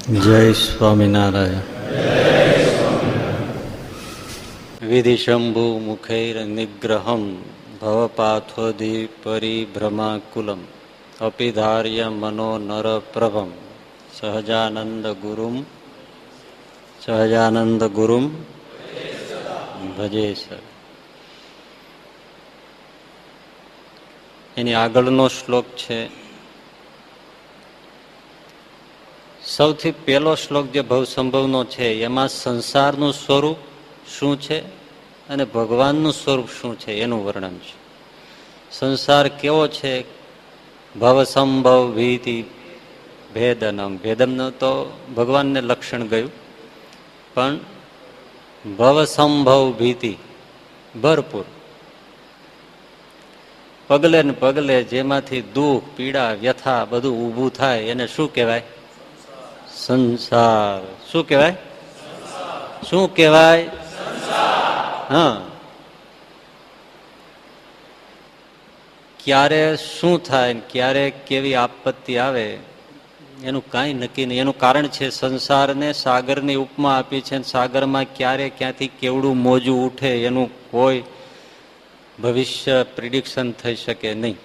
જય સ્વામિનારાયણ. વિધિ શંભુ મુખૈર નિગ્રહમ ભવપાથોધિ પરિભ્રમાકુલમ અપિધાર્ય મનો નર પ્રભમ સહજાનંદ ગુરુમ ભજે સર. એની આગળનો શ્લોક છે. સૌથી પહેલો શ્લોક જે ભવસંભવનો છે એમાં સંસારનું સ્વરૂપ શું છે અને ભગવાનનું સ્વરૂપ શું છે એનું વર્ણન છે. સંસાર કેવો છે? ભવસંભવ ભીતિ ભેદનમ. ભેદમનું તો ભગવાનને લક્ષણ ગયું, પણ ભવસંભવ ભીતિ ભરપૂર, પગલે ને પગલે જેમાંથી દુઃખ પીડા વ્યથા બધું ઊભું થાય એને શું કહેવાય? સંસાર. શું કહેવાય? શું કહેવાય? હા. ક્યારે શું થાય, ક્યારે કેવી આપત્તિ આવે એનું કાંઈ નક્કી નહીં. એનું કારણ છે સંસારને સાગરની ઉપમા આપી છે. સાગરમાં ક્યારે ક્યાંથી કેવડું મોજું ઉઠે એનું કોઈ ભવિષ્ય પ્રિડિક્શન થઈ શકે નહીં.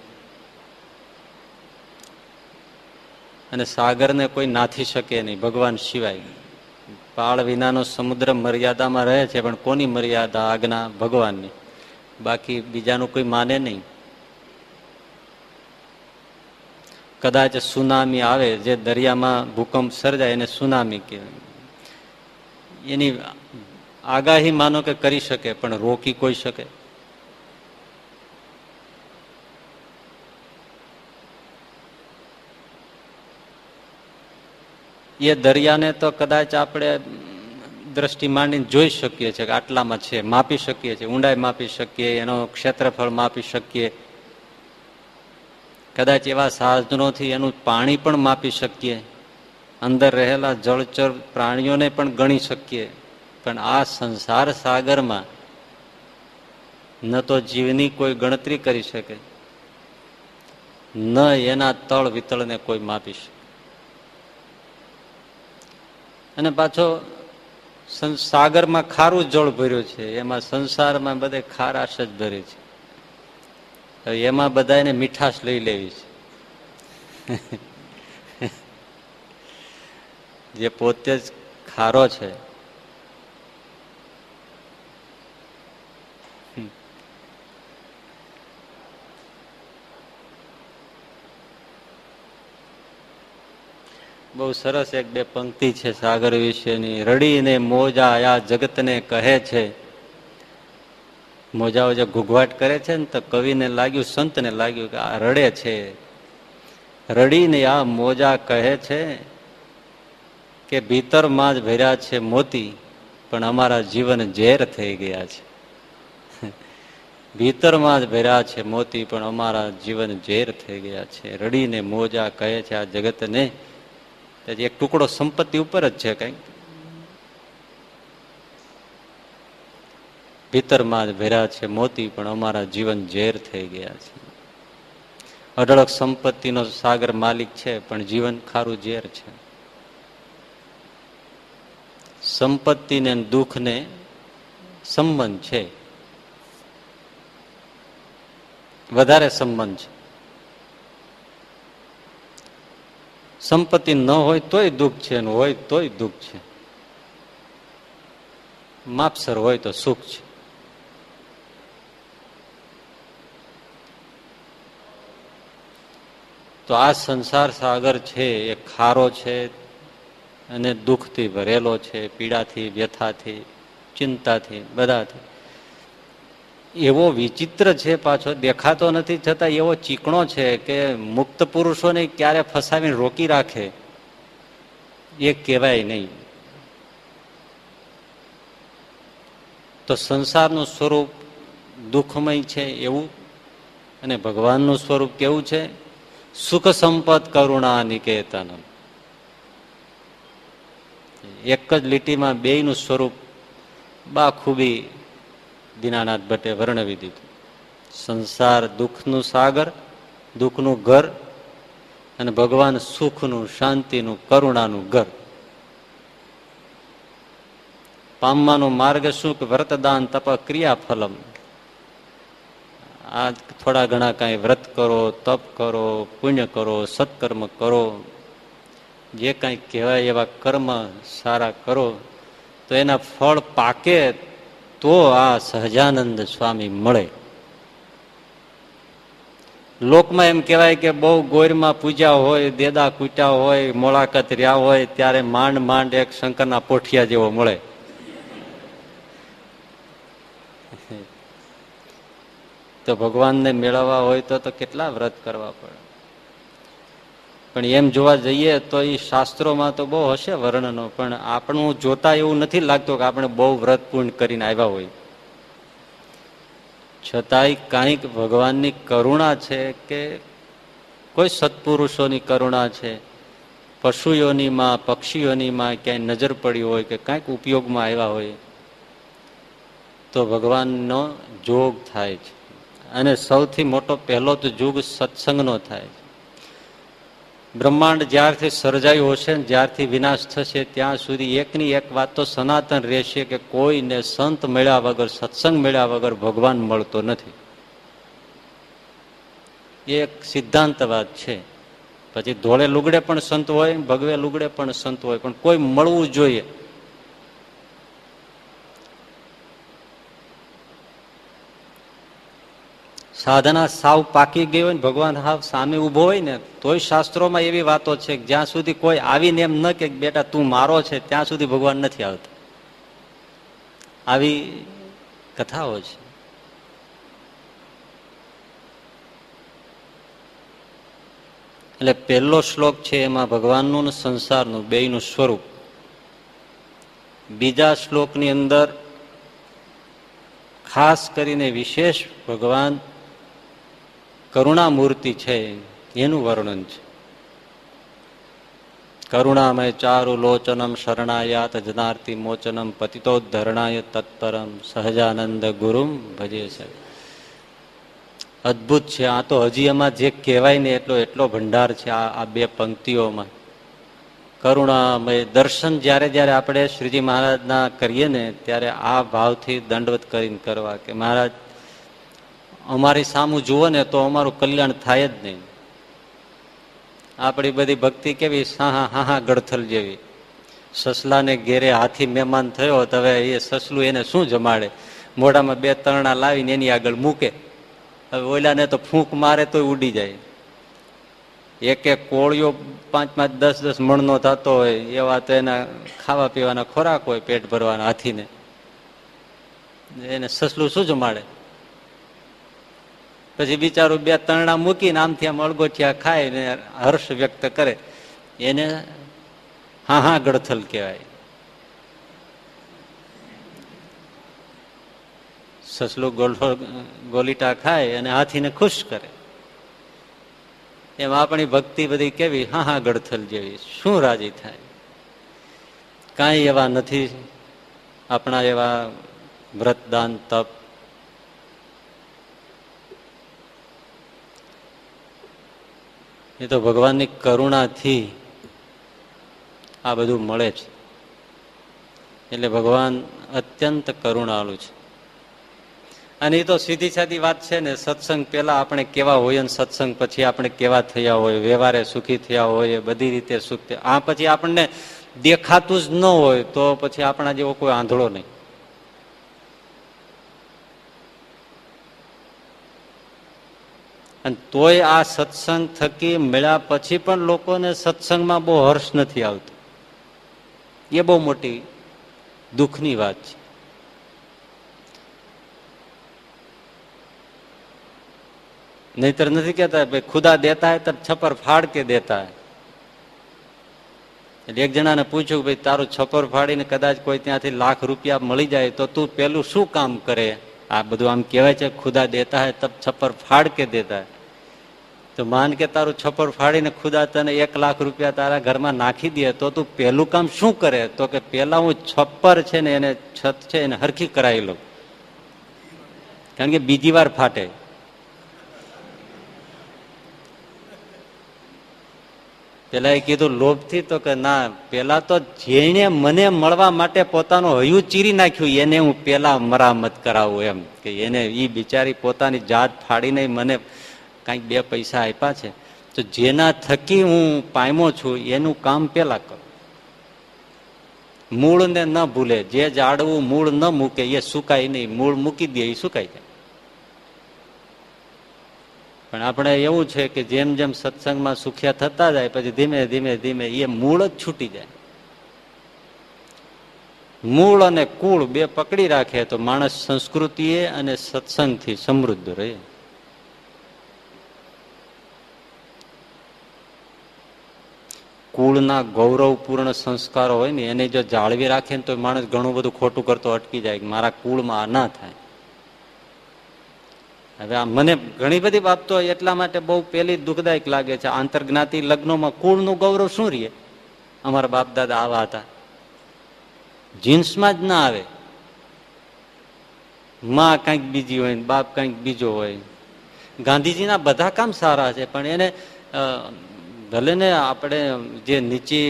અને સાગરને કોઈ નાથી શકે નહીં ભગવાન સિવાય. પાળ વિનાનો સમુદ્ર મર્યાદામાં રહે છે, પણ કોની મર્યાદા? આજ્ઞા ભગવાનની. બાકી બીજાનું કોઈ માને નહીં. કદાચ સુનામી આવે, જે દરિયામાં ભૂકંપ સર્જાય એને સુનામી કહેવાય. એની આગાહી માનો કે કરી શકે, પણ રોકી કોઈ શકે? એ દરિયાને તો કદાચ આપણે દ્રષ્ટિ માંડીને જોઈ શકીએ છીએ કે આટલામાં છે, માપી શકીએ છીએ, ઊંડાઈ માપી શકીએ, એનો ક્ષેત્રફળ માપી શકીએ. કદાચ એવા સાધનોથી એનું પાણી પણ માપી શકીએ, અંદર રહેલા જળચર પ્રાણીઓને પણ ગણી શકીએ. પણ આ સંસાર સાગરમાં ન તો જીવની કોઈ ગણતરી કરી શકે, ન એના તળ વિતળને કોઈ માપી શકે. અને પાછો સાગરમાં ખારું જળ ભર્યું છે, એમાં સંસારમાં બધે ખારાશ જ ભરી છે. એમાં બધાને મીઠાશ લઈ લેવી છે. જે પોતે જ ખારો છે. બહુ સરસ એક બે પંક્તિ છે સાગર વિશેની. રડીને મોજા આ જગતને કહે છે. મોજાઓ જે ઘૂઘવાટ કરે છે ને, તો કવિને લાગ્યું, સંતને લાગ્યું કે આ રડે છે. રડીને આ મોજા કહે છે કે ભીતરમાં જ ભર્યા છે મોતી, પણ અમારા જીવન ઝેર થઈ ગયા છે. ભીતરમાં જ ભર્યા છે મોતી, પણ અમારા જીવન ઝેર થઈ ગયા છે. રડીને મોજા કહે છે આ જગતને. એક ટુકડો સંપત્તિ ઉપર જ છે કઈક. ભીતરમાં જ ભર્યા છે મોતી, પણ અમારા જીવન ઝેર થઈ ગયા છે. અઢળક સંપત્તિનો સાગર માલિક છે, પણ જીવન ખારું ઝેર છે. સંપત્તિને દુઃખને સંબંધ છે, વધારે સંબંધ છે. સંપત્તિ ન હોય તોય દુઃખ છે, હોય તોય દુઃખ છે. માપસર હોય તો સુખ છે. તો આ સંસાર સાગર છે એ ખારો છે અને દુઃખથી ભરેલો છે, પીડાથી, વ્યથાથી, ચિંતાથી, બધાથી. એવો વિચિત્ર છે, પાછો દેખાતો નથી છતાં એવો ચીકણો છે કે મુક્ત પુરુષોને ક્યારે ફસાવીને રોકી રાખે એ કહેવાય નહીં. તો સંસારનું સ્વરૂપ દુઃખમય છે એવું, અને ભગવાનનું સ્વરૂપ કેવું છે? સુખ સંપત કરુણા નિકેતન. એક જ લીટીમાં બેયનું સ્વરૂપ બાખૂબી દીનાનાથ ભટ્ટે વર્ણવી દીધું. સંસાર દુઃખનું સાગર, દુઃખનું ઘર, અને ભગવાન સુખનું, શાંતિનું, કરુણાનું ઘર. પામવાનો માર્ગ શું કે વ્રતદાન તપ ક્રિયા ફલમ. આ થોડા ઘણા કાંઈ વ્રત કરો, તપ કરો, પુણ્ય કરો, સત્કર્મ કરો, જે કાંઈ કહેવાય એવા કર્મ સારા કરો તો એના ફળ પાકે તો આ સહજાનંદ સ્વામી મળે. લોકમાં એમ કહેવાય કે બહુ ગોરમાં પૂજ્યા હોય, દેદા કૂટ્યા હોય, મોળાકત રહ્યા હોય ત્યારે માંડ માંડ એક શંકરના પોઠિયા જેવો મળે. તો ભગવાનને મેળવવા હોય તો કેટલા વ્રત કરવા પડે. પણ એમ જોવા જઈએ તો એ શાસ્ત્રોમાં તો બહુ હશે વર્ણનો, પણ આપણું જોતા એવું નથી લાગતું કે આપણે બહુ વ્રત પૂર્ણ કરીને આવ્યા હોય. છતાંય કાંઈક ભગવાનની કરુણા છે કે કોઈ સત્પુરુષોની કરુણા છે, પશુઓનીમાં, પક્ષીઓનીમાં ક્યાંય નજર પડી હોય કે કાંઈક ઉપયોગમાં આવ્યા હોય તો ભગવાનનો જોગ થાય છે. અને સૌથી મોટો પહેલો તો જોગ સત્સંગનો થાય છે. બ્રહ્માંડ જ્યારથી સર્જાયું હશે ને જ્યારથી વિનાશ થશે ત્યાં સુધી એકની એક વાત તો સનાતન રહેશે કે કોઈને સંત મળ્યા વગર, સત્સંગ મળ્યા વગર ભગવાન મળતો નથી. એક સિદ્ધાંત વાત છે. પછી ધોળે લુગડે પણ સંત હોય, ભગવે લુગડે પણ સંત હોય, પણ કોઈ મળવું જોઈએ. સાધના સાવ પાકી ગઈ હોય ને ભગવાન સાવ સામે ઉભો હોય ને તોય શાસ્ત્રોમાં એવી વાતો છે કે જ્યાં સુધી કોઈ આવીને એમ ન કે બેટા તું મારો છે ત્યાં સુધી ભગવાન નથી આવતા. આવી કથાઓ છે. એટલે પહેલો શ્લોક છે એમાં ભગવાનનું ને સંસારનું બેયનું સ્વરૂપ. બીજા શ્લોકની અંદર ખાસ કરીને વિશેષ ભગવાન કરુણામૂર્તિ છે એનું વર્ણન છે. કરુણામય ચારુ લોચનમ શરણાયાત જનાર્તિ મોચનમ પતિતોદ્ધરણાય તત્પરમ સહજાનંદ ગુરુમ ભજે છે. અદભુત છે. આ તો હજી એમાં જે કહેવાય ને એટલો ભંડાર છે આ બે પંક્તિઓમાં. કરુણામય દર્શન જ્યારે જ્યારે આપણે શ્રીજી મહારાજના કરીએ ને ત્યારે આ ભાવથી દંડવત કરીને કરવા કે મહારાજ અમારી સામું જુઓ ને તો અમારું કલ્યાણ થાય જ નહીં. આપણી બધી ભક્તિ કેવી હા ગળથલ જેવી. સસલાને ઘેરે હાથી મહેમાન થયો તો હવે એ સસલું એને શું જમાડે, મોઢામાં બે તરણા લાવીને એની આગળ મૂકે. હવે ઓલાને તો ફૂંક મારે તોય ઉડી જાય. એક એક કોળિયો 5-5, 10-10 મણનો થતો હોય એવા તો એના ખાવા પીવાના ખોરાક હોય પેટ ભરવાના હાથીને. એને સસલું શું જમાડે? પછી બિચારું બે તરણા મૂકીને આમથી આમ અળગોઠિયા ખાય ને હર્ષ વ્યક્ત કરે. એને હા ગળથલ કહેવાય. સસલું ગોલીટા ખાય અને હાથીને ખુશ કરે. એમ આપણી ભક્તિ બધી કેવી હા ગળથલ જેવી. શું રાજી થાય? કાંઈ એવા નથી આપણા એવા વ્રતદાન તપ. એ તો ભગવાનની કરુણાથી આ બધું મળે છે. એટલે ભગવાન અત્યંત કરુણાળુ છે. અને એ તો સીધી સાદી વાત છે ને. સત્સંગ પેલા આપણે કેવા હોય ને સત્સંગ પછી આપણે કેવા થયા હોય, વ્યવહારે સુખી થયા હોય, બધી રીતે સુખ થયા. આ પછી આપણને દેખાતું જ ન હોય તો પછી આપણા જેવો કોઈ આંધળો નહીં. અને તોય આ સત્સંગ થકી મળ્યા પછી પણ લોકોને સત્સંગમાં બહુ હર્ષ નથી આવતો. એ બહુ મોટી દુઃખની વાત છે. નહીતર નથી કહેતા ભાઈ ખુદા દેતા હૈ તબ છપ્પર ફાડ કે દેતા હૈ. એટલે એક જણાને પૂછ્યું ભાઈ તારું છપ્પર ફાડીને કદાચ કોઈ ત્યાંથી લાખ રૂપિયા મળી જાય તો તું પેલું શું કામ કરે? આ બધું આમ કહેવાય છે ખુદા દેતા હૈ તબ છપ્પર ફાડ કે દેતા હૈ. તો માન કે તારું છપ્પર ફાડીને ખુદા તને 1 લાખ રૂપિયા તારા ઘરમાં નાખી દે તો તું પેલું કામ શું કરે? તો કે પેલા હું છપ્પર છે ને એને છત છે એને હરખી કરાવી લઉં, કારણ કે બીજી વાર ફાટે. પેલા એ કીધું લોભથી, તો કે ના, પેલા તો જેને મને મળવા માટે પોતાનું હયું ચીરી નાખ્યું એને હું પેલા મરામત કરાવું, એમ કે એને ઈ બિચારી પોતાની જાત ફાડીને મને કંઈક 2 પૈસા આપ્યા છે, તો જેના થકી હું પામ્યો છું એનું કામ પેલા કરું. મૂળને ન ભૂલે, જે ઝાડવું મૂળ ન મૂકે એ સુકાય નહીં, મૂળ મૂકી દે એ સુકાઈ જાય. પણ આપણે એવું છે કે જેમ જેમ સત્સંગમાં સુખ્યા થતા જાય પછી ધીમે ધીમે ધીમે એ મૂળ જ છૂટી જાય. મૂળ અને કુળ 2 પકડી રાખે તો માણસ સંસ્કૃતિએ અને સત્સંગથી સમૃદ્ધ રહે. કુળના ગૌરવપૂર્ણ સંસ્કારો હોય ને એને જો જાળવી રાખે ને તો માણસ ઘણું બધું ખોટું કરતો અટકી જાય, મારા કુળમાં આ ના થાય. હવે આ મને ઘણી બધી બાબતો એટલા માટે બહુ પેલી દુઃખદાયક લાગે છે. આંતરજ્ઞાતિ લગ્નોમાં કુળનું ગૌરવ શું રહીએ? અમારા બાપ દાદા આવા હતા, જીન્સમાં જ ના આવે, માં કંઈક બીજી હોય, બાપ કંઈક બીજો હોય. ગાંધીજીના બધા કામ સારા છે, પણ એને ભલે ને આપણે જે નીચી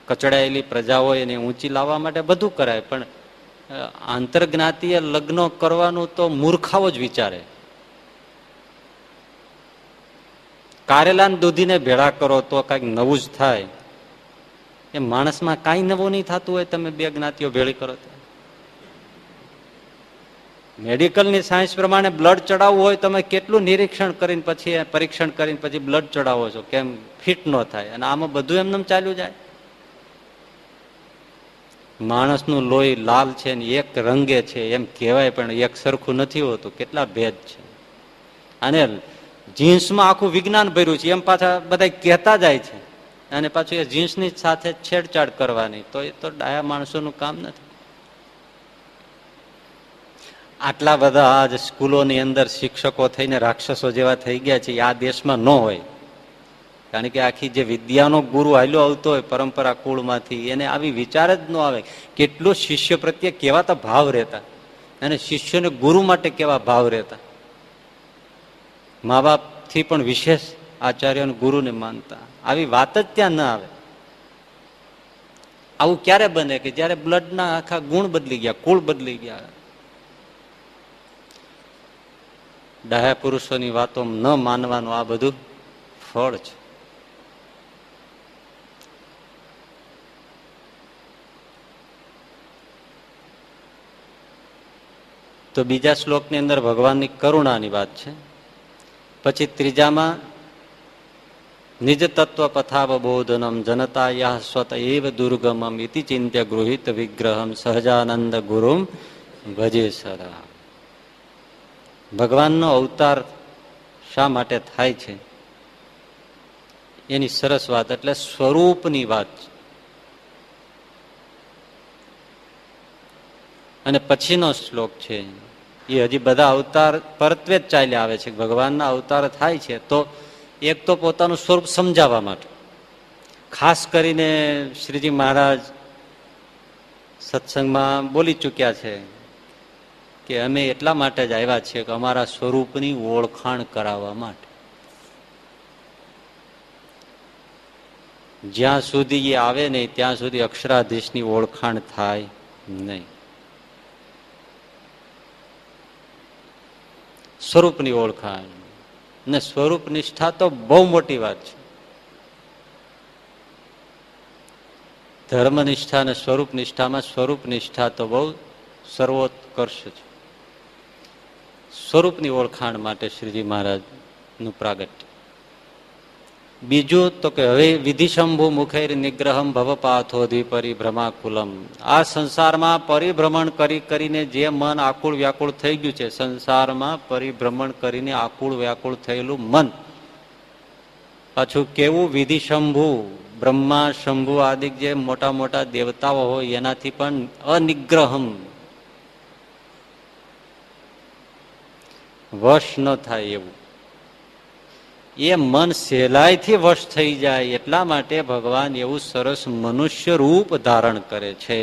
કચડાયેલી પ્રજા હોય એને ઊંચી લાવવા માટે બધું કરાય, પણ આંતરજ્ઞાતિય લગ્નો કરવાનું તો મૂર્ખાઓ જ વિચારે. કારેલાને દૂધીને ભેળા કરો તો કંઈક નવું જ થાય. એ માણસમાં કાંઈ નવું નહીં થતું હોય તમે 2 જ્ઞાતિઓ ભેળી કરો તો. મેડિકલની સાયન્સ પ્રમાણે બ્લડ ચડાવવું હોય તમે કેટલું નિરીક્ષણ કરીને પછી પરીક્ષણ કરીને પછી બ્લડ ચડાવો છો, કેમ ફિટ ન થાય. અને આમાં બધું એમને ચાલ્યું જાય. માણસનું લોહી લાલ છે ને એક રંગે છે એમ કહેવાય, પણ એક સરખું નથી હોતું, કેટલા ભેદ છે. અને જીન્સમાં આખું વિજ્ઞાન ભર્યું છે એમ પાછા બધા કહેતા જાય છે, અને પાછું એ જીન્સની સાથે છેડછાડ કરવાની, તો એ તો ડાયા માણસોનું કામ નથી. આટલા બધા આજ સ્કૂલોની અંદર શિક્ષકો થઈને રાક્ષસો જેવા થઈ ગયા છે, આ દેશમાં ન હોય. કારણ કે આખી જે વિદ્યાનો ગુરુ હાલ્યો આવતો હોય પરંપરા કુળમાંથી, એને આવી વિચાર જ ન આવે. કેટલું શિષ્ય પ્રત્યે કેવા તો ભાવ રહેતા, અને શિષ્યોને ગુરુ માટે કેવા ભાવ રહેતા. મા બાપથી પણ વિશેષ આચાર્ય અને ગુરુને માનતા. આવી વાત જ ત્યાં ન આવે. આવું ક્યારે બને કે જયારે બ્લડના આખા ગુણ બદલી ગયા, કુળ બદલી ગયા. ડાહ્યા પુરુષોની વાતો ન માનવાનું આ બધું ફળ છે. તો બીજા શ્લોકની અંદર ભગવાનની કરુણાની વાત છે. પછી ત્રીજામાં નિજ તત્વ પથાવબોધનમ જનતા સ્વત એવ દુર્ગમમ ઇતિ ચિંત્ય ગૃહિત વિગ્રહમ સહજાનંદ ગુરુમ ભજે સદા. ભગવાનનો અવતાર શા માટે થાય છે એની સરસ વાત, એટલે સ્વરૂપની વાત છે. અને પછીનો શ્લોક છે એ હજી બધા અવતાર પરત્વે જ ચાલ્યા આવે છે. ભગવાનના અવતાર થાય છે તો એક તો પોતાનું સ્વરૂપ સમજાવવા માટે, ખાસ કરીને શ્રીજી મહારાજ સત્સંગમાં બોલી ચૂક્યા છે કે અમે એટલા માટે જ આવ્યા છીએ કે અમારા સ્વરૂપની ઓળખાણ કરાવવા માટે. જ્યાં સુધી એ આવે નહીં ત્યાં સુધી અક્ષરાધીશની ઓળખાણ થાય નહીં. સ્વરૂપની ઓળખાણ ને સ્વરૂપ નિષ્ઠા તો બહુ મોટી વાત છે. ધર્મ નિષ્ઠા અને સ્વરૂપ નિષ્ઠામાં સ્વરૂપ નિષ્ઠા તો બહુ સર્વોત્કર્ષ છે. સ્વરૂપની ઓળખાણ માટે શ્રીજી મહારાજનું પ્રાગટ્ય. બીજું તો કે હવે વિધિશંભુ મુખેર નિગ્રહમ ભવપાથોધિ પરિભ્રમાકુલમ. આ સંસારમાં પરિભ્રમણ કરીને જે મન આકુળ વ્યાકુળ થઈ ગયું છે, સંસારમાં પરિભ્રમણ કરીને આકુળ વ્યાકુળ થયેલું મન પાછું કેવું વિધિશંભુ, બ્રહ્મા શંભુ આદિ જે મોટા મોટા દેવતાઓ હોય એનાથી પણ અનિગ્રહમ, વશ ન થાય એવું, એ મન સહેલાઈથી વશ થઈ જાય એટલા માટે ભગવાન એવું સરસ મનુષ્ય રૂપ ધારણ કરે છે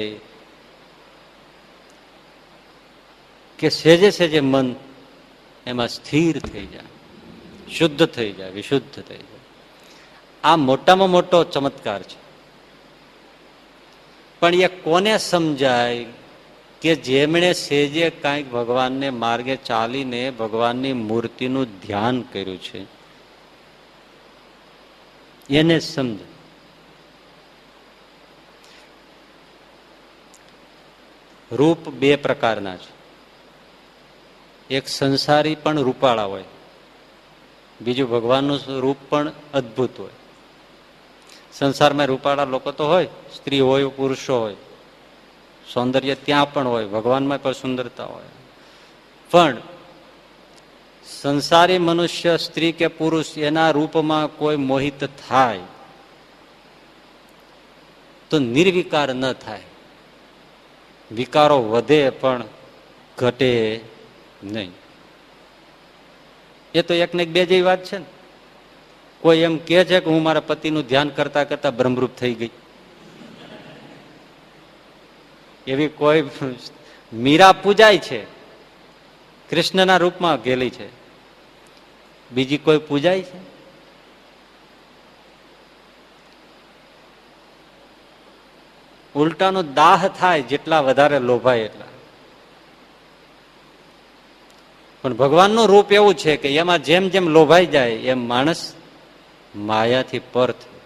કે સેજે સેજે મન એમાં સ્થિર થઈ જાય, શુદ્ધ થઈ જાય, વિશુદ્ધ થઈ જાય. આ મોટામાં મોટો ચમત્કાર છે. પણ એ કોને સમજાય કે જેમણે સેજે કાંઈક ભગવાનને માર્ગે ચાલીને ભગવાનની મૂર્તિનું ધ્યાન કર્યું છે, એને સમજ. રૂપ બે પ્રકારના છે. એક સંસારી પણ રૂપાળા હોય, બીજું ભગવાનનું રૂપ પણ અદ્ભુત હોય. સંસારમાં રૂપાળા લોકો તો હોય, સ્ત્રી હોય પુરુષો હોય, સૌંદર્ય ત્યાં પણ હોય, ભગવાનમાં પણ સુંદરતા હોય. પણ સંસારી મનુષ્ય, સ્ત્રી કે પુરુષ, એના રૂપમાં કોઈ મોહિત થાય તો નિર્વિકાર ન થાય. વિકારો વધે પણ ઘટે નહીં. એ તો એક ને એક બે જેવી વાત છે ને. કોઈ એમ કે છે કે હું મારા પતિનું ધ્યાન કરતા કરતા બ્રહ્મરૂપ થઈ ગઈ. એવી કોઈ મીરા પૂજાય છે, કૃષ્ણના રૂપમાં ગયેલી છે, બીજી કોઈ પૂજાય છે? ઉલટાનો દાહ થાય જેટલા વધારે લોભાય એટલા. પણ ભગવાનનું રૂપ એવું છે કે એમાં જેમ જેમ લોભાઈ જાય એમ માણસ માયાથી પર થાય.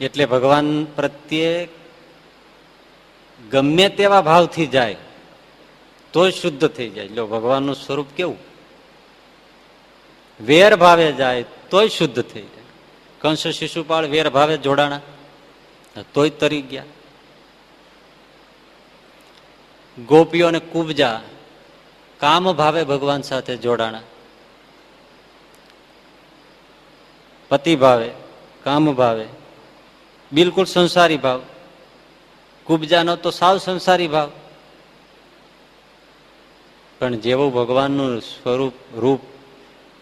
એટલે ભગવાન પ્રત્યે ગમે તેવા ભાવથી જાય તોય શુદ્ધ થઈ જાય. જો ભગવાનનું સ્વરૂપ કેવું, વેર ભાવે જાય તોય શુદ્ધ થઈ જાય. કંસ શિશુપાળ વેર ભાવે જોડાણા તોય તરી ગયા. ગોપીઓ અને કુબજા કામ ભાવે ભગવાન સાથે જોડાણા. પતિ ભાવે, કામ ભાવે, બિલકુલ સંસારી ભાવ. કુબજાનો તો સાવ સંસારી ભાવ. પણ જેવું ભગવાનનું સ્વરૂપ રૂપ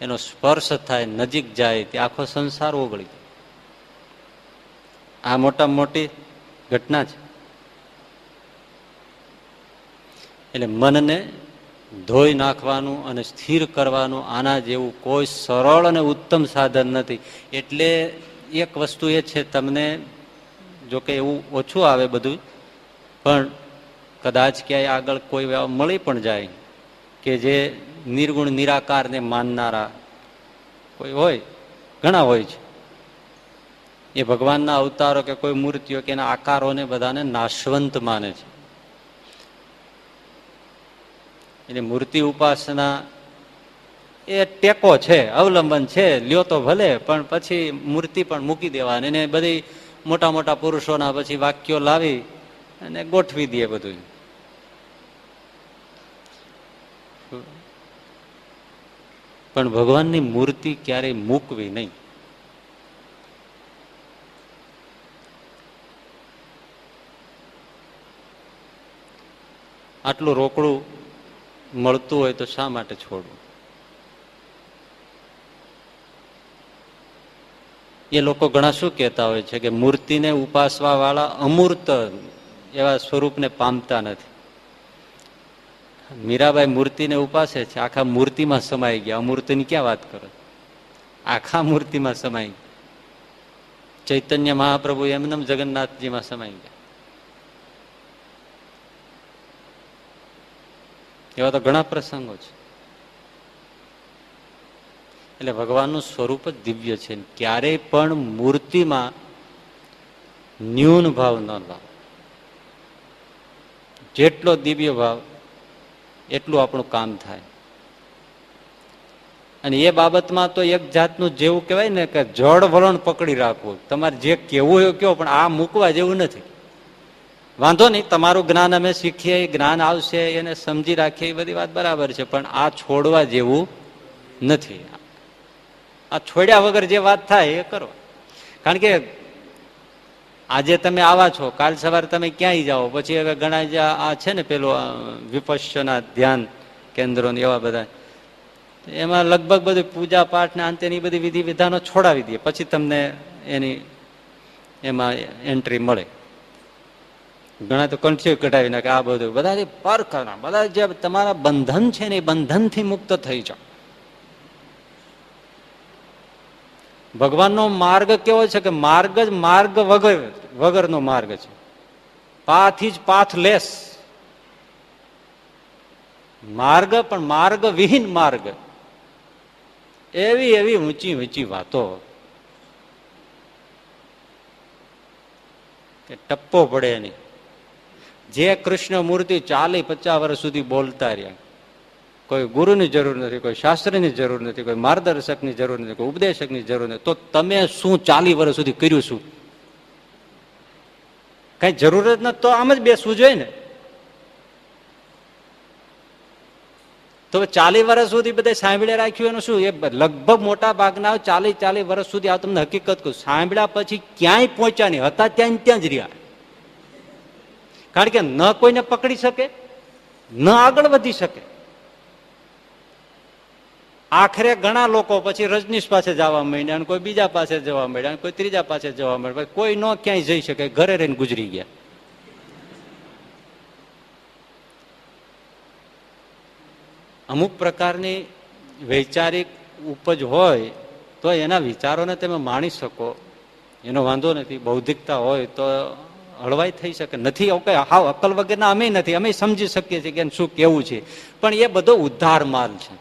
એનો સ્પર્શ થાય, નજીક જાય, તે આખો સંસાર ઓગળી જાય. આ મોટા મોટી ઘટના છે. એટલે મનને ધોઈ નાખવાનું અને સ્થિર કરવાનું આના જેવું કોઈ સરળ અને ઉત્તમ સાધન નથી. એટલે એક વસ્તુ એ છે, તમને જોકે એવું ઓછું આવે બધું, પણ કદાચ ક્યાંય આગળ કોઈ મળી પણ જાય કે જે નિર્ગુણ નિરાકારને માનનારા કોઈ હોય, ઘણા હોય છે. એ ભગવાનના અવતારો કે કોઈ મૂર્તિઓ કે એના આકારોને બધાને નાશવંત માને છે. એટલે મૂર્તિ ઉપાસના એ ટેકો છે, અવલંબન છે, લ્યો તો ભલે, પણ પછી મૂર્તિ પણ મૂકી દેવાની. એને બધી મોટા મોટા પુરુષોના પછી વાક્યો લાવી અને ગોઠવી દે બધું. પણ ભગવાનની મૂર્તિ ક્યારેય મૂકવી નહીં. આટલું રોકડું મળતું હોય તો શા માટે છોડવું? એ લોકો ઘણા શું કહેતા હોય છે કે મૂર્તિને ઉપાસવા વાળા અમૂર્ત એવા સ્વરૂપને પામતા નથી. મીરાબાઈ મૂર્તિને ઉપાસે છે, આખા મૂર્તિમાં સમાઈ ગયા. અમૂર્તની ક્યાં વાત કરો? આખા મૂર્તિમાં સમાઈ ગયા. ચૈતન્ય મહાપ્રભુ એમને જગન્નાથજીમાં સમાઈ ગયા. એવા તો ઘણા પ્રસંગો છે. એટલે ભગવાનનું સ્વરૂપ જ દિવ્ય છે. ક્યારેય પણ મૂર્તિમાં ન્યૂન ભાવ ન લાવો. જેટલો દિવ્ય ભાવ એટલું આપણું કામ થાય. અને એ બાબતમાં તો એક જાતનું જેવું કહેવાય ને કે જડ વલણ પકડી રાખવું. તમારે જે કેવું એવું કહો, પણ આ મૂકવા જેવું નથી. વાંધો નહીં, તમારું જ્ઞાન અમે શીખીએ, જ્ઞાન આવશે, એને સમજી રાખીએ, એ બધી વાત બરાબર છે, પણ આ છોડવા જેવું નથી. આ છોડ્યા વગર જે વાત થાય એ કરો. કારણ કે આજે તમે આવા છો, કાલ સવારે તમે ક્યાંય જાઓ, પછી હવે ઘણા આ છે ને પેલું વિપશ્યના ધ્યાન કેન્દ્રો એવા બધા, એમાં લગભગ બધું પૂજા પાઠ ને અંતેની બધી વિધિ વિધાનો છોડાવી દે, પછી તમને એની એમાં એન્ટ્રી મળે. ઘણા તો કંઠી કઢાવી નાખે. આ બધું બધા પર કરના, બધા જે તમારા બંધન છે ને એ બંધનથી મુક્ત થઈ જાઓ. ભગવાનનો માર્ગ કેવો છે કે માર્ગ જ માર્ગ વગરનો માર્ગ છે. પાથ ઇઝ પાથલેસ માર્ગ, પણ માર્ગ વિહીન માર્ગ. એવી એવી ઊંચી ઊંચી વાતો કે ટપ્પો પડે નહીં. જે કૃષ્ણ મૂર્તિ 40-50 વર્ષ સુધી બોલતા રહ્યા, કોઈ ગુરુની જરૂર નથી, કોઈ શાસ્ત્રની જરૂર નથી, કોઈ માર્ગદર્શકની જરૂર નથી, કોઈ ઉપદેશકની જરૂર નથી, તો તમે શું 40 વર્ષ સુધી કર્યું શું? કઈ જરૂર જ નથી તો આમ જ બેસવું જોઈએ ને. તો 40 વર્ષ સુધી બધા સાંભળે રાખ્યું એનું શું? એ લગભગ મોટા ભાગના 40 વર્ષ સુધી આ તમને હકીકત કહું, સાંભળ્યા પછી ક્યાંય પહોંચ્યા નહીં, હતા ત્યાં ત્યાં જ રહ્યા. કારણ કે ન કોઈને પકડી શકે, ન આગળ વધી શકે. આખરે ઘણા લોકો પછી રજનીશ પાસે જવા માંડ્યા, કોઈ બીજા પાસે જવા માંડ્યા, કોઈ ત્રીજા પાસે જવા માંડ્યા, કોઈ ન ક્યાંય જઈ શકે, ઘરે રહીને ગુજરી ગયા. અમુક પ્રકારની વૈચારિક ઉપજ હોય તો એના વિચારોને તમે માણી શકો, એનો વાંધો નથી. બૌદ્ધિકતા હોય તો હળવાઈ થઈ શકે. નથી હાવ અકલ વગરના અમે નથી, અમે સમજી શકીએ છીએ કે શું કેવું છે, પણ એ બધો ઉદ્ધાર માલ છે.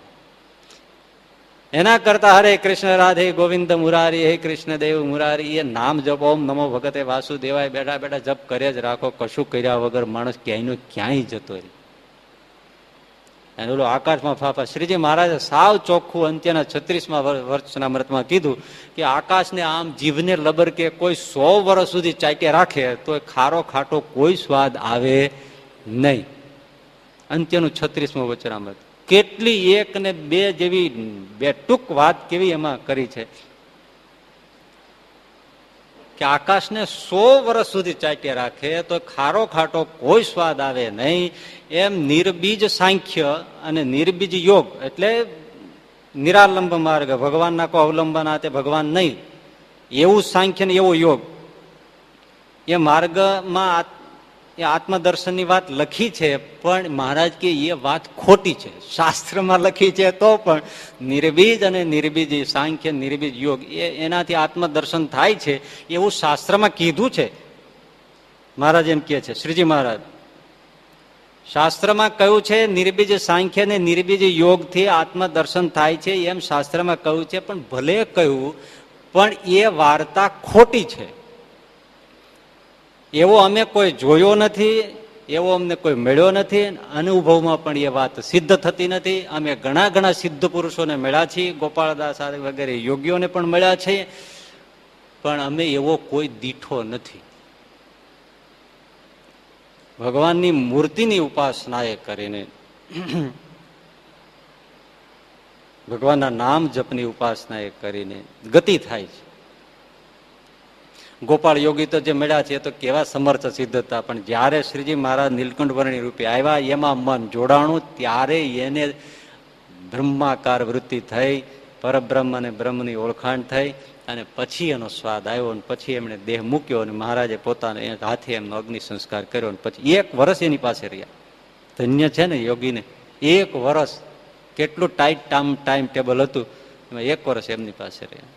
એના કરતા હરે કૃષ્ણ રાધે ગોવિંદ મુરારી, હે કૃષ્ણ દેવ મુરારી, એ નામ જપ, ઓમ નમો ભગતે વાસુદેવાય બેઠા બેઠા જપ કરે જ રાખો. કશું કર્યા વગર માણસ ક્યાંયનો ક્યાંય જતો રહે. અને ઓલો આકાશમાં ફાફા. શ્રીજી મહારાજે સાવ ચોખ્ખું અંત્યના 36મા વર્ષના અમૃતમાં કીધું કે આકાશને આમ જીભને લબર કે કોઈ 100 વર્ષ સુધી ચાટે રાખે તો ખારો ખાટો કોઈ સ્વાદ આવે નહીં. અંત્યનું 36મું વચનામૃત. કેટલી 1 ને 2 જેવી બે ટૂંક વાત કેવી એમાં કરી છે કે આકાશને 100 વર્ષ સુધી ચાટે રાખે તો ખારો ખાટો કોઈ સ્વાદ આવે નહીં. એમ નિર્બીજ સાંખ્ય અને નિર્બીજ યોગ એટલે નિરાલંબ માર્ગ, ભગવાનના કોઈ અવલંબન તે ભગવાન નહીં, એવું સાંખ્ય ને એવો યોગ, એ માર્ગમાં એ આત્મદર્શનની વાત લખી છે. પણ મહારાજ કે એ વાત ખોટી છે. શાસ્ત્રમાં લખી છે તો પણ નિર્બીજ અને નિર્બીજ સાંખ્ય નિર્બીજ યોગ એનાથી આત્મદર્શન થાય છે એવું શાસ્ત્રમાં કીધું છે. મહારાજ એમ કે છે, શ્રીજી મહારાજ શાસ્ત્રમાં કહ્યું છે નિર્બીજ સાંખ્ય ને નિર્બીજ યોગથી આત્મદર્શન થાય છે, એમ શાસ્ત્રમાં કહ્યું છે. પણ ભલે કહ્યું, પણ એ વાર્તા ખોટી છે. એવો અમે કોઈ જોયો નથી, એવો અમને કોઈ મળ્યો નથી, અનુભવમાં પણ એ વાત સિદ્ધ થતી નથી. અમે ઘણા ઘણા સિદ્ધ પુરુષોને મળ્યા છીએ, ગોપાળદાસ વગેરે યોગીઓને પણ મળ્યા છે, પણ અમે એવો કોઈ દીઠો નથી. ભગવાનની મૂર્તિની ઉપાસના એ કરીને, ભગવાનના નામ જપની ઉપાસના એ કરીને ગતિ થાય છે. ગોપાળ યોગી તો જે મળ્યા છે તો કેવા સમર્થ સિદ્ધ હતા, પણ જયારે શ્રીજી મહારાજ નીલકંઠ વર્ણી રૂપે આવ્યા, એમાં મન જોડાણું, ત્યારે એને બ્રહ્માકાર વૃત્તિ થઈ, પરબ્રહ્મ અને બ્રહ્મની ઓળખાણ થઈ, અને પછી એનો સ્વાદ આવ્યો. અને પછી એમણે દેહ મૂક્યો અને મહારાજે પોતાને હાથે એમનો અગ્નિ સંસ્કાર કર્યો. અને પછી 1 વર્ષ એની પાસે રહ્યા. ધન્ય છે ને યોગીને. 1 વર્ષ કેટલું ટાઈટ ટાઈમ ટેબલ હતું, એમાં 1 વર્ષ એમની પાસે રહ્યા.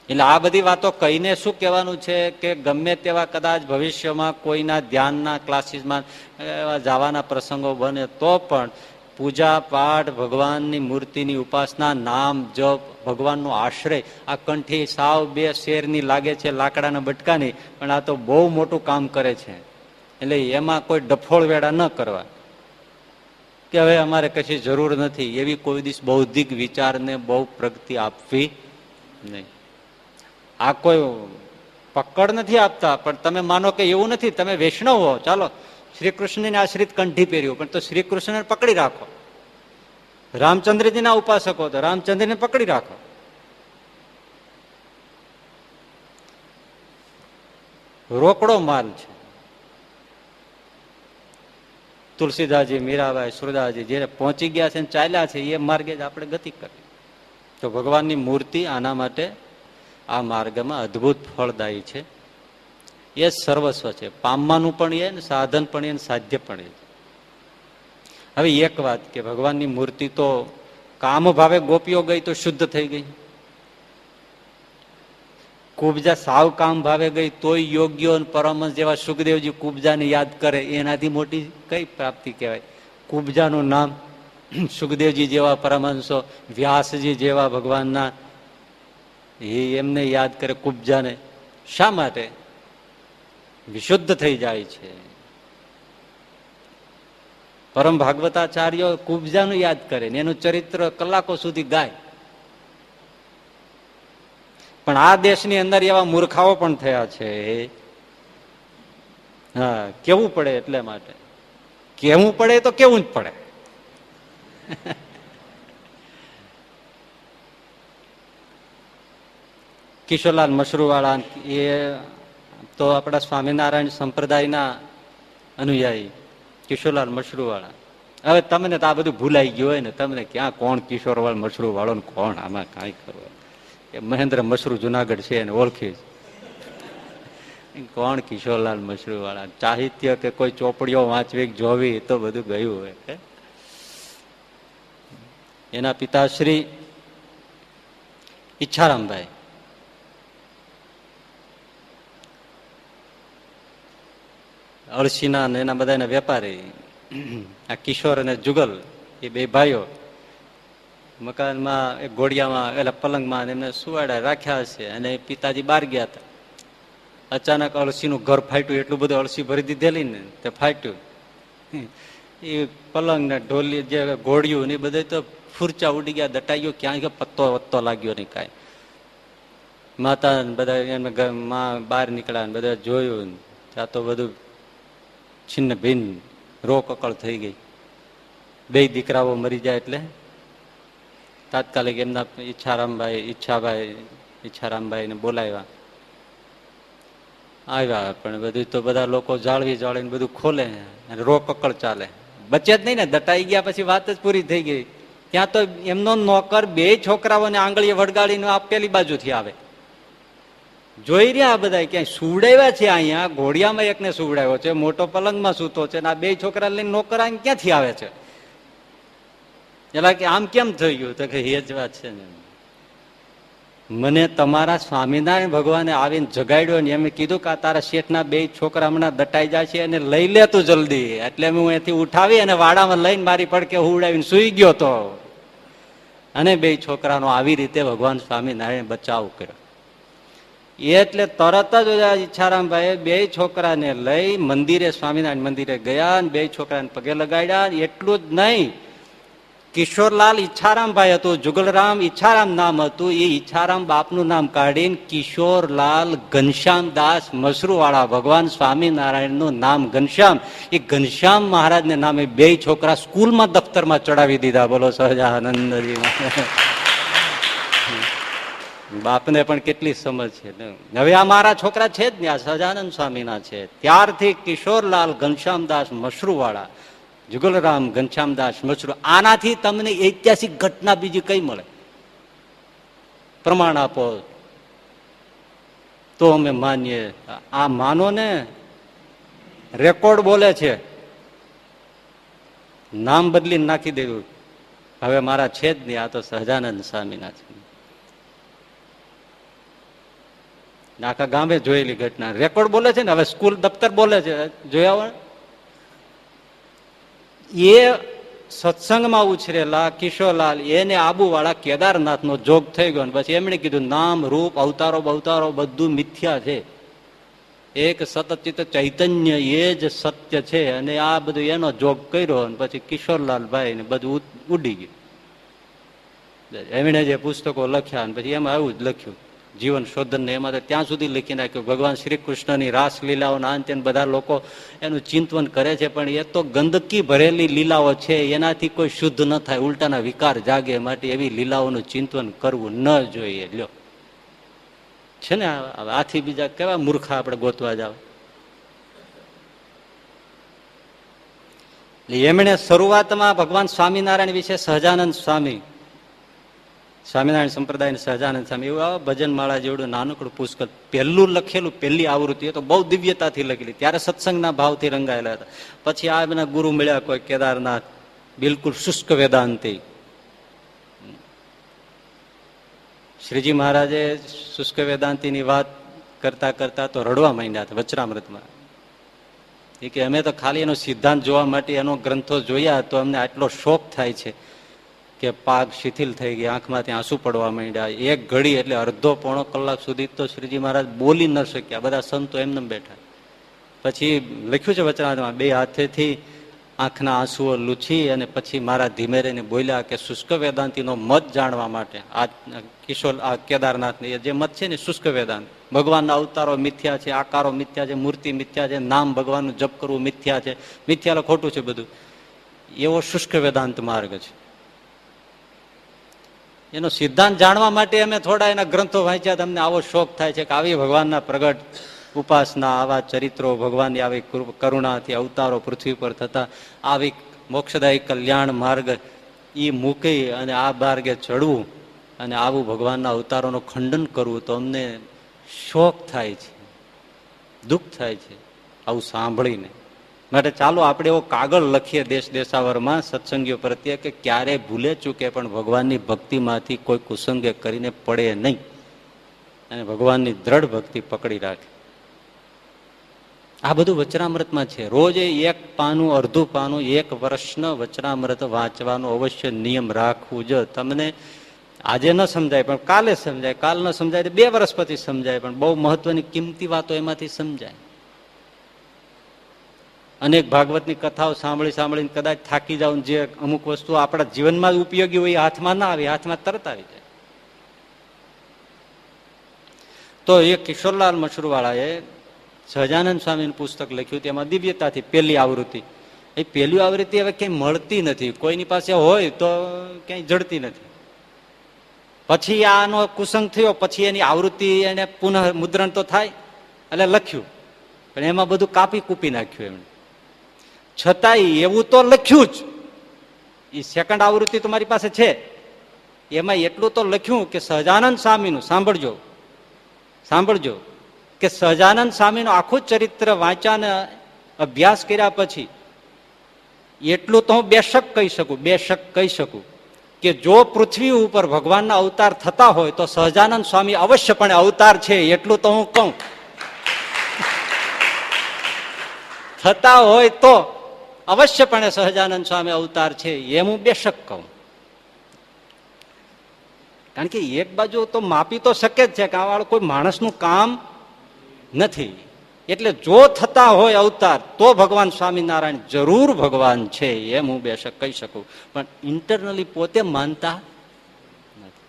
એટલે આ બધી વાતો કહીને શું કહેવાનું છે કે ગમે તેવા કદાચ ભવિષ્યમાં કોઈના ધ્યાનના ક્લાસીસમાં જવાના પ્રસંગો બને તો પણ પૂજા પાઠ, ભગવાનની મૂર્તિની ઉપાસના, નામ જપ, ભગવાનનો આશ્રય, આ કંઠી સાવ 2 શેરની લાગે છે, લાકડાના બટકાની, પણ આ તો બહુ મોટું કામ કરે છે. એટલે એમાં કોઈ ડફોળ વેડા ન કરવા કે હવે અમારે કશી જરૂર નથી, એવી કોઈ દિવસ બૌદ્ધિક વિચારને બહુ પ્રગતિ આપવી નહીં. આ કોઈ પકડ નથી આપતા, પણ તમે માનો કે એવું નથી, તમે વૈષ્ણવ હો, ચાલો શ્રી કૃષ્ણને આશ્રિત કંઠી પહેર્યું, પણ તો શ્રી કૃષ્ણને પકડી રાખો. રામચંદ્રજીના ઉપાસકો તો રામચંદ્રને પકડી રાખો. રોકડો માલ છે. તુલસીદાસજી, મીરાબાઈ, સુરદાસજી જે પહોંચી ગયા છે, ચાલ્યા છે, એ માર્ગે જ આપણે ગતિ કરીએ. તો ભગવાનની મૂર્તિ આના માટે આ માર્ગમાં અદ્ભુત ફળદાયી છે. એ જ સર્વસ્વ છે. પામવાનું પણ એ ને સાધન પણ એ સાધ્ય પણ એ. હવે એક વાત કે ભગવાનની મૂર્તિ તો કામ ભાવે ગોપીઓ ગઈ તો શુદ્ધ થઈ ગઈ, કુબજા સાવ કામ ભાવે ગઈ તોય યોગ્યો પરમહંસ જેવા સુખદેવજી કુબજાને યાદ કરે એનાથી મોટી કઈ પ્રાપ્તિ કહેવાય? કુબજાનું નામ સુખદેવજી જેવા પરમહંસો, વ્યાસજી જેવા ભગવાનના એમને યાદ કરે કુબજાને. શા માટે? વિશુદ્ધ થઈ જાય છે. પરમ ભાગવતાચાર્યો કુબજાનું યાદ કરે ને એનું ચરિત્ર કલાકો સુધી ગાય. પણ આ દેશની અંદર એવા મૂર્ખાઓ પણ થયા છે. હા, કેવું પડે એટલે માટે કેવું પડે તો કેવું જ પડે. કિશોરલાલ મશરૂવાળા એ તો આપણા સ્વામિનારાયણ સંપ્રદાયના અનુયાયી કિશોરલાલ મશરૂવાળા. હવે તમને તો આ બધું ભૂલાઈ ગયું હોય ને, તમને ક્યાં કોણ કિશોરલાલ મશરૂ વાળો ને કોણ આમાં કાંઈ ખબર. મહેન્દ્ર મશરૂ જુનાગઢ છે એને ઓળખી, કોણ કિશોરલાલ મશરૂ વાળા? સાહિત્ય કે કોઈ ચોપડીઓ વાંચવી જોવી તો બધું ગયું હોય. એના પિતાશ્રી ઈચ્છારામભાઈ અળસીના એના બધાના વેપારી. આ કિશોર અને જુગલ એ બે ભાઈઓ મકાનમાં એક ઘોડિયામાં એટલે પલંગમાં એમને સુવાડા રાખ્યા હશે અને પિતાજી બહાર ગયા હતા. અચાનક અળસીનું ઘર ફાટ્યું, એટલું બધું અળસી ભરી દીધેલી ને તે ફાટ્યું. એ પલંગ ને ઢોલી જે ઘોડિયું ને બધે તો ફૂરચા ઉડી ગયા, દટાઈ ગયો, ક્યાં ગયો પત્તો વત્તો લાગ્યો નહીં કાંઈ. માતા બધા એમને બહાર નીકળ્યા ને બધા જોયું, ત્યાં તો બધું છિન્ન ભિન્ન રોકકળ થઈ ગઈ. બે દીકરાઓ મરી જાય એટલે તાત્કાલિક એમના ઈચ્છારામભાઈ ને બોલાવ્યા. આવ્યા પણ બધું તો બધા લોકો જાળવીને બધું ખોલે, રોકકળ ચાલે, બચે જ નહીં ને. દટાઈ ગયા પછી વાત જ પૂરી થઈ ગઈ. ત્યાં તો એમનો નોકર બે છોકરાઓને આંગળીએ વળગાડીને આપેલી બાજુથી આવે. જોઈ રહ્યા બધા ક્યાંય સુવડાવ્યા છે, અહીંયા ઘોડિયામાં એકને સુવડાવ્યો છે, મોટો પલંગમાં સૂતો છે, આ બે છોકરા લઈને નોકર ક્યાંથી આવે છે? એટલે કે આમ કેમ થઈ ગયું? તો કે એ જ વાત છે ને, મને તમારા સ્વામિનારાયણ ભગવાને આવીને જગાડ્યો ને એમ કીધું કે તારા શેઠના બે છોકરા હમણાં દટાઈ જાય છે અને લઈ લે તું જલ્દી. એટલે હું અહીંથી ઉઠાવી અને વાડામાં લઈને મારી પડકે હુવડાવીને સુઈ ગયો તો. અને બે છોકરાનો આવી રીતે ભગવાન સ્વામિનારાયણ બચાવ કર્યો. એટલે તરત જ ઈચ્છારામભાઈ બે છોકરાને લઈ મંદિરે, સ્વામિનારાયણ મંદિરે ગયા અને બે છોકરાને પગે લગાડ્યા. એટલું જ નહીં, કિશોરલાલ ઈચ્છારામભાઈ હતું, જુગલરામ ઈચ્છારામ નામ હતું. એ ઈચ્છારામ બાપનું નામ કાઢીને કિશોરલાલ ઘનશ્યામદાસ મશરૂવાળા, ભગવાન સ્વામિનારાયણનું નામ ઘનશ્યામ, એ ઘનશ્યામ મહારાજને નામે બે છોકરા સ્કૂલમાં દફતરમાં ચડાવી દીધા. બોલો સહજાનંદજી. બાપને પણ કેટલી સમજ છે. હવે આ મારા છોકરા છે જ ને, આ સહજાનંદ સ્વામીના છે. ત્યારથી કિશોરલાલ ઘનશ્યામદાસ મશરૂવાળા, જુગલરામ ઘનશ્યામદાસ મશરૂ. આનાથી તમને ઐતિહાસિક ઘટના બીજી કઈ મળે? પ્રમાણ આપો તો અમે માનીએ. આ માનો ને, રેકોર્ડ બોલે છે. નામ બદલીને નાખી દેવું, હવે મારા છે જ નહીં, આ તો સહજાનંદ સ્વામીના છે. આખા ગામે જોયેલી ઘટના, રેકોર્ડ બોલે છે ને. હવે સ્કૂલ દફતર બોલે છે, જોયા હોય. એ સત્સંગમાં ઉછરેલા કિશોરલાલ, એને આબુવાળા કેદારનાથનો જોગ થઈ ગયો. પછી એમણે કીધું નામ રૂપ અવતારો બધું મિથ્યા છે, એક સતચિત ચૈતન્ય એ જ સત્ય છે. અને આ બધું એનો જોગ કર્યો. અને પછી કિશોરલાલભાઈ ને બધું ઉડી ગયું. એમણે જે પુસ્તકો લખ્યા અને પછી એમાં આવું જ લખ્યું, જીવન શોધન ને એમાં તો ત્યાં સુધી લખી નાખ્યું ભગવાન શ્રી કૃષ્ણની રાસલીલાઓના અંતે બધા લોકો એનું ચિંતન કરે છે. પણ એ તો ગંદકી ભરેલી લીલાઓ છે, એનાથી કોઈ શુદ્ધ ન થાય, ઉલટાના વિકાર જાગે. માટે એવી લીલાઓનું ચિંતન કરવું ન જોઈએ. લ્યો છે ને, આથી બીજા કેવા મૂર્ખા આપણે ગોતવા જાવ. એમણે શરૂઆતમાં ભગવાન સ્વામિનારાયણ વિશે સહજાનંદ સ્વામી સ્વામિનારાયણ સંપ્રદાય સહજાનંદ સ્વામી એવું આવા ભજનમાળા જેવડું નાનકડું પુષ્કળ પહેલું લખેલું, પહેલી આવૃત્તિ એ તો બહુ દિવ્યતાથી લખેલી, ત્યારે સત્સંગના ભાવથી રંગાયેલા હતા. પછી આ એના ગુરુ મળ્યા કોઈ કેદારનાથ, બિલકુલ શુષ્ક વેદાંતિ. શ્રીજી મહારાજે શુષ્ક વેદાંતિની વાત કરતા કરતા તો રડવા માંડ્યા હતા વચરામૃતમાં. એ કે અમે તો ખાલી એનો સિદ્ધાંત જોવા માટે એનો ગ્રંથો જોયા તો અમને આટલો શોખ થાય છે કે પાગ શિથિલ થઈ ગઈ, આંખમાંથી આંસુ પડવા માંડ્યા. એક ઘડી એટલે અડધો પોણો કલાક સુધી તો શ્રીજી મહારાજ બોલી ન શક્યા, બધા સંતો એમને બેઠા. પછી લખ્યું છે વચનામાં, બે હાથેથી આંખના આંસુઓ લૂછી અને પછી મારા ધીમે રહીને બોલ્યા કે શુષ્ક વેદાંતિનો મત જાણવા માટે, આ કિશોર આ કેદારનાથને જે મત છે ને શુષ્ક વેદાંત, ભગવાનના અવતારો મિથ્યા છે, આકારો મિથ્યા છે, મૂર્તિ મિથ્યા છે, નામ ભગવાનનું જપ કરવું મિથ્યા છે, મિથ્યા ખોટું છે બધું, એવો શુષ્ક વેદાંત માર્ગ છે. એનો સિદ્ધાંત જાણવા માટે અમે થોડા એના ગ્રંથો વાંચ્યા, તમને આવો શોખ થાય છે કે આવી ભગવાનના પ્રગટ ઉપાસના, આવા ચરિત્રો, ભગવાનની આવી કરુણાથી અવતારો પૃથ્વી પર થતા, આવી મોક્ષદાયી કલ્યાણ માર્ગ એ મૂકી અને આ માર્ગે ચડવું અને આવું ભગવાનના અવતારોનું ખંડન કરવું તો અમને શોખ થાય છે, દુઃખ થાય છે આવું સાંભળીને. માટે ચાલો આપણે એવો કાગળ લખીએ દેશ દેશાવરમાં સત્સંગીઓ પ્રત્યે કે ક્યારે ભૂલે ચૂકે પણ ભગવાનની ભક્તિમાંથી કોઈ કુસંગે કરીને પડે નહીં અને ભગવાનની દ્રઢ ભક્તિ પકડી રાખે. આ બધું વચનામૃતમાં છે. રોજ એક પાનું, અડધું પાનું, એક વર્ષનો વચનામૃત વાંચવાનો અવશ્ય નિયમ રાખવું. જો તમને આજે ન સમજાય પણ કાલે સમજાય, કાલ ન સમજાય તો 2 વર્ષ પછી સમજાય, પણ બહુ મહત્વની કિંમતી વાતો એમાંથી સમજાય. અનેક ભાગવતની કથાઓ સાંભળીને કદાચ થાકી જાવ, જે અમુક વસ્તુ આપણા જીવનમાં ઉપયોગી હોય હાથમાં ના આવે, હાથમાં તરત આવી જાય. તો એ કિશોરલાલ મશરૂવાળાએ સહજાનંદ સ્વામીનું પુસ્તક લખ્યું, તેમાં દિવ્યતાથી પહેલી આવૃત્તિ. એ પહેલી આવૃત્તિ હવે ક્યાંય મળતી નથી, કોઈની પાસે હોય તો ક્યાંય જડતી નથી. પછી આનો કુસંગ થયો, પછી એની આવૃત્તિ એને પુનઃ મુદ્રણ તો થાય એટલે લખ્યું, પણ એમાં બધું કાપી કૂપી નાખ્યું એમણે. છતાંય એવું તો લખ્યું જ, એ સેકન્ડ આવૃત્તિ તમારી પાસે છે, એમાં એટલું તો લખ્યું કે સહજાનંદ સ્વામીનું સાંભળજો કે સહજાનંદ સ્વામીનું આખું ચરિત્ર વાંચ્યાને અભ્યાસ કર્યા પછી એટલું તો હું બેશક કહી શકું કે જો પૃથ્વી ઉપર ભગવાનના અવતાર થતા હોય તો સહજાનંદ સ્વામી અવશ્યપણે અવતાર છે, એટલું તો હું કહું. થતા હોય તો અવશ્યપણે સહજાનંદ સ્વામી અવતાર છે એમ હું બેશક કહું. કારણ કે એક બાજુ તો માપી તો શકે જ છે કે આ વાળું કોઈ માણસનું કામ નથી. એટલે જો થતા હોય અવતાર તો ભગવાન સ્વામિનારાયણ જરૂર ભગવાન છે એમ હું બેશક કહી શકું, પણ ઇન્ટરનલી પોતે માનતા નથી.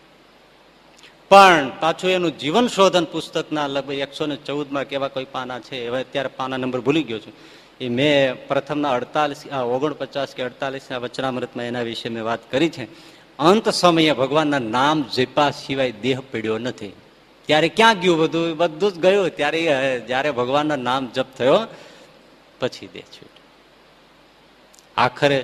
પણ પાછું એનું જીવન શોધન પુસ્તકના લગભગ 114 કેવા કોઈ પાના છે, હવે અત્યારે પાના નંબર ભૂલી ગયો છું, એ મેં પ્રથમના 49 કે 48 વચનામૃતમાં એના વિશે મેં વાત કરી છે. અંત સમયે ભગવાનના નામ જપા સિવાય દેહ પડ્યો નથી. ત્યારે ક્યાં ગયું બધું જ ગયું. ત્યારે જયારે ભગવાનના નામ જપ થયો પછી દેહ છૂટ્યો. આખરે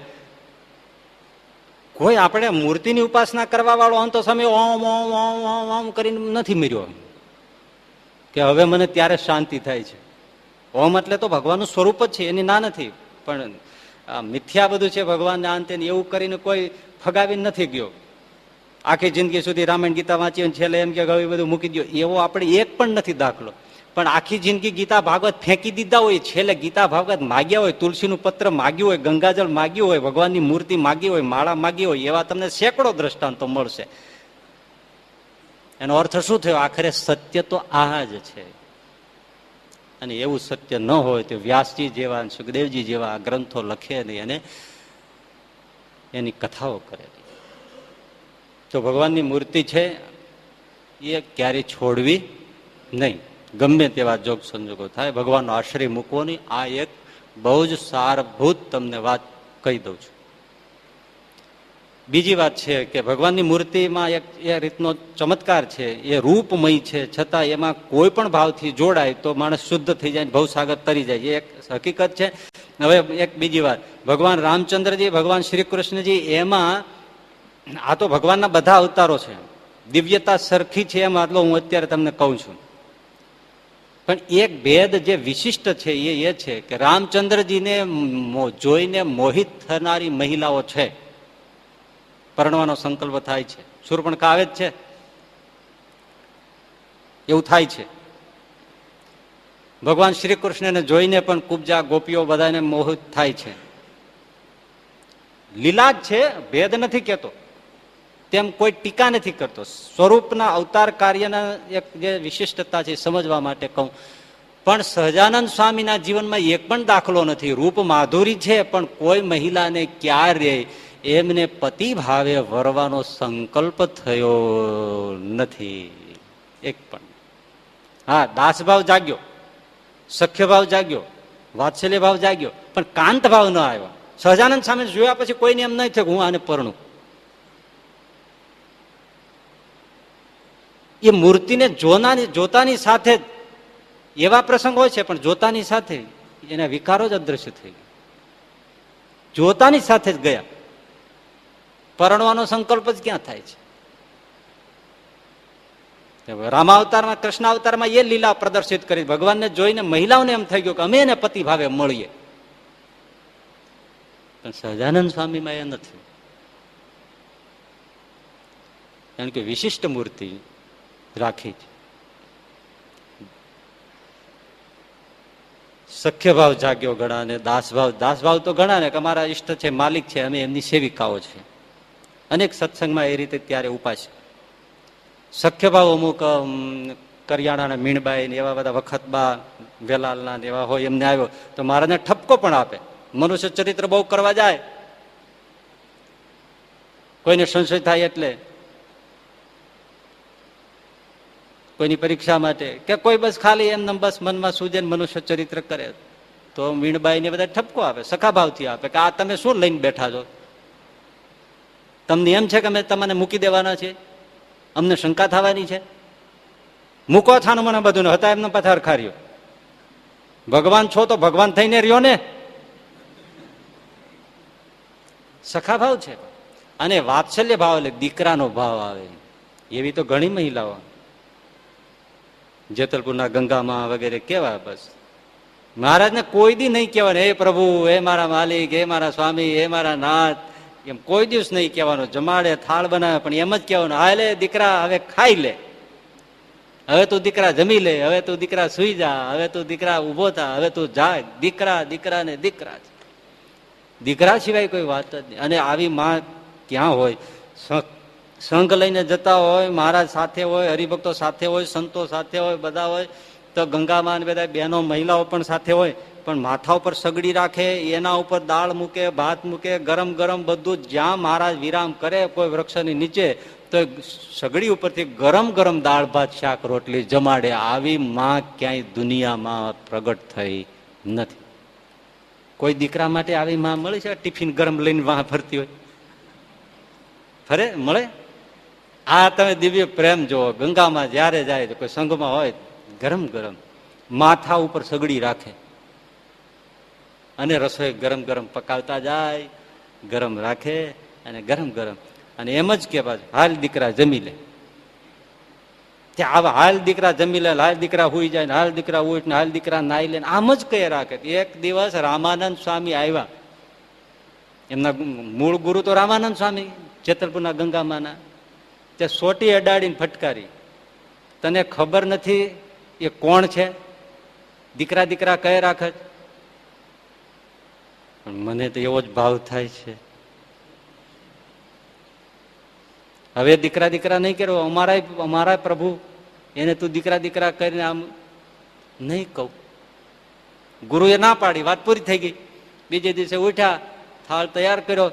કોઈ આપણે મૂર્તિની ઉપાસના કરવા વાળો અંત સમય ઓમ ઓમ ઓમ ઓમ ઓમ કરીને નથી મર્યો કે હવે મને ત્યારે શાંતિ થાય છે. ઓમ એટલે તો ભગવાનનું સ્વરૂપ જ છે, એની ના નથી, પણ મિથ્યા બધું છે ભગવાનને અંતે એવું કરીને કોઈ ફગાવી નથી ગયો. આખી જિંદગી સુધી રામાયણ ગીતા વાંચી છેલ્લે એમ કે હવે બધું મૂકી દો, એવો આપણે એક પણ નથી દાખલો. પણ આખી જિંદગી ગીતા ભાગવત ફેંકી દીધા હોય, છેલ્લે ગીતા ભાગવત માગ્યા હોય, તુલસીનું પત્ર માગ્યું હોય, ગંગાજળ માગ્યું હોય, ભગવાનની મૂર્તિ માગી હોય, માળા માગી હોય, એવા તમને સેંકડો દ્રષ્ટાંતો મળશે. એનો અર્થ શું થયો? આખરે સત્ય તો આ જ છે. અને એવું સત્ય ન હોય તો વ્યાસજી જેવા, સુખદેવજી જેવા ગ્રંથો લખે નહીં અને એની કથાઓ કરે. તો ભગવાનની મૂર્તિ છે એ ક્યારેય છોડવી નહીં, ગમે તેવા જોગ સંજોગો થાય, ભગવાનનો આશ્રય મૂકવો નહીં. આ એક બહુ જ સારભૂત તમને વાત કહી દઉં છું. બીજી વાત છે કે ભગવાનની મૂર્તિમાં એક એ રીતનો ચમત્કાર છે, એ રૂપમય છે, છતાં એમાં કોઈ પણ ભાવથી જોડાય તો માણસ શુદ્ધ થઈ જાય, ભવસાગર તરી જાય, એ એક હકીકત છે. હવે એક બીજી વાત, ભગવાન રામચંદ્રજી, ભગવાન શ્રી કૃષ્ણજી, એમાં આ તો ભગવાનના બધા અવતારો છે, દિવ્યતા સરખી છે એમ આટલો હું અત્યારે તમને કહું છું. પણ એક ભેદ જે વિશિષ્ટ છે એ છે કે રામચંદ્રજીને જોઈને મોહિત થનારી મહિલાઓ છે. પરણવાનો સંકલ્પ થાય છે, શૂર્પણખા આવે જ છે, એવું થાય છે. ભગવાન શ્રી કૃષ્ણને જોઈને પણ કુબજા ગોપીઓ બધાને મોહિત થાય છે. લીલા જ છે, ભેદ નથી કહેતો, તેમ કોઈ ટીકા નથી કરતો. સ્વરૂપના અવતાર કાર્યના એક જે વિશિષ્ટતા છે સમજવા માટે કહું. પણ સહજાનંદ સ્વામીના જીવનમાં એક પણ દાખલો નથી. રૂપ માધુરી છે, પણ કોઈ મહિલાને ક્યારે એમને પતિ ભાવે વરવાનો સંકલ્પ થયો નથી, એક પણ. હા, દાસભાવ જાગ્યો, સખ્ય ભાવ જાગ્યો, વાત્સલ્ય ભાવ જાગ્યો, પણ કાંત ભાવ ન આવ્યો. સહજાનંદ સામે જોયા પછી કોઈને એમ નહીં થયું હું આને પરણું. એ મૂર્તિને જોતાની સાથે એવા પ્રસંગ હોય છે, પણ જોતાની સાથે એના વિકારો જ અદ્રશ્ય થઈ ગયા. જોતાની સાથે જ ગયા. પરણવાનો સંકલ્પ જ ક્યાં થાય છે? રામાવતારમાં, કૃષ્ણ અવતારમાં એ લીલા પ્રદર્શિત કરી. ભગવાનને જોઈને મહિલાઓને એમ થઈ ગયું કે અમે એને પતિ ભાવે મળીએ. પણ સહજાનંદ સ્વામીમાં એ નથી. કારણ કે વિશિષ્ટ મૂર્તિ રાખી છે. સખ્ય ભાવ જાગ્યો ઘણા ને દાસભાવ તો ઘણા ને કે અમારા ઈષ્ટ છે, માલિક છે, અમે એમની સેવિકાઓ છે. અનેક સત્સંગમાં એ રીતે ત્યારે ઉપાસ. સખ્ય ભાવ અમુક કરિયાણાના મીણબાઈ ને એવા બધા વખતબા વેલાલના એવા હોય એમને આવ્યો તો મહારાજને ઠપકો પણ આપે. મનુષ્ય ચરિત્ર બહુ કરવા જાય, કોઈને સંશય થાય એટલે, કોઈની પરીક્ષા માટે કે કોઈ બસ ખાલી એમને બસ મનમાં સૂજે મનુષ્ય ચરિત્ર કરે તો મીણબાઈ ને બધા ઠપકો આપે, સખાભાવથી આપે કે આ તમે શું લઈને બેઠા છો? તમને એમ છે કે અમે તમને મૂકી દેવાના છે? અમને શંકા થવાની છે? મૂકો થાનું મને બધું ને હતા એમને પાછા હરખાર્યો. ભગવાન છો તો ભગવાન થઈને રહ્યો ને. સખાભાવ છે. અને વાત્સલ્ય ભાવ એટલે દીકરાનો ભાવ આવે. એવી તો ઘણી મહિલાઓ જેતલપુરના ગંગામાં વગેરે કેવા. બસ મહારાજને કોઈ દી નહીં કહેવાનું હે પ્રભુ, હે મારા માલિક, હે મારા સ્વામી, હે મારા નાથ, એમ કોઈ દિવસ નહીં કહેવાનું. જમાડે, થાળ બનાવે, પણ એમ જ કહેવાનું હાલે દીકરા હવે ખાઈ લે, હવે તું દીકરા જમી લે, હવે તું દીકરા સુઈ જા, હવે તું દીકરા ઉભો થા, હવે તું જાગ. દીકરા દીકરા ને દીકરા છે. દીકરા સિવાય કોઈ વાત જ નહીં. અને આવી માં ક્યાં હોય? સંઘ લઈને જતા હોય, મહારાજ સાથે હોય, હરિભક્તો સાથે હોય, સંતો સાથે હોય, બધા હોય તો ગંગામાં બધા બહેનો મહિલાઓ પણ સાથે હોય, પણ માથા ઉપર સગડી રાખે, એના ઉપર દાળ મૂકે, ભાત મૂકે, ગરમ ગરમ બધું. જ્યાં મહારાજ વિરામ કરે કોઈ વૃક્ષની નીચે તો સગડી ઉપરથી ગરમ ગરમ દાળ ભાત શાક રોટલી જમાડે. આવી માં ક્યાંય દુનિયામાં પ્રગટ થઈ નથી. કોઈ દીકરા માટે આવી માં મળી છે? ટિફિન ગરમ લઈને વાહ ફરતી હોય ફરે મળે? આ તમે દિવ્ય પ્રેમ જુઓ. ગંગામાં જયારે જાય તો કોઈ સંઘમાં હોય ગરમ ગરમ માથા ઉપર સગડી રાખે અને રસોઈ ગરમ ગરમ પકાવતા જાય, ગરમ રાખે અને ગરમ ગરમ. અને એમ જ કે પાછું હાલ દીકરા જમી લે. ત્યાં હાલ દીકરા જમી લે, હાલ દીકરા હુઈ જાય, હાલ દીકરા ઉઠ ને હાલ દીકરા નાઈ લે, આમ જ કહી રાખે. એક દિવસ રામાનંદ સ્વામી આવ્યા. એમના મૂળ ગુરુ તો રામાનંદ સ્વામી જેતલપુરના ગંગામાના. તે સોટી અડાડીને ફટકારી, તને ખબર નથી એ કોણ છે? દીકરા દીકરા કહે રાખે. પણ મને તો એવો જ ભાવ થાય છે. હવે દીકરા દીકરા નહીં કરો, અમારા પ્રભુ એને તું દીકરા દીકરા કરીને આમ નહીં કહું. ગુરુએ ના પાડી, વાત પૂરી થઈ ગઈ. બીજે દિવસે ઉઠ્યા, થાળ તૈયાર કર્યો,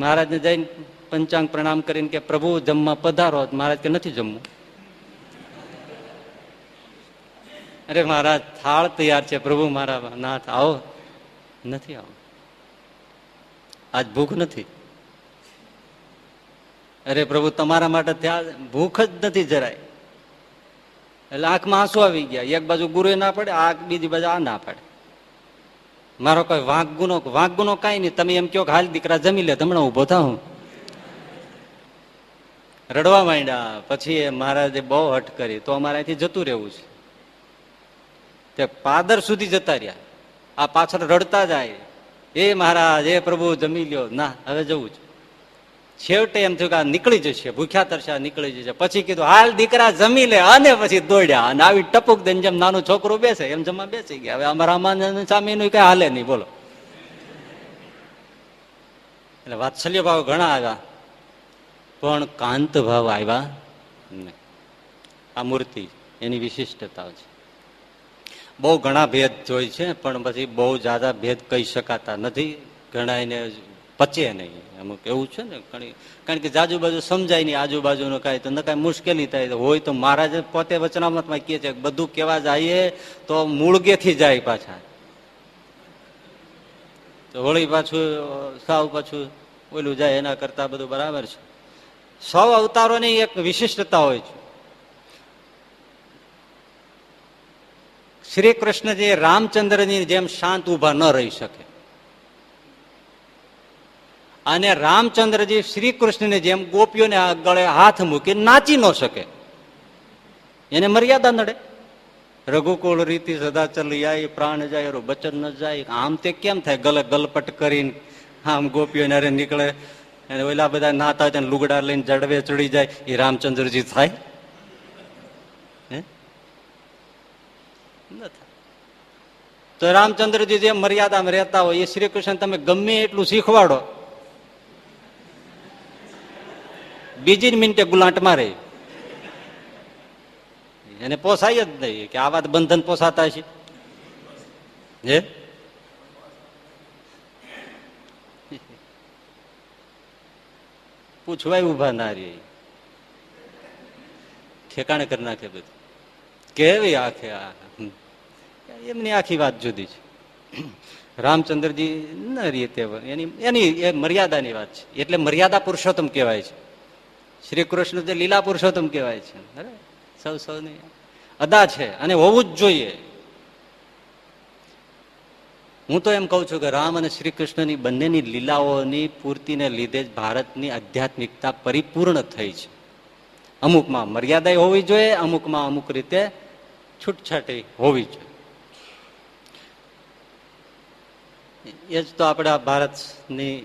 મહારાજને જઈને પંચાંગ પ્રણામ કરીને કે પ્રભુ જમવા પધારો. મહારાજ કે નથી જમવું. અરે મહારાજ થાળ તૈયાર છે, પ્રભુ મારા નાથ આવો. નથી આવો, આજ ભૂખ નથી. અરે પ્રભુ તમારા માટે ત્યાં ભૂખ જ નથી જરાય. એટલે આંખમાં આંસુ આવી ગયા. એક બાજુ ગુરુએ ના પડે, બીજી બાજુ આ ના પડે. મારો કોઈ વાંક ગુનો કઈ નહીં. તમે એમ કહો કે હાલ દીકરા જમી લે, હમણાં ઉભો થાઉં. રડવા માંડ્યા. પછી મહારાજે બહુ હઠ કરી, તો અમારે અહીંથી જતું રહેવું છે. તે પાદર સુધી જતા રહ્યા. આ પાછળ રડતા જાય, એ મહારાજ, એ પ્રભુ જમી લ્યો. ના, હવે જવું છે. છેવટે એમ થયું કે આ નીકળી જશે, ભૂખ્યા તરસ્યા નીકળી જશે. પછી કીધું હાલ દીકરા જમી લે, અને પછી દોડ્યા. અને આવી ટપુક દઈને જેમ નાનું છોકરું બેસે એમ જમા બેસી ગયા. હવે અમારા આમાં સામેનું કઈ હાલે નહીં, બોલો. એટલે વાત્સલ્ય ભાવ ઘણા આવ્યા, પણ કાંત ભાવ આવ્યા નહીં. આ મૂર્તિ એની વિશિષ્ટતા છે. બહુ ઘણા ભેદ જોઈ છે, પણ પછી બહુ જ્યાદા ભેદ કહી શકાતા નથી. ઘણા એને પચે નહીં. અમુક એવું છે ને, કારણ કે આજુબાજુ સમજાય નહીં, આજુબાજુનું કાંઈ તો કાંઈ મુશ્કેલી થાય હોય તો મહારાજ પોતે વચનામતમાં કહે છે બધું કેવા જઈએ તો મૂળગેથી જાય પાછા. તો વળી પાછું સાવ પાછું ઓલું જાય, એના કરતા બધું બરાબર છે. સૌ અવતારોની એક વિશિષ્ટતા હોય છે. શ્રી કૃષ્ણજી રામચંદ્રની જેમ શાંત ઉભા ન રહી શકે, અને રામચંદ્રજી શ્રી કૃષ્ણની જેમ ગોપીઓને ગળે હાથ મૂકી નાચી ન શકે. એને મર્યાદા નડે. રઘુકુળ રીતિ સદા ચલિયા, પ્રાણ જાય બચન ન જાય. આમ તે કેમ થાય? ગલે ગલપટ કરીને આમ ગોપીઓને અરે નીકળે, અને ઓલા બધા નાતા હોય લુગડા લઈને જડવે ચડી જાય. એ રામચંદ્રજી થાય? તો રામચંદ્રજી જે મર્યાદામાં રહેતા હોય એ શ્રી કૃષ્ણ તમે ગમે એટલું શીખવાડો, બીજી મિનિટે ગુલાંટ મારે. એને પોસાય જ નહીં કે આ વાત બંધન પોસાતા છે. હે પૂછવાય ઉભા ના રે, ઠેકાણે કરી નાખે બધું. કેવી આખે એમની આખી વાત જુદી છે. રામચંદ્રજી ન રીતે એની મર્યાદાની વાત છે. એટલે મર્યાદા પુરુષોત્તમ કહેવાય છે. શ્રી કૃષ્ણ જે લીલા પુરુષોત્તમ કહેવાય છે. સૌની અદા છે, અને હોવું જ જોઈએ. હું તો એમ કઉ છું કે રામ અને શ્રી કૃષ્ણની બંનેની લીલાઓની પૂર્તિને લીધે જ ભારતની આધ્યાત્મિકતા પરિપૂર્ણ થઈ છે. અમુકમાં મર્યાદા હોવી જોઈએ, અમુકમાં અમુક રીતે છૂટછાટી હોવી જોઈએ. એ જ તો આપણા ભારતની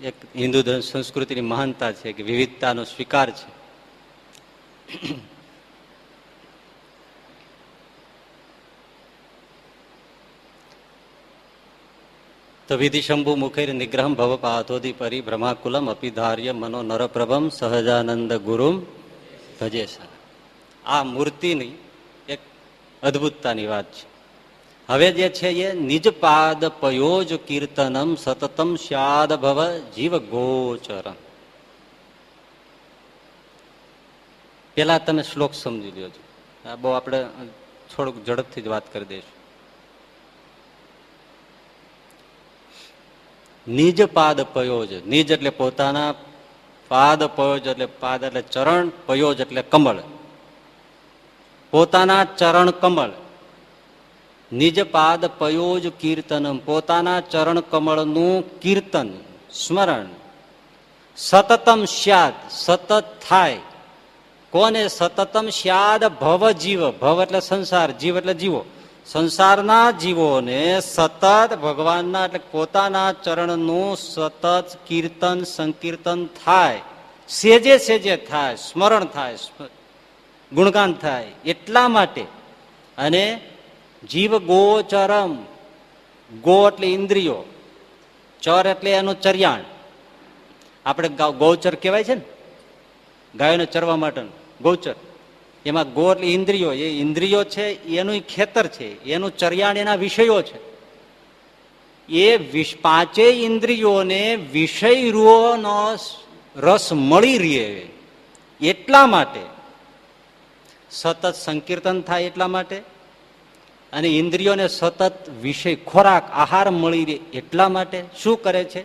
એક હિન્દુ સંસ્કૃતિની મહાનતા છે કે વિવિધતાનો સ્વીકાર છે. તો વિધિ શંભુ મુખેર નિગ્રહમ ભવ પાથોધિ પરિભ્રમાકુલમ અપિધાર્ય મનો નરપ્રભમ સહજાનંદ ગુરુમ ભજે. આ મૂર્તિની એક અદભુતતાની વાત છે. હવે જે છે એ નિજપાદ પયોજ કીર્તનમ સતતમ સ્યાદ ભવ જીવ ગોચરમ. પેલા તમે શ્લોક સમજી લ્યો છો. આ બહુ આપણે થોડુંક ઝડપથી જ વાત કરી દઈશું. નિજ પાદ પયોજ, નિજ એટલે પોતાના, પાદ પયોજ એટલે પાદ એટલે ચરણ, પયોજ એટલે કમળ. પોતાના ચરણ કમળ. નિજ પાદ પયોજ કીર્તનમ, પોતાના ચરણ કમળનું કીર્તન, સ્મરણ. સતતમ સ્યાદ, સતત થાય. કોને સતતમ સ્યાદ? ભવ જીવ. ભવ એટલે સંસાર, જીવ એટલે જીવો. સંસારના જીવોને સતત ભગવાનના એટલે પોતાના ચરણનું સતત કીર્તન સંકીર્તન થાય. સેજે સેજે થાય, સ્મરણ થાય, ગુણગાન થાય. એટલા માટે. અને જીવ ગોચરમ, ગો એટલે ઇન્દ્રિયો, ચર એટલે એનું ચરિયાણ. આપણે ગૌચર કહેવાય છે ને, ગાયોને ચરવા માટેનું ગૌચર. એમાં ગો એટલે ઇન્દ્રિયો, એ ઇન્દ્રિયો છે એનું ખેતર છે, એનું ચરિયાણ એના વિષયો છે. એ પાંચેય ઇન્દ્રિયોને વિષયનો રસ મળી રહે એટલા માટે સતત સંકીર્તન થાય. એટલા માટે. અને ઇન્દ્રિયોને સતત વિષય ખોરાક આહાર મળી રહે એટલા માટે શું કરે છે?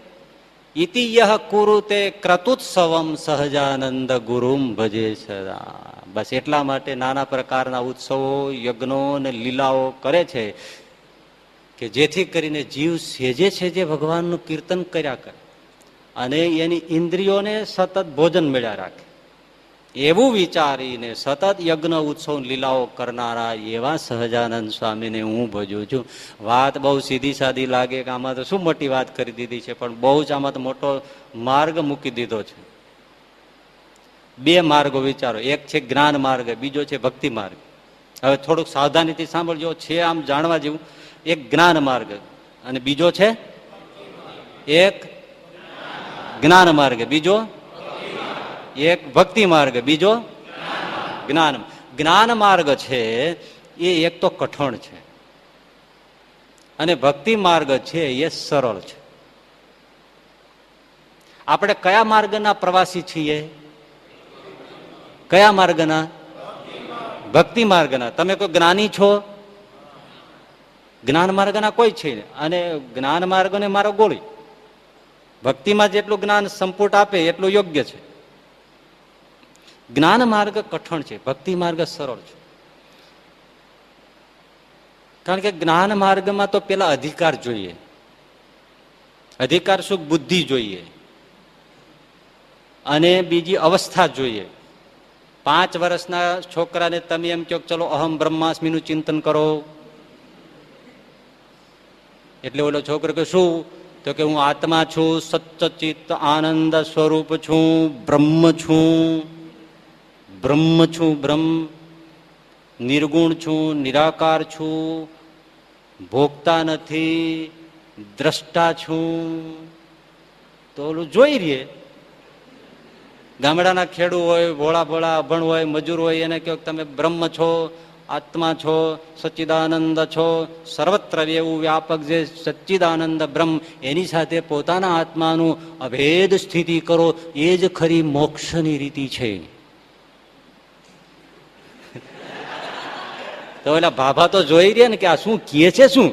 ઇતિ યહ કુરુતે ક્રતુત્સવમ સહજાનંદ ગુરુમ ભજે સદા. બસ એટલા માટે નાના પ્રકારના ઉત્સવો, યજ્ઞો અને લીલાઓ કરે છે કે જેથી કરીને જીવ સેજે સેજે ભગવાનનું કીર્તન કર્યા કરે અને એની ઇન્દ્રિયોને સતત ભોજન મળ્યા રાખે. એવું વિચારીને સતત યજ્ઞ ઉત્સવ લીલાઓ કરનારા એવા સહજાનંદ સ્વામીને હું ભજું છું. વાત બહુ સીધી સાદી લાગે કે આમાં તો શું મોટી વાત કરી દીધી છે, પણ બહુ જ આમાં તો મોટો માર્ગ મૂકી દીધો છે. બે માર્ગો વિચારો, એક છે જ્ઞાન માર્ગ, બીજો છે ભક્તિ માર્ગ. હવે થોડુંક સાવધાનીથી સાંભળજો, છે આમ જાણવા જેવું. એક જ્ઞાન માર્ગ અને બીજો છે એક જ્ઞાન માર્ગ, બીજો એક ભક્તિ માર્ગ, બીજો જ્ઞાન. જ્ઞાન માર્ગ છે એ એક તો કઠણ છે અને ભક્તિ માર્ગ છે એ સરળ છે. આપણે કયા માર્ગના પ્રવાસી છીએ? કયા માર્ગના? ભક્તિ માર્ગના. તમે કોઈ જ્ઞાની છો? જ્ઞાન માર્ગના કોઈ છે નહીં. અને જ્ઞાન માર્ગને મારો ગોળી. ભક્તિમાં જેટલું જ્ઞાન સંપુટ આપે એટલું યોગ્ય છે. જ્ઞાન માર્ગ કઠણ છે, ભક્તિ માર્ગ સરળ છે. કારણ કે જ્ઞાન માર્ગમાં તો પેલા અધિકાર જોઈએ. અધિકાર શું? બુદ્ધિ જોઈએ અને બીજી અવસ્થા જોઈએ. 5 વર્ષના છોકરાને તમે એમ કહો ચલો અહમ બ્રહ્માસ્મિનું ચિંતન કરો, એટલે ઓલો છોકરો કે શું? તો કે હું આત્મા છું, સચ્ચિત આનંદ સ્વરૂપ છું, બ્રહ્મ છું. બ્રહ્મ છું, બ્રહ્મ નિર્ગુણ છું, નિરાકાર છું, ભોગતા નથી, દ્રષ્ટા છું. તો ઓલું જોઈ રહીએ. ગામડાના ખેડૂ હોય, ભોળા ભોળા અભણ હોય, મજૂર હોય, એને કહો તમે બ્રહ્મ છો, આત્મા છો, સચ્ચિદાનંદ છો, સર્વત્ર એવું વ્યાપક જે સચ્ચિદાનંદ બ્રહ્મ, એની સાથે પોતાના આત્માનું અભેદ સ્થિતિ કરો, એ જ ખરી મોક્ષની રીતિ છે. તો એલા ભાભા તો જોઈ રહ્યા ને કે આ શું કહે છે, શું?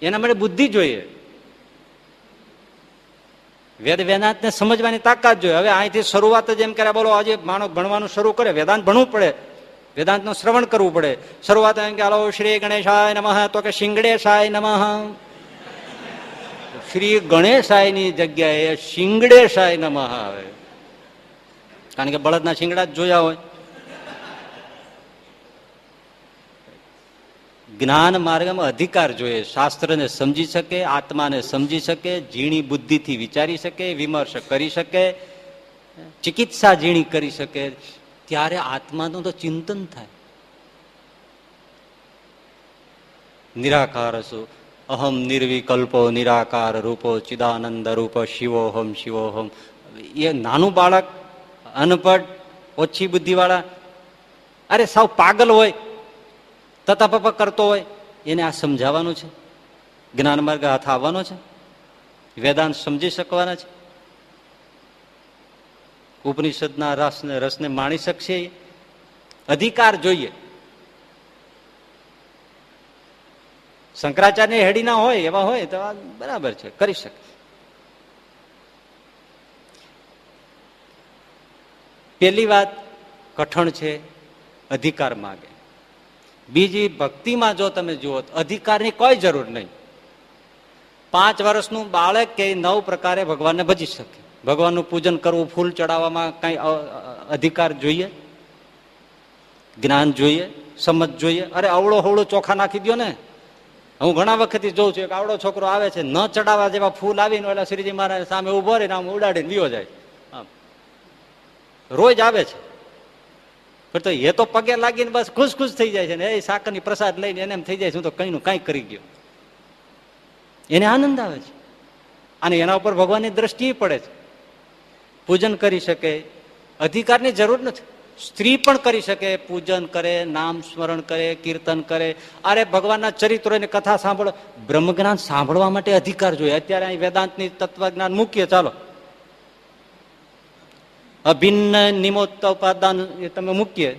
એના માટે બુદ્ધિ જોઈએ, વેદ વેદાંતને સમજવાની તાકાત જોઈએ. હવે અહીંથી શરૂઆત જ એમ કરે, બોલો આજે માણસ ભણવાનું શરૂ કરે, વેદાંત ભણવું પડે, વેદાંતનું શ્રવણ કરવું પડે. શરૂઆત એમ કે હાલો શ્રી ગણેશાય નમઃ, તો કે શિંગડેશાય નમઃ. શ્રી ગણેશાયની જગ્યાએ શિંગડેશાય નમઃ આવે, કારણ કે બળદના શિંગડા જ જોયા હોય. જ્ઞાન માર્ગમાં અધિકાર જોઈએ, શાસ્ત્રને સમજી શકે, આત્માને સમજી શકે, ઝીણી બુદ્ધિથી વિચારી શકે, વિમર્શ કરી શકે, ચિકિત્સા ઝીણી કરી શકે, ત્યારે આત્માનું તો ચિંતન થાય. નિરાકાર શું? અહમ નિર્વિકલ્પો નિરાકાર રૂપો ચિદાનંદ રૂપ શિવોહમ શિવોહમ. એ નાનું બાળક, અનપઢ, ઓછી બુદ્ધિવાળા, અરે સાવ પાગલ હોય, તતાપપ કરતો હોય, એને આ સમજાવવાનું છે. જ્ઞાન માર્ગ હાથ આવવાનો છે, વેદાંત સમજી શકવાના છે, ઉપનિષદના રસને માણી શકશે. અધિકાર જોઈએ. શંકરાચાર્ય હેડી ના હોય એવા હોય તો બરાબર છે, કરી શકે. પેલી વાત કઠણ છે, અધિકાર માગે. બીજી ભક્તિમાં જો તમે જુઓ તો અધિકારની કોઈ જરૂર નહીં. 5 વર્ષનું બાળક કે 9 પ્રકારે ભગવાનને ભજી શકે. ભગવાનનું પૂજન કરવું, ફૂલ ચડાવવામાં કઈ અધિકાર જોઈએ? જ્ઞાન જોઈએ, સમજ જોઈએ. અરે અવળો હવળો ચોખા નાખી દો ને. હું ઘણા વખતથી જોઉં છું, એક આવડો છોકરો આવે છે, ન ચડાવવા જેવા ફૂલ આવીને એટલે શ્રીજી મહારાજ સામે ઉભો રહીને આમ ઉડાડીને વિયો જાય. રોજ આવે છે, પણ તો એ તો પગે લાગીને બસ ખુશ ખુશ થઈ જાય છે ને, એ સાકરની પ્રસાદ લઈને એને એમ થઈ જાય શું તો કઈ નું કઈ કરી ગયો, એને આનંદ આવે છે. અને એના ઉપર ભગવાનની દ્રષ્ટિ પડે છે. પૂજન કરી શકે, અધિકારની જરૂર નથી. સ્ત્રી પણ કરી શકે, પૂજન કરે, નામ સ્મરણ કરે, કીર્તન કરે. અરે ભગવાનના ચરિત્રોની કથા સાંભળો. બ્રહ્મ જ્ઞાન સાંભળવા માટે અધિકાર જોઈએ. અત્યારે અહીં વેદાંતની તત્વજ્ઞાન મૂકીએ, ચાલો અભિન્ન નિમિત્ત ઉપાદાન એ તમે મૂકીએ,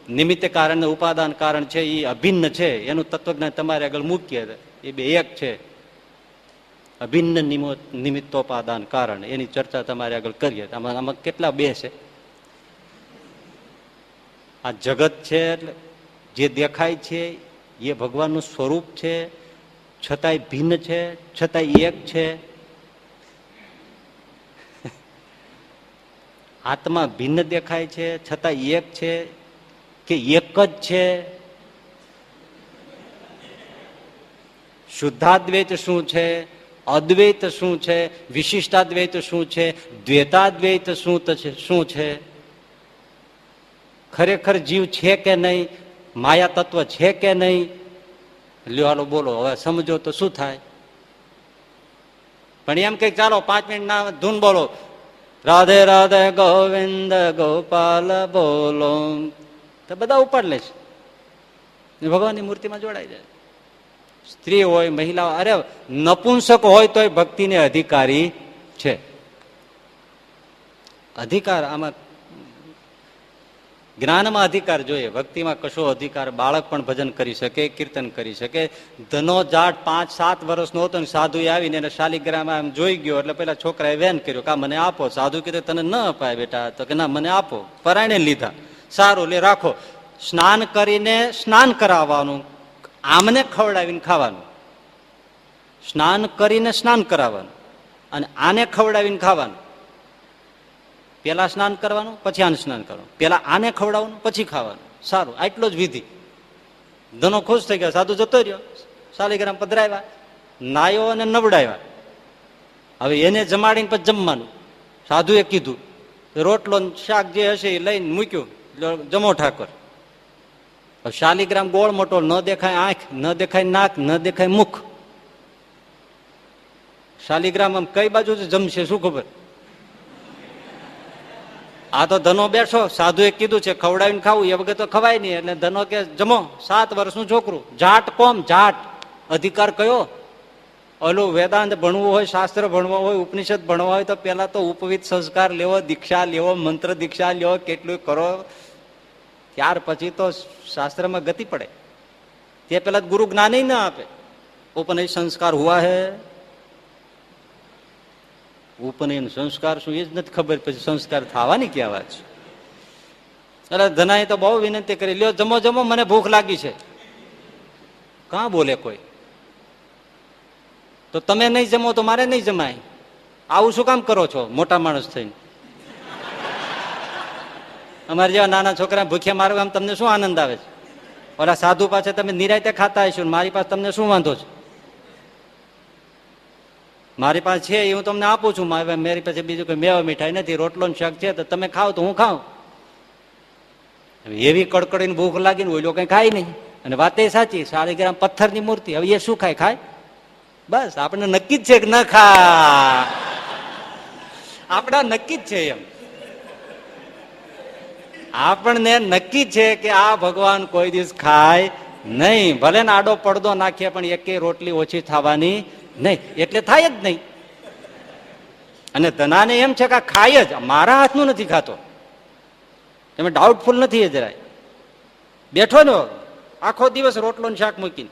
નિમિત્ત કારણ ઉપાદાન કારણ છે એ અભિન્ન છે, એનું તત્વજ્ઞાન તમારે આગળ મૂકીએ, એ બે એક છે. અભિન્ન નિમિત્તોપાદાન કારણ, એની ચર્ચા તમારે આગળ કરીએ. આમાં કેટલા બે છે? આ જગત છે એટલે જે દેખાય છે એ ભગવાનનું સ્વરૂપ છે, છતાંય ભિન્ન છે, છતાંય એક છે. આત્મા ભિન્ન દેખાય છે છતાં એક છે કે એક જ છે? શુદ્ધાદ્વૈત શું છે, અદ્વૈત શું છે, વિશિષ્ટાદ્વૈત શું છે, દ્વૈતાદ્વૈત શું છે? ખરેખર જીવ છે કે નહીં, માયા તત્વ છે કે નહીં? લ્યો હાલો બોલો, હવે સમજો તો શું થાય? પણ એમ કઈક ચાલો 5 મિનિટ ના ધૂન બોલો, રાધે રાધે ગોવિંદ ગોપાલ બોલો, તો બધા ઉપાડ લેશે, ભગવાનની મૂર્તિમાં જોડાઈ જાય. સ્ત્રી હોય, મહિલા, અરે નપુંસક હોય તોય ભક્તિને અધિકારી છે. અધિકાર આમાં જ્ઞાનમાં અધિકાર જોઈએ, ભક્તિમાં કશો અધિકાર. બાળક પણ ભજન કરી શકે, કીર્તન કરી શકે. ધનો જાટ 5-7 વર્ષનો હતો ને સાધુ આવીને એને શાલિગ્રામમાં આમ જોઈ ગયો એટલે પેલા છોકરાએ વેન કર્યો, કા મને આપો. સાધુ કીધું તને ન અપાય બેટા, તો કે ના મને આપો. પરાયણે લીધા. સારું લે રાખો. સ્નાન કરીને સ્નાન કરાવવાનું, આમને ખવડાવીને ખાવાનું. સ્નાન કરીને સ્નાન કરાવવાનું અને આને ખવડાવીને ખાવાનું. પેલા સ્નાન કરવાનું, પછી આને સ્નાન કરવાનું, પેલા આને ખવડાવવાનું, પછી ખાવાનું. સારું, આટલો જ વિધિ. ધનો ખુશ થઈ ગયા, સાધુ જતો રહ્યો. શાલિગ્રામ પધરાવ્યા, નાયો અને નવડાવ્યા. હવે એને જમાડીને પછી જમવાનું. સાધુએ કીધું રોટલો શાક જે હશે એ લઈને મૂક્યું, જમો ઠાકોર. શાલિગ્રામ ગોળ મોટો, ન દેખાય આંખ, ન દેખાય નાક, ન દેખાય મુખ. શાલિગ્રામ આમ કઈ બાજુ જમશે શું ખબર? આ તો ધનો બેઠો, સાધુએ કીધું છે ખવડાવીને ખાવું, એ વગર તો ખવાય નહીં. એટલે ધનો કે જમો. 7 વર્ષનું છોકરું, જાટ કોમ, જાટ અધિકાર કયો? ઓલું વેદાંત ભણવું હોય, શાસ્ત્ર ભણવું હોય, ઉપનિષદ ભણવા હોય તો પેલા તો ઉપવિત સંસ્કાર લેવો, દીક્ષા લેવો, મંત્ર દીક્ષા લેવો, કેટલું કરો, ત્યાર પછી તો શાસ્ત્રમાં ગતિ પડે. તે પેલા ગુરુ જ્ઞાન ના આપે. ઉપનયન સંસ્કાર હુઆ હે, ઉપનયન સંસ્કાર શું એ જ નથી ખબર, પછી સંસ્કાર થવાની ક્યાં વાત છે? એટલે ધનાએ તો બહુ વિનંતી કરી, લ્યો જમો જમો, મને ભૂખ લાગી છે. કાં બોલે કોઈ? તો તમે નહીં જમો તો મારે નહીં જમાય. આવું શું કામ કરો છો મોટા માણસ થઈને? અમારે જેવા નાના છોકરા ભૂખ્યા મારવા આમ તમને શું આનંદ આવે છે? ઓલા સાધુ પાસે તમે નિરાયતે ખાતા હશો, મારી પાસે તમને શું વાંધો છે? મારી પાસે છે એ હું તમને આપું છું. મારી પાસે બીજું કોઈ મેવા મીઠાઈ નથી, રોટલો ને શાક છે, તો તમે ખાઓ તો હું ખાઉં. એવી કડકડીને ભૂખ લાગીને ઓલો કઈ ખાય નહીં. અને વાત એ સાચી, શાલિગ્રામ પથ્થરની મૂર્તિ, હવે એ શું ખાય? ખાય? બસ આપણે નક્કી જ છે કે ન ખા, આપણા નક્કી જ છે એમ. આપણને નક્કી છે કે આ ભગવાન કોઈ દિવસ ખાય નહીં. ભલે ને આડો પડદો નાખીએ પણ એકે રોટલી ઓછી થવાની નહીં, એટલે થાય જ નહીં. અને ધનાને એમ છે કે ખાય જ, મારા હાથનું નથી ખાતો. તમે ડાઉટફુલ નથી એ જરાય. બેઠો ને આખો દિવસ રોટલો ને શાક મૂકીને,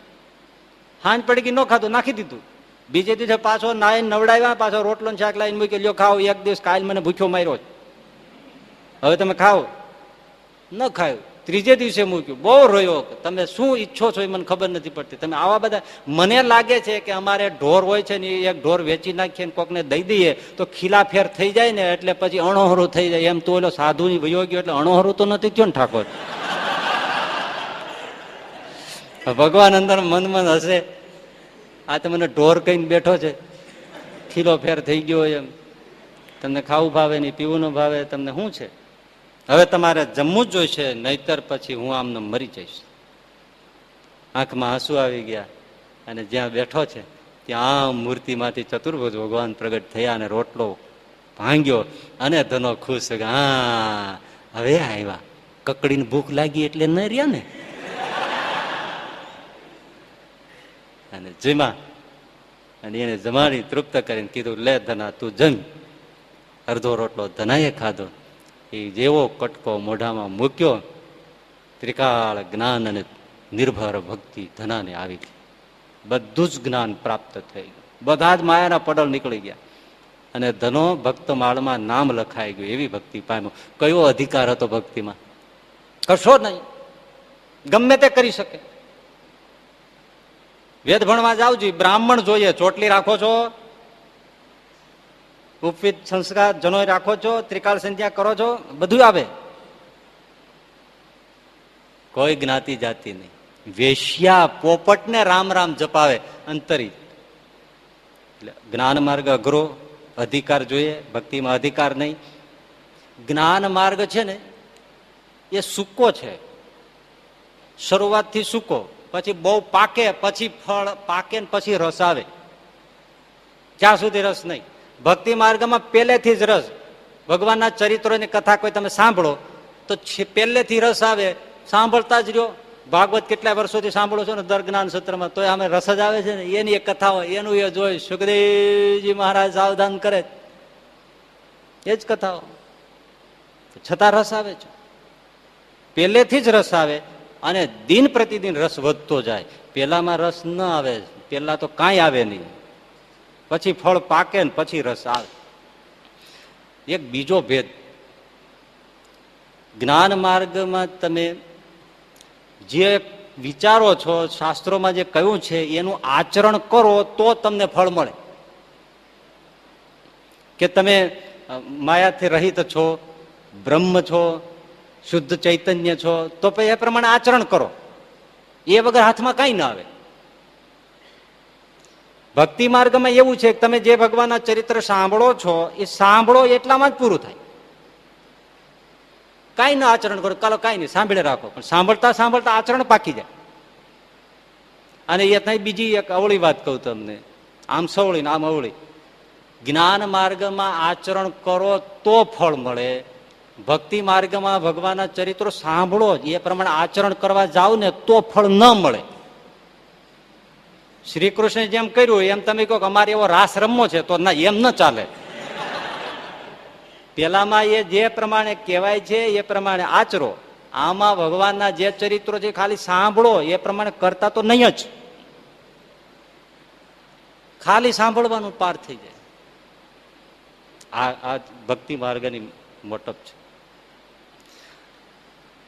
હાંજ પડી ગઈ ન ખાધું, નાખી દીધું. બીજે દિવસે પાછો નાઈને નવડાવ્યા, પાછો રોટલો ને શાક લાવીને મૂકી, લ્યો ખાઓ. એક દિવસ કાલ મને ભૂખ્યો માર્યો, હવે તમે ખાઓ. ન ખાયું. ત્રીજે દિવસે મૂક્યું, બહુ રોયો. તમે શું ઈચ્છો છો એ મને ખબર નથી પડતી. તમે આવા બધા, મને લાગે છે કે અમારે ઢોર હોય છે ને, એક ઢોર વેચી નાખીએ ને કોકને દઈ દઈએ તો ખીલાફેર થઈ જાય ને, એટલે પછી અણોહરું થઈ જાય. એમ તો ઓલો સાધુ ની વયો ગયો એટલે અણોહરું તો નથી થયો ને ઠાકોર? ભગવાન અંદર મન હશે, આ તો મને ઢોર કહીને બેઠો છે, ખીલો ફેર થઈ ગયો એમ. તમને ખાવું ભાવે નહીં, પીવું ન ભાવે, તમને શું છે? હવે તમારે જમવું જ જોઈશે, નહીતર પછી હું આમને મરી જઈશ. આંખમાં આંસુ આવી ગયા અને જ્યાં બેઠો છે ત્યાં મૂર્તિમાંથી ચતુર્ભુજ ભગવાન પ્રગટ થયા અને રોટલો ભાંગ્યો અને ધનો ખુશ. હા હવે આવ્યા, કકડીને ભૂખ લાગી એટલે ન રહ્યા ને. અને જમા, અને એને જમાડી તૃપ્ત કરીને કીધું, લે ધના તું જમ. અડધો રોટલો ધનાએ ખાધો. એ જેવો કટકો મોઢામાં મૂક્યો, ત્રિકાળ જ્ઞાન અને નિર્ભર ભક્તિ ધનાને આવી ગઈ. બધું જ જ્ઞાન પ્રાપ્ત થઈ ગયું, બધા જ માયાના પડલ નીકળી ગયા અને ધનો ભક્ત માળમાં નામ લખાઈ ગયું. એવી ભક્તિ પામ્યો. કયો અધિકાર હતો ભક્તિમાં? કશો નહીં. ગમે તે કરી શકે. વેદ ભણવા જાવ જોઈએ, બ્રાહ્મણ જોઈએ, ચોટલી રાખો છો? ઉપવિત સંસ્કાર જનોય રાખો છો, ત્રિકાળ સંધ્યા કરો છો, બધું આવે. કોઈ જ્ઞાતિ જાતિ નહીં. વેશ્યા પોપટ ને રામ રામ જપાવે અંતરી. એટલે જ્ઞાન માર્ગ અઘરો, અધિકાર જોઈએ, ભક્તિમાં અધિકાર નહીં. જ્ઞાન માર્ગ છે ને એ સૂકો છે, શરૂઆતથી સૂકો, પછી બહુ પાકે, પછી ફળ પાકે ને પછી રસ આવે, ત્યાં સુધી રસ નહીં. ભક્તિ માર્ગમાં પહેલેથી જ રસ. ભગવાનના ચરિત્રોની કથા કોઈ તમે સાંભળો તો પહેલેથી રસ આવે, સાંભળતા જ રહ્યો. ભાગવત કેટલા વર્ષોથી સાંભળો છો ને દર જ્ઞાન સત્રમાં, તો અમે રસ જ આવે છે ને. એની એક કથા હોય, એનું એ જોઈ સુખદેવજી મહારાજ સાવધાન કરે, એ જ કથાઓ, છતાં રસ આવે છે. પહેલેથી જ રસ આવે અને દિન પ્રતિદિન રસ વધતો જાય. પેલામાં રસ ન આવે, પેલા તો કાંઈ આવે નહીં, પછી ફળ પાકે ને પછી રસ આવે. એક બીજો ભેદ, જ્ઞાન માર્ગમાં તમે જે વિચારો છો, શાસ્ત્રોમાં જે કહ્યું છે એનું આચરણ કરો તો તમને ફળ મળે. કે તમે માયાથી રહિત છો, બ્રહ્મ છો, શુદ્ધ ચૈતન્ય છો, તો પછી એ પ્રમાણે આચરણ કરો. એ વગર હાથમાં કઈ ના આવે. ભક્તિ માર્ગમાં એવું છે કે તમે જે ભગવાનના ચરિત્ર સાંભળો છો એ સાંભળો એટલામાં જ પૂરું થાય. કઈ ના આચરણ કરો, કાલો કઈ નહીં, સાંભળે રાખો, પણ સાંભળતા સાંભળતા આચરણ પાકી જાય. અને એ થાય. બીજી એક અવળી વાત કહું તમને, આમ સવળી ને આમ અવળી. જ્ઞાન માર્ગમાં આચરણ કરો તો ફળ મળે, ભક્તિ માર્ગમાં ભગવાનના ચરિત્રો સાંભળો એ પ્રમાણે આચરણ કરવા જાવ ને તો ફળ ન મળે. શ્રી કૃષ્ણે જેમ કર્યું એમ તમે કહો કે અમારે એવો રાસ રમવો છે, તો ના, એમ ન ચાલે. પેલામાં એ જે પ્રમાણે કહેવાય છે એ પ્રમાણે આચરો. આમાં ભગવાનના જે ચરિત્રો છે ખાલી સાંભળો એ પ્રમાણે કરતા તો નહીં જ, ખાલી સાંભળવાનું પાર થઈ જાય. આ ભક્તિ માર્ગની મોટપ છે.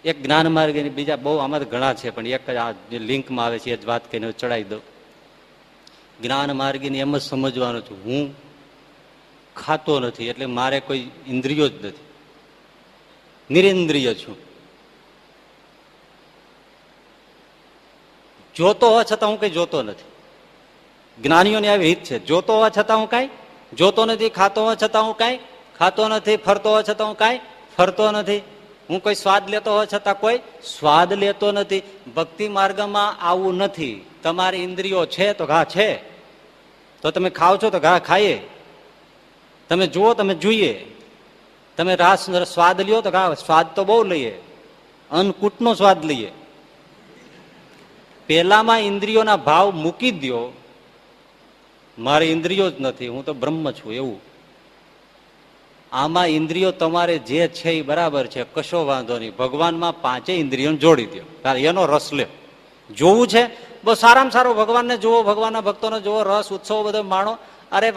એક જ્ઞાન માર્ગની બીજા બહુ આમાં ઘણા છે, પણ એક આ લિંકમાં આવે છે એ જ વાત કહીને ચડાવી દઉં. જ્ઞાન માર્ગીને એમ જ સમજવાનું છું, હું ખાતો નથી એટલે મારે કોઈ ઇન્દ્રિયો જ નથી, નિરેન્દ્રિય છું. જોતો હોવા છતાં હું કઈ જોતો નથી. જ્ઞાનીઓની આવી રીત છે, જોતો હોવા છતાં હું કઈ જોતો નથી, ખાતો હોવા છતાં હું કઈ ખાતો નથી, ફરતો હોવા છતાં હું કઈ ફરતો નથી, હું કોઈ સ્વાદ લેતો હોવા છતાં કોઈ સ્વાદ લેતો નથી. ભક્તિ માર્ગમાં આવું નથી. તમારી ઇન્દ્રિયો છે તો ઘા છે, તો તમે ખાઓ છો તો ઘા ખાઈએ, તમે જુઓ તમે જોઈએ, તમે રાસ સ્વાદ લ્યો તો ઘા સ્વાદ તો બહુ લઈએ, અન્નકૂટનો સ્વાદ લઈએ. પેલામાં ઇન્દ્રિયોના ભાવ મૂકી દો, મારી ઇન્દ્રિયો જ નથી, હું તો બ્રહ્મ છું એવું. આમાં ઇન્દ્રિયો તમારે જે છે એ બરાબર છે, કશો વાંધો નહીં. ભગવાનમાં પાંચે ઇન્દ્રિયોને જોડી દો, એનો રસ લ્યો. જોવું છે બહુ સારામાં સારું ભગવાનને જુઓ, ભગવાનના ભક્તોને જુઓ, રસ ઉત્સવ બધો માણો. અરે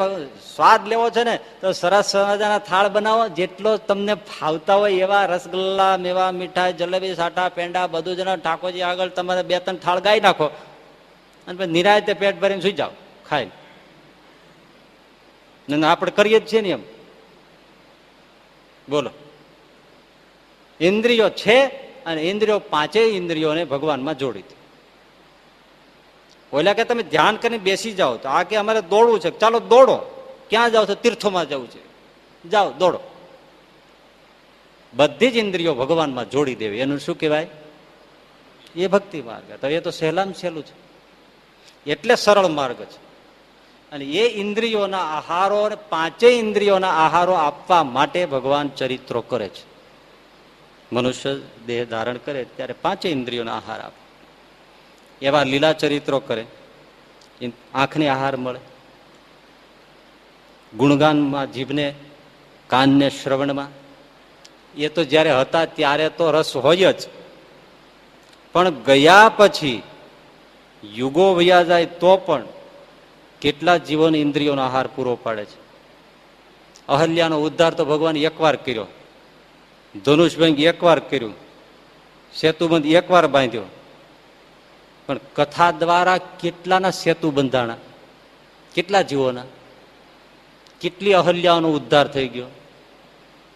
સ્વાદ લેવો છે ને તો સરસ મજાના થાળ બનાવો, જેટલો તમને ફાવતા હોય એવા રસગુલ્લા, મેવા, મીઠાઈ, જલેબી, સાટા, પેંડા બધું જ ઠાકોરજી આગળ તમારે 2-3 થાળ ગાઈ નાખો અને પછી નિરાયતે પેટ ભરીને સુઈ જાઓ ખાઈને. આપણે કરીએ જ છીએ ને એમ. બોલો, ઇન્દ્રિયો છે અને ઇન્દ્રિયો પાંચેય ઇન્દ્રિયોને ભગવાનમાં જોડી દે. ઓલા કે તમે ધ્યાન કરીને બેસી જાઓ, તો આ કે અમારે દોડવું છે, ચાલો દોડો. ક્યાં જાઓ છો? તીર્થોમાં જવું છે, જાઓ દોડો. બધી જ ઇન્દ્રિયો ભગવાનમાં જોડી દેવી, એનું શું કહેવાય? એ ભક્તિ માર્ગ. તો એ તો સહેલામાં સહેલું છે, એટલે સરળ માર્ગ છે. અને એ ઇન્દ્રિયોના આહારો, પાંચેય ઇન્દ્રિયોના આહારો આપવા માટે ભગવાન ચરિત્રો કરે છે. મનુષ્ય દેહ ધારણ કરે ત્યારે પાંચેય ઇન્દ્રિયોના આહાર આપે. એવા લીલા ચરિત્રો કરે, આંખને આહાર મળે, ગુણગાનમાં જીભને, કાનને શ્રવણમાં. એ તો જયારે હતા ત્યારે તો રસ હોય જ, પણ ગયા પછી યુગો વયા જાય તો પણ કેટલા જીવોને ઇન્દ્રિયોનો આહાર પૂરો પાડે છે. અહલ્યાનો ઉદ્ધાર તો ભગવાન એકવાર કર્યો, ધનુષભંગ એકવાર કર્યું, સેતુબંધ એકવાર બાંધ્યો, પણ કથા દ્વારા કેટલાના સેતુ બંધાણા, કેટલા જીવોના. કેટલી અહલ્યાનો ઉદ્ધાર થઈ ગયો,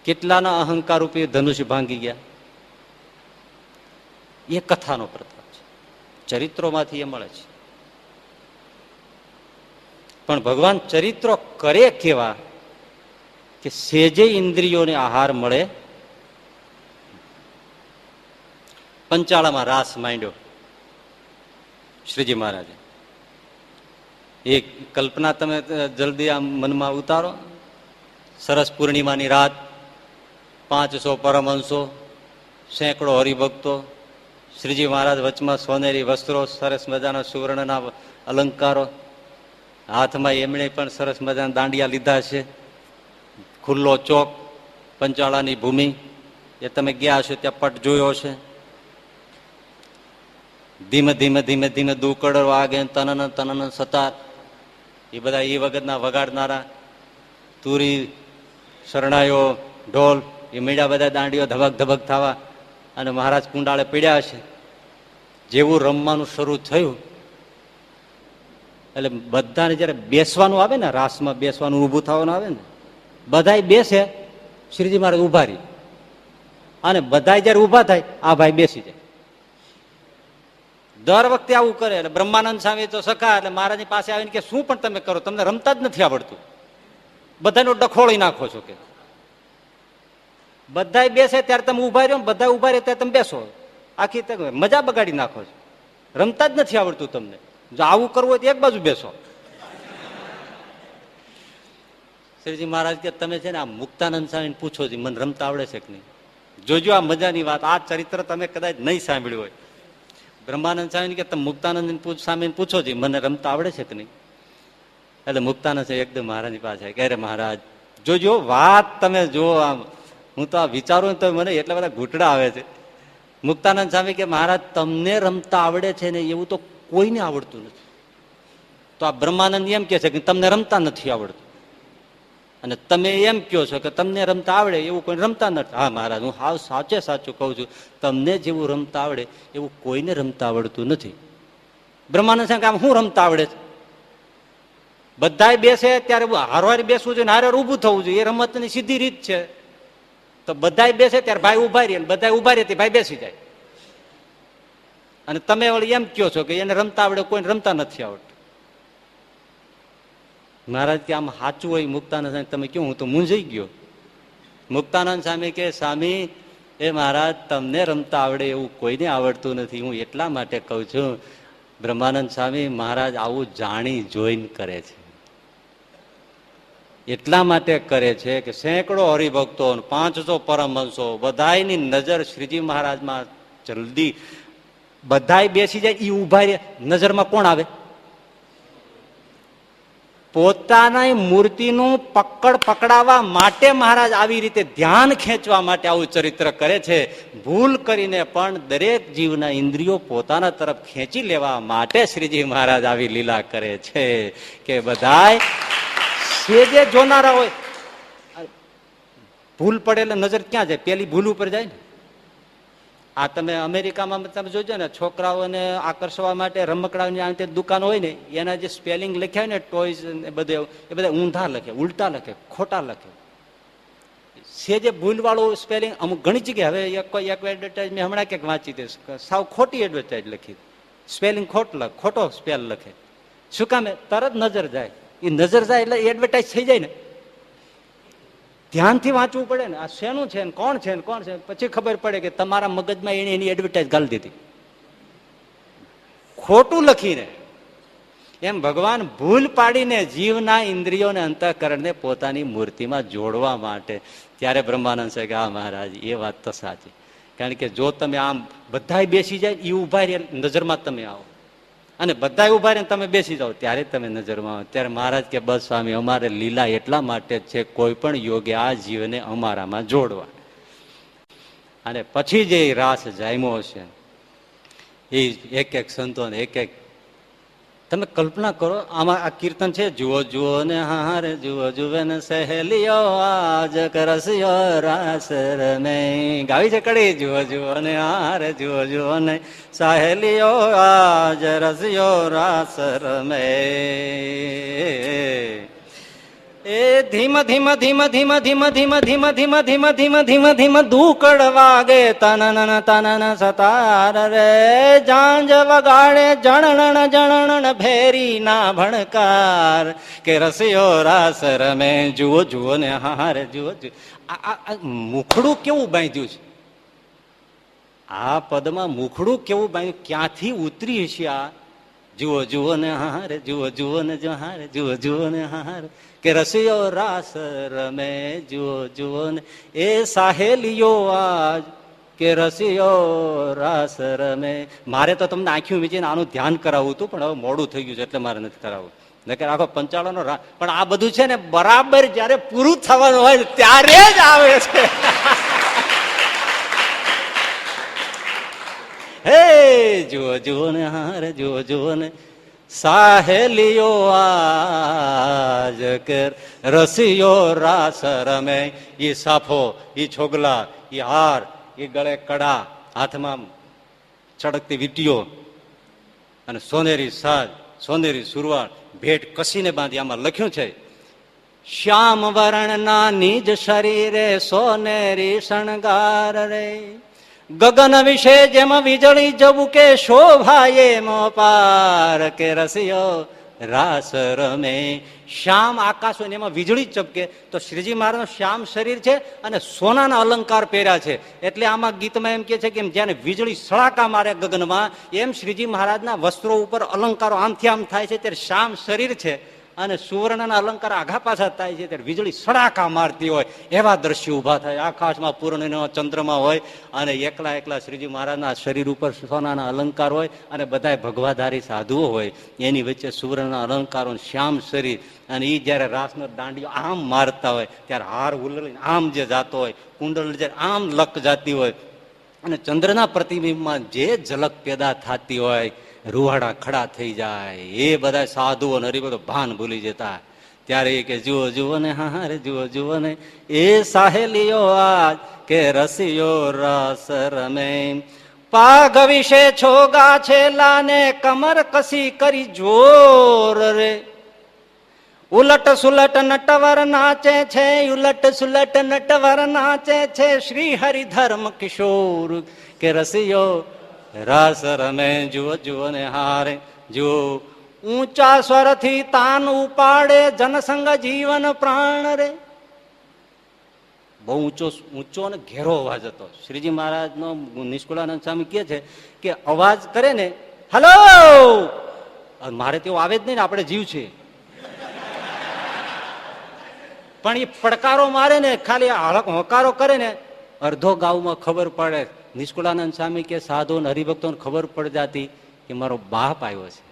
કેટલાના અહંકાર રૂપી ધનુષ ભાંગી ગયા. એ કથાનો પ્રતાપ છે, ચરિત્રોમાંથી એ મળે છે. પણ ભગવાન ચરિત્રો કરે કેવા કે સેજે ઇન્દ્રિયોને આહાર મળે. પંચાળામાં રાસ માંડ્યો શ્રીજી મહારાજે. એ કલ્પના તમે જલ્દી આમ મનમાં ઉતારો. સરસ પૂર્ણિમાની રાત, 500 પરમહંસો, સેંકડો હરિભક્તો, શ્રીજી મહારાજ વચમાં સોનેરી વસ્ત્રો, સરસ મજાના સુવર્ણના અલંકારો, હાથમાં એમણે પણ સરસ મજાના દાંડિયા લીધા છે. ખુલ્લો ચોક, પંચાળાની ભૂમિ, એ તમે ગયા હશો ત્યાં પટ જોયો છે. ધીમે ધીમે ધીમે ધીમે દુકડ વાગે, તનન તનન સતાર, એ બધા એ વગરના વગાડનારા, તુરી, શરણાઈઓ, ઢોલ, એ મીડા બધા દાંડીઓ ધબક ધબક થવા, અને મહારાજ કુંડાળે પીડ્યા છે. જેવું રમવાનું શરૂ થયું એટલે બધાને જયારે બેસવાનું આવે ને, રાસમાં બેસવાનું, ઊભું થવાનું આવે ને, બધા બેસે, શ્રીજી મહારાજ ઉભા રહી, અને બધા જયારે ઉભા થાય આ ભાઈ બેસી જાય. દર વખતે આવું કરે. એટલે બ્રહ્માનંદ સ્વામી તો સખા, એટલે મહારાજની પાસે આવીને કે શું પણ તમે કરો, તમને રમતા જ નથી આવડતું, બધાનો ડખોળી નાખો છો. કે બધા બેસે ત્યારે તમે ઉભા રહ્યો, બધા ઉભા રહે ત્યારે તમે બેસો, આખી મજા બગાડી નાખો છો, રમતા જ નથી આવડતું તમને. જો આવું કરવું હોય તો એક બાજુ બેસો. શ્રીજી મહારાજ કે તમે છે ને આ મુક્તાનંદ સ્વામીને પૂછો છો મને રમતા આવડે છે કે નહીં. જોજો આ મજાની વાત, આ ચરિત્ર તમે કદાચ નહીં સાંભળ્યું હોય. બ્રહ્માનંદ સ્વામી કે તમે મુક્તાનંદ સ્વામીને પૂછો છો મને રમતા આવડે છે કે નહીં. એટલે મુક્તાનંદ સ્વામી એકદમ મહારાજની પાસે કે અરે મહારાજ જોજો વાત તમે જો, આમ હું તો આ વિચારું તો મને એટલા બધા ઘૂંટડા આવે છે. મુક્તાનંદ સ્વામી કે મહારાજ તમને રમતા આવડે છે ને એવું તો કોઈને આવડતું નથી. તો આ બ્રહ્માનંદ એમ કે છે કે તમને રમતા નથી આવડતું, અને તમે એમ કહો છો કે તમને રમતા આવડે એવું કોઈ રમતા નથી. હા મહારાજ હું હાવ સાચે સાચું કહું છું, તમને જેવું રમતા આવડે એવું કોઈને રમતા આવડતું નથી. બ્રહ્માનંદ સ્વામી આમ શું રમતા આવડે છે? બધા બેસે ત્યારે હારવાર બેસવું જોઈએ, હારવાર ઊભું થવું જોઈએ, એ રમતની સીધી રીત છે. તો બધા બેસે ત્યારે ભાઈ ઉભા રહે, બધા ઉભા રહે ભાઈ બેસી જાય. અને તમે વળી એમ કહો છો કે એને રમતા આવડે, કોઈને રમતા નથી આવડતું. મહારાજ કે આમ સાચું હોય મુક્તાનંદ સ્વામી તમે કહો, હું તો મૂંઝાઈ ગયો. મુક્તાનંદ સ્વામી કે સ્વામી એ મહારાજ તમને રમતા આવડે એવું કોઈને આવડતું નથી. હું એટલા માટે કહું છું. બ્રહ્માનંદ સ્વામી મહારાજ આવું જાણી જોઈને કરે છે, એટલા માટે કરે છે કે સેંકડો હરિભક્તો, 500 પરમહંસો, બધાની નજર શ્રીજી મહારાજમાં જલ્દી બધા બેસી જાય. એ ઉભા રહે, નજરમાં કોણ આવે? પોતાની મૂર્તિનું પકડાવવા માટે મહારાજ આવી રીતે ધ્યાન ખેંચવા માટે આવું ચરિત્ર કરે છે. ભૂલ કરીને પણ દરેક જીવના ઇન્દ્રિયો પોતાના તરફ ખેંચી લેવા માટે શ્રીજી મહારાજ આવી લીલા કરે છે કે બધાય જે જોનારા હોય. ભૂલ પડે એટલે નજર ક્યાં જાય? પેલી ભૂલ ઉપર જાય ને. આ તમે અમેરિકામાં તમે જોજો ને, છોકરાઓને આકર્ષવા માટે રમકડાની દુકાન હોય ને, એના જે સ્પેલિંગ લખ્યા હોય ને, ટોયઝ બધે, એ બધા ઊંધા લખે, ઉલટા લખે, ખોટા લખે. છે જે ભૂલ વાળું સ્પેલિંગ અમુક ઘણી જગ્યાએ, હવે એક એડવર્ટાઇઝ મેં હમણાં ક્યાંક વાંચી દઈશ, સાવ ખોટી એડવર્ટાઇઝ લખી, સ્પેલિંગ ખોટો સ્પેલ લખે. શું કામે? તરત નજર જાય. એ નજર જાય એટલે એડવર્ટાઇઝ થઈ જાય ને. ધ્યાનથી વાંચવું પડે ને, આ શેનું છે ને કોણ છે ને કોણ છે, પછી ખબર પડે કે તમારા મગજમાં એને એની એડવર્ટાઇઝ ગાળી દીધી, ખોટું લખીને. એમ ભગવાન ભૂલ પાડીને જીવના ઇન્દ્રિયોને, અંતઃકરણને પોતાની મૂર્તિમાં જોડવા માટે. ત્યારે બ્રહ્માનંદ છે કે હા મહારાજ એ વાત તો સાચી. કારણ કે જો તમે આમ બધા બેસી જાય, એ ઉભા રહે નજરમાં તમે આવો, અને બધા ઉભા રહીને તમે બેસી જાઓ ત્યારે તમે નજરમાં આવો. ત્યારે મહારાજ કે બસ સ્વામી અમારે લીલા એટલા માટે જ છે, કોઈ પણ યોગે આ જીવને અમારામાં જોડવા. અને પછી જે રાસ જામ્યો છે એ એક એક સંતોને એક એક, તમે કલ્પના કરો. આમાં આ કીર્તન છે, જુઓ જુઓ ને હારે જુઓ જુએ ને સહેલીઓ આજ રસિયો રાસ રમે, ગાવી છે કડી. જુઓ જુઓ ને હારે જુઓ જુઓ ને સહેલીઓ આજ રસિયો રાસ રમે, એ ધીમ ધીમ ધીમ ધીમ ધીમ ધીમ ધીમ ધીમ ધીમ ધીમ ધીમ ધીમ દુકડ વાગે તનન તનન સતાર રે જાંજ વગાડે જણણ જણણ ભેરી ના ભણકાર કે રસિયો રાસ રમે જુઓ જુઓ ને હાર જુઓ જુઓ. આ મુખડું કેવું બાંધ્યું છે આ પદમાં, મુખડું કેવું બાંધ્યું, ક્યાંથી ઉતરી છે આ? જુઓ જુઓ ને હાર જુઓ જુઓ ને હાર જુઓ જુઓ ને હાર કે રસિયો રાસ રમે જુઓ જુઓ ને એ સાહેલીઓ આજ કે રસિયો રાસ રમે. મારે તો તમને આંખ્યું વીજીને આનું ધ્યાન કરાવવું હતું, પણ હવે મોડું થઈ ગયું છે એટલે મારે નથી કરાવવું. નકર આખો પંચાળાનો પણ આ બધું છે ને બરાબર જયારે પૂરું થવાનું હોય ત્યારે જ આવે છે. હે જુઓ જુઓ ને હાર જુઓ જુઓ ને સાહેલીઓ આજ કે રસિયો રાસ રમે. ઈ સાફો, ઈ છોગલા, ઈ હાર, ઈ ગળે કડા, હાથમાં ચડકતી વીટીઓ અને સોનેરી સાજ, સોનેરી સુરવાળ ભેટ કસીને બાંધી. આમાં લખ્યું છે શ્યામ વરણ ના નિજ શરીરે સોનેરી શણગાર રે ગગન વિશે જેમ વીજળી જવું કે શોભાએ મોપાર કે રસિયો રાસ રમે. શ્યામ આકાશ હોય ને એમાં વીજળી ચપકે તો શ્રીજી મહારાજનું શ્યામ શરીર છે અને સોનાના અલંકાર પહેર્યા છે. એટલે આમાં ગીતમાં એમ કે છે કે જ્યારે વીજળી સળાકા મારે ગગનમાં એમ શ્રીજી મહારાજના વસ્ત્રો ઉપર અલંકારો આમથી આમ થાય છે ત્યારે શ્યામ શરીર છે અને સુવર્ણના અલંકાર આઘા પાછા થાય છે ત્યારે વીજળી સડાકા મારતી હોય એવા દ્રશ્યો ઉભા થાય. આકાશમાં પૂર્ણિનો ચંદ્રમાં હોય અને એકલા એકલા શ્રીજી મહારાજના શરીર ઉપર સોનાના અલંકાર હોય અને બધા ભગવાધારી સાધુઓ હોય, એની વચ્ચે સુવર્ણના અલંકારો, શ્યામ શરીર. અને એ જયારે રાસનો દાંડીઓ આમ મારતા હોય ત્યારે હાર ઉલળીને આમ જે જાતો હોય, કુંડળ જયારે આમ લક જાતી હોય અને ચંદ્રના પ્રતિબિંબમાં જે ઝલક પેદા થતી હોય, રૂવાડા ખડા થઈ જાય, એ બધા સાધુઓ હરિભક્તો ભાન ભૂલી જતા. ત્યારે કે જુઓ જુઓ ને હારે જુઓ જુઓ ને એ સાહેલીઓ આજ કે રસિયો રસ રમે. પાઘ વિશે છોગા છેલા ને કમર કસી કરી જોર રે ઉલટ સુલટ નટવર નાચે છે, ઉલટ સુલટ નટવર નાચે છે શ્રી હરિધર્મ કિશોર કે રસિયો રાસ રમે જુઓ જુઓ ને હારે જુઓ. ઊંચા સ્વરથી તાન ઉપાડે જનસંગ જીવન પ્રાણ રે. બહુ ઊંચો ઊંચો અને ઘેરો અવાજ હતો. શ્રીજી મહારાજ નો નિષ્કુળાનંદ સ્વામી કહે છે કે અવાજ કરે ને હલો, મારે તેવું આવે જ નહીં ને, આપણે જીવ છે. પણ એ પડકારો મારે ને ખાલી હોકારો કરે ને અડધો ગામમાં ખબર પડે. નિષ્કુળાનંદ સ્વામી કે સાધુ હરિભક્તોને ખબર પડી જતી કે મારો બાપ આવ્યો છે.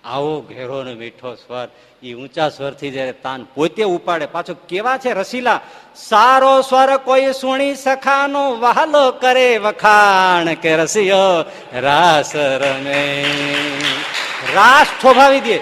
આવો ઘેરો ને મીઠો સ્વર, એ ઊંચા સ્વરથી જયારે તાન પોતે ઉપાડે. પાછો કેવા છે રસીલા, સારો સ્વર કોઈ સુણી સખાનો વહાલો કરે વખાણ કે રસિયો રાસ રમે. રાસ થોભાવી દે.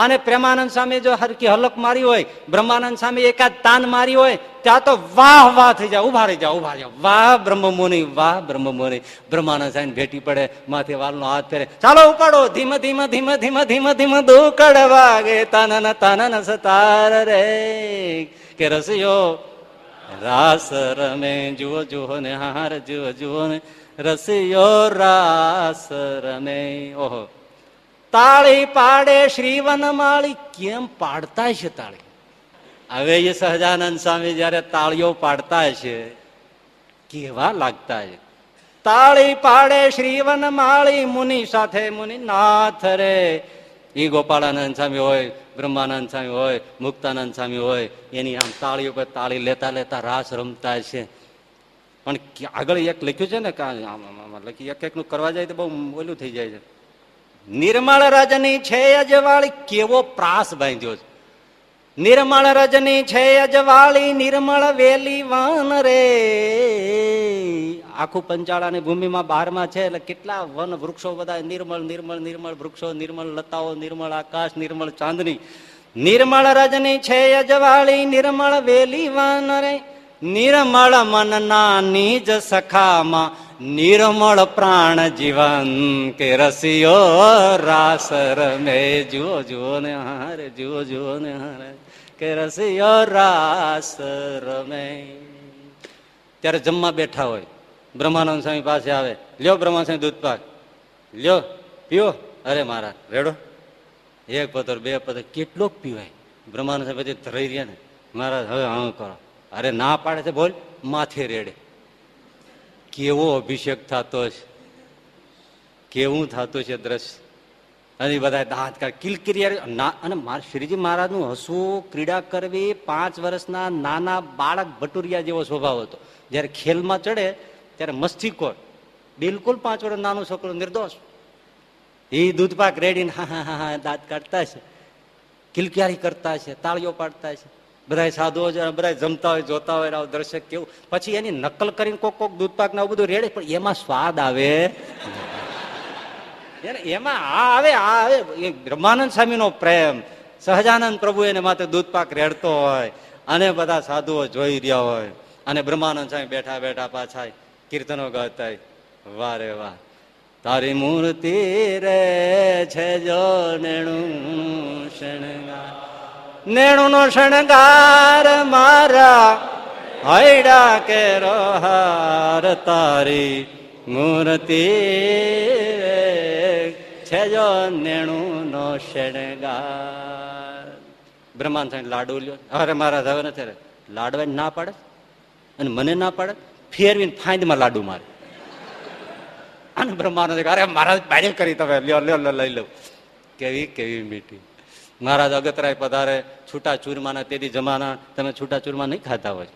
અને પ્રેમાનંદ સ્વામી જો હરકી હલક મારી હોય, બ્રહ્માનંદ સ્વામી એકાદ તાન મારી હોય, ત્યાં તો વાહ વાહ થઈ જાય, ઉભા રહી જાય, ઉભા જાય, વાહ બ્રહ્મમુનિ, વાહ બ્રહ્મમુનિ. બ્રહ્માનંદ સ્વામી ભેટી પડે, માથે વાલનો હાથ ફેરે, ચાલો ઉપાડો, ધીમ ધીમ ધીમ ધીમ ધીમ ધીમ દુકડ વાગે તનન તનન સતાર રે કે રસિયો રાસ રમે જુઓ જુઓ ને હાર જુઓ જુઓ ને રસિયો રાસ રમે. ઓહો, તાળી પાડે શ્રીવન માળી. કેમ પાડતા છે તાળી? હવે એ સહજાનંદ સ્વામી જયારે તાળીઓ પાડતા છે કેવા લાગતા છે. તાળી પાડે શ્રીવન માળી મુનિ સાથે મુનિ નાથ રે. એ ગોપાળાનંદ સ્વામી હોય, બ્રહ્માનંદ સ્વામી હોય, મુક્તાનંદ સ્વામી હોય, એની આમ તાળી ઉપર તાળી લેતા લેતા રાસ રમતા છે. પણ આગળ એક લખ્યું છે ને કે એક એક નું કરવા જાય તો બહુ ઓલું થઈ જાય છે. નિર્મળ રજની છે અજવાળી. કેવો પ્રાસ બાંધ્યો છે. નિર્મળ રજની છે અજવાળી નિર્મળ વેલી વન રે. આખું પંચાળાની ભૂમિમાં બહારમાં છે એટલે કેટલા વન વૃક્ષો બધા નિર્મળ નિર્મળ નિર્મળ વૃક્ષો, નિર્મળ લતાઓ, નિર્મળ આકાશ, નિર્મળ ચાંદની. નિર્મળ રજની છે અજવાળી નિર્મળ વેલી વન રે. નિર્મળ મનના નિજ સખામાં નિર્મળ પ્રાણ જીવન કે રસિયો રાસ રમે જુઓ જુઓ ને હારે જુઓ જુઓ ને હારે કે કે રસિયો રાસ રમે. ત્યારે જમવા બેઠા હોય, બ્રહ્માનંદ સ્વામી પાસે આવે, લ્યો બ્રહ્માનંદ સ્વામી દૂધ પાક લ્યો, પીઓ. અરે મારા રેડો, એક પથર બે પથર કેટલોક પીવાય. બ્રહ્માનંદ સ્વામી પછી ધરાઈ રહ્યા ને, મહારાજ હવે હા કરો. અરે ના પાડે છે, બોલ, માથે રેડે. કેવો અભિષેક થતો છે, કેવું થતું છે દ્રશ્ય. અને બધા દાંત કાઢ કિલકિરિયા. અને શ્રીજી મહારાજનું હસવું, ક્રીડા કરવી, 5 વર્ષના નાના બાળક ભટુરિયા જેવો સ્વભાવ હતો. જયારે ખેલમાં ચડે ત્યારે મસ્તીખોર, બિલકુલ 5 વર્ષ નાનું છોકરું નિર્દોષ. એ દૂધપાક રેડીને હા હા હા હા દાંત કાઢતા છે, કિલકિયારી કરતા છે, તાળીઓ પાડતા છે. બધા સાધુઓ બધા જમતા હોય, જોતા હોય, આવું દ્રશ્ય કેવું. પછી એની નકલ કરીને કોક કોક દૂધપાક ને આવું બધું રેડે, પણ એમાં સ્વાદ આવે, એમાં આ આવે એ બ્રહ્માનંદ સ્વામી નો પ્રેમ. સહજાનંદ પ્રભુ એને માથે દૂધપાક રેડતો હોય અને બધા સાધુઓ જોઈ રહ્યા હોય, અને બ્રહ્માનંદ સ્વામી બેઠા બેઠા પાછા કીર્તનો ગાતા હોય. વાહ રે વાહ, તારી મૂર્તિ રે છે જો નેણું શણગાર, નેણું નો શણગાર મારા હૈડા કે રોહાર, તારી મૂર્તિ છે જો નેણું નો શણગાર. બ્રહ્માંડ સાહેબ લાડુ લ્યો. અરે મારા હવે નથી, લાડવા ના પાડે અને મને ના પાડે, ફેરવીને ફાંદમાં લાડુ મારે. અને બ્રહ્માંડ અરે મહારાજ બાળી કરી તમે લ્યો લ્યો લઈ લઉં. કેવી કેવી મીઠી. મહારાજ અગતરાય પધારે, છૂટા ચૂરમાના તેથી જમાના. તમે છૂટા ચૂરમા નહીં ખાતા હોય?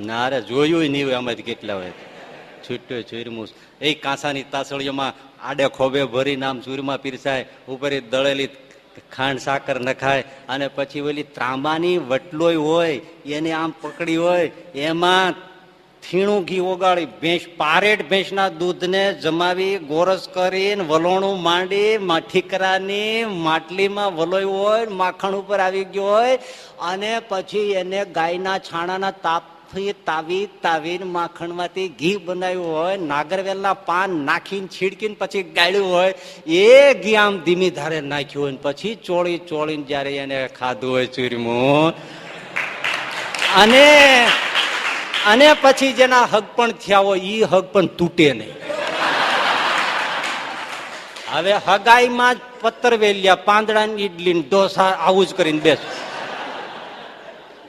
ના રે, જોયું નહીં હોય આમાંથી કેટલા હોય. છૂટો ચૂરમું એ કાંસાની તાસળીઓમાં આડે ખોબે ભરી નામ ચૂરમા પીરસાય, ઉપર દળેલી ખાંડ સાકર નખાય, અને પછી ઓલી ત્રાંબાની વટલોય હોય એને આમ પકડી હોય, એમાં થીણું ઘી ઓગાળી, ભેંસ પારેટ ભેંસના દૂધને જમાવી, ગોરસ કરીને વલોણું માંડી, ઠીકરાની માટલીમાં વલોયું હોય, માખણ ઉપર આવી ગયો હોય, અને પછી એને ગાયના છાણાના તાવી તાવીને માખણમાંથી ઘી બનાવ્યું હોય, નાગરવેલના પાન નાખીને છીડકીને પછી ગાળ્યું હોય, એ ઘી આમ ધીમી ધારે નાખ્યું હોય, પછી ચોળી ચોળીને જયારે એને ખાધું હોય ચૂરમું, અને પછી જેના હગ પણ થયા હોય એ હગ પણ તૂટે નહીં. હવે હગાઈમાં જ પત્તરવેલિયા, પાંદડાની ઈડલી, ઢોસા આવું જ કરીને બેસ.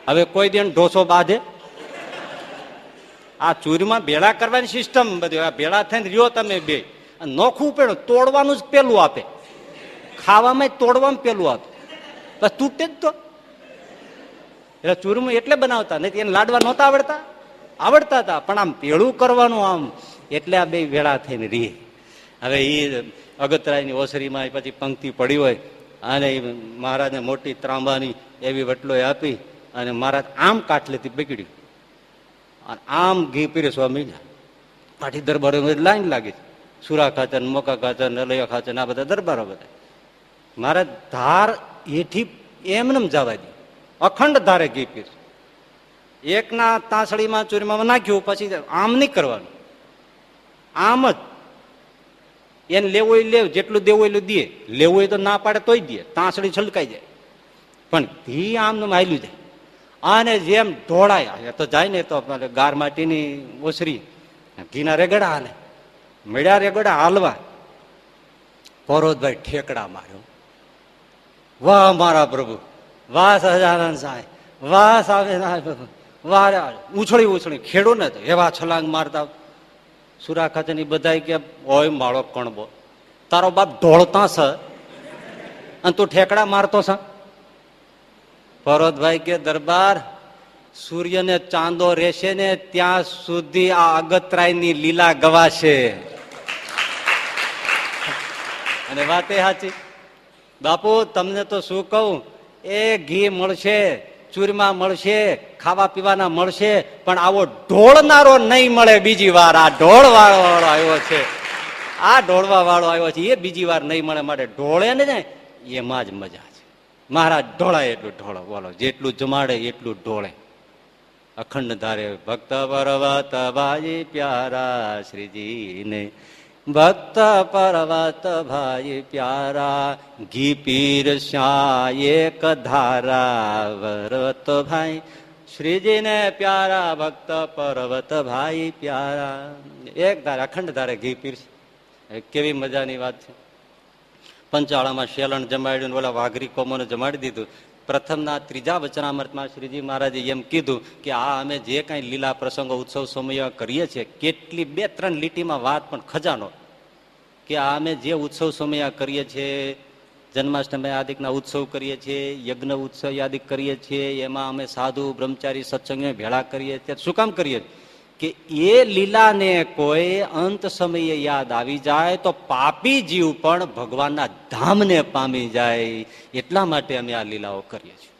હવે કોઈ દિન ઢોસો બાંધે? આ ચૂરમાં ભેળા કરવાની સિસ્ટમ બધી. આ ભેળા થઈને રહ્યો તમે બે, નોખું પેલું તોડવાનું જ પેલું આપે, ખાવામાં તોડવામાં પેલું આપે, બસ તૂટે જ. તો એટલે ચૂરમું એટલે બનાવતા નથી, એને લાડવા નહોતા આવડતા હતા, પણ આમ પેળું કરવાનું આમ, એટલે આ બે ભેળા થઈને રહી. હવે એ અગતરાયની ઓસરીમાં પછી પંક્તિ પડી હોય, અને મહારાજને મોટી ત્રાંબાની એવી વટલોય આપી, અને મહારાજ આમ કાટલેથી બગડ્યું, આમ ઘી પીરસવા મીડ્યા. પાછી દરબારો લાઈન લાગી, સુરા ખાચર, મોકા ખાચર, નલૈયા ખાચર, આ બધા દરબારો બધા. મહારાજ ધાર એથી એમને જવા દે, અખંડ ધારે ઘી પીરસ. એકના તાંસળીમાં ચૂરમામાં નાખ્યું, પછી આમ નહીં કરવાનું, આમ જ એને લેવું હોય લેવ, જેટલું દેવું એટલું દે, લેવું હોય તો ના પાડે તોય દે, તાંસળી છલકાઈ જાય, પણ ઘી આમ હાલ્યું જાય. અને જેમ ઢોળાય તો જાય ને, તો ગાર માટીની ઓસરી, ઘીના રેગડા હાલે, મળ્યા રેગડા હાલવા. પરોતભાઈ ઠેકડા માર્યો. વાહ મારા પ્રભુ, વાહ સહજાનંદ સાહેબ, વાહ સાહેબ, વાહ. ઉછળી ખેડો ને એવા છલાંગ મારતા. સુરા ખાચરની બધા કે ઓય માળો કણબો, તારો બાપ ઢોળતા છે અને તું ઠેકડા મારતો છે. પરોતભાઈ કે દરબાર, સૂર્યને ચાંદો રહેશે ને ત્યાં સુધી આ અગતરાયની લીલા ગવાશે. અને વાત એ સાચી બાપુ, તમને તો શું કહું, એ ઘી મળશે, ચૂરમા મળશે, ખાવા પીવાના મળશે, પણ આવો ઢોળનારો નહીં મળે બીજી વાર. આ ઢોળવા વાળો આવ્યો છે, આ ઢોળવા વાળો આવ્યો છે, એ બીજી વાર નહીં મળે. માટે ઢોળે ને એમાં જ મજા છે. મહારાજ ઢોળાય એટલું ઢોળો, બોલો, જેટલું જમાડે એટલું ઢોળે. અખંડ ધારે ભક્ત પર્વત ભાઈ પ્યારા શ્રીજી ને ભક્ત પર્વત ભાઈ પ્યારા, ઘી પીર શ્યા એક ધારા, પર્વત ભાઈ શ્રીજીને પ્યારા, ભક્ત પર્વત ભાઈ પ્યારા. એક ધારે અખંડ ધારે ઘી પીર. કેવી મજાની વાત છે. પંચાળામાં શેલણ જમાડ્યું, ઓલા વાઘરી કોમોને જમાડી દીધું. પ્રથમના ત્રીજા વચનામૃતમાં શ્રીજી મહારાજે એમ કીધું કે આ અમે જે કઈ લીલા પ્રસંગો ઉત્સવ સમય કરીએ છીએ, કેટલી 2-3 લીટીમાં વાત, પણ ખજાનો કે આ અમે જે ઉત્સવ સમય કરીએ છીએ, જન્માષ્ટમી આદિકના ઉત્સવ કરીએ છીએ, યજ્ઞ ઉત્સવ આદિક કરીએ છીએ, એમાં અમે સાધુ બ્રહ્મચારી સત્સંગને ભેળા કરીએ છીએ. શું કામ કરીએ? કે એ લીલાને કોઈ અંત સમયે યાદ આવી જાય તો પાપી જીવ પણ ભગવાનના ધામને પામી જાય, એટલા માટે અમે આ લીલાઓ કરીએ છીએ.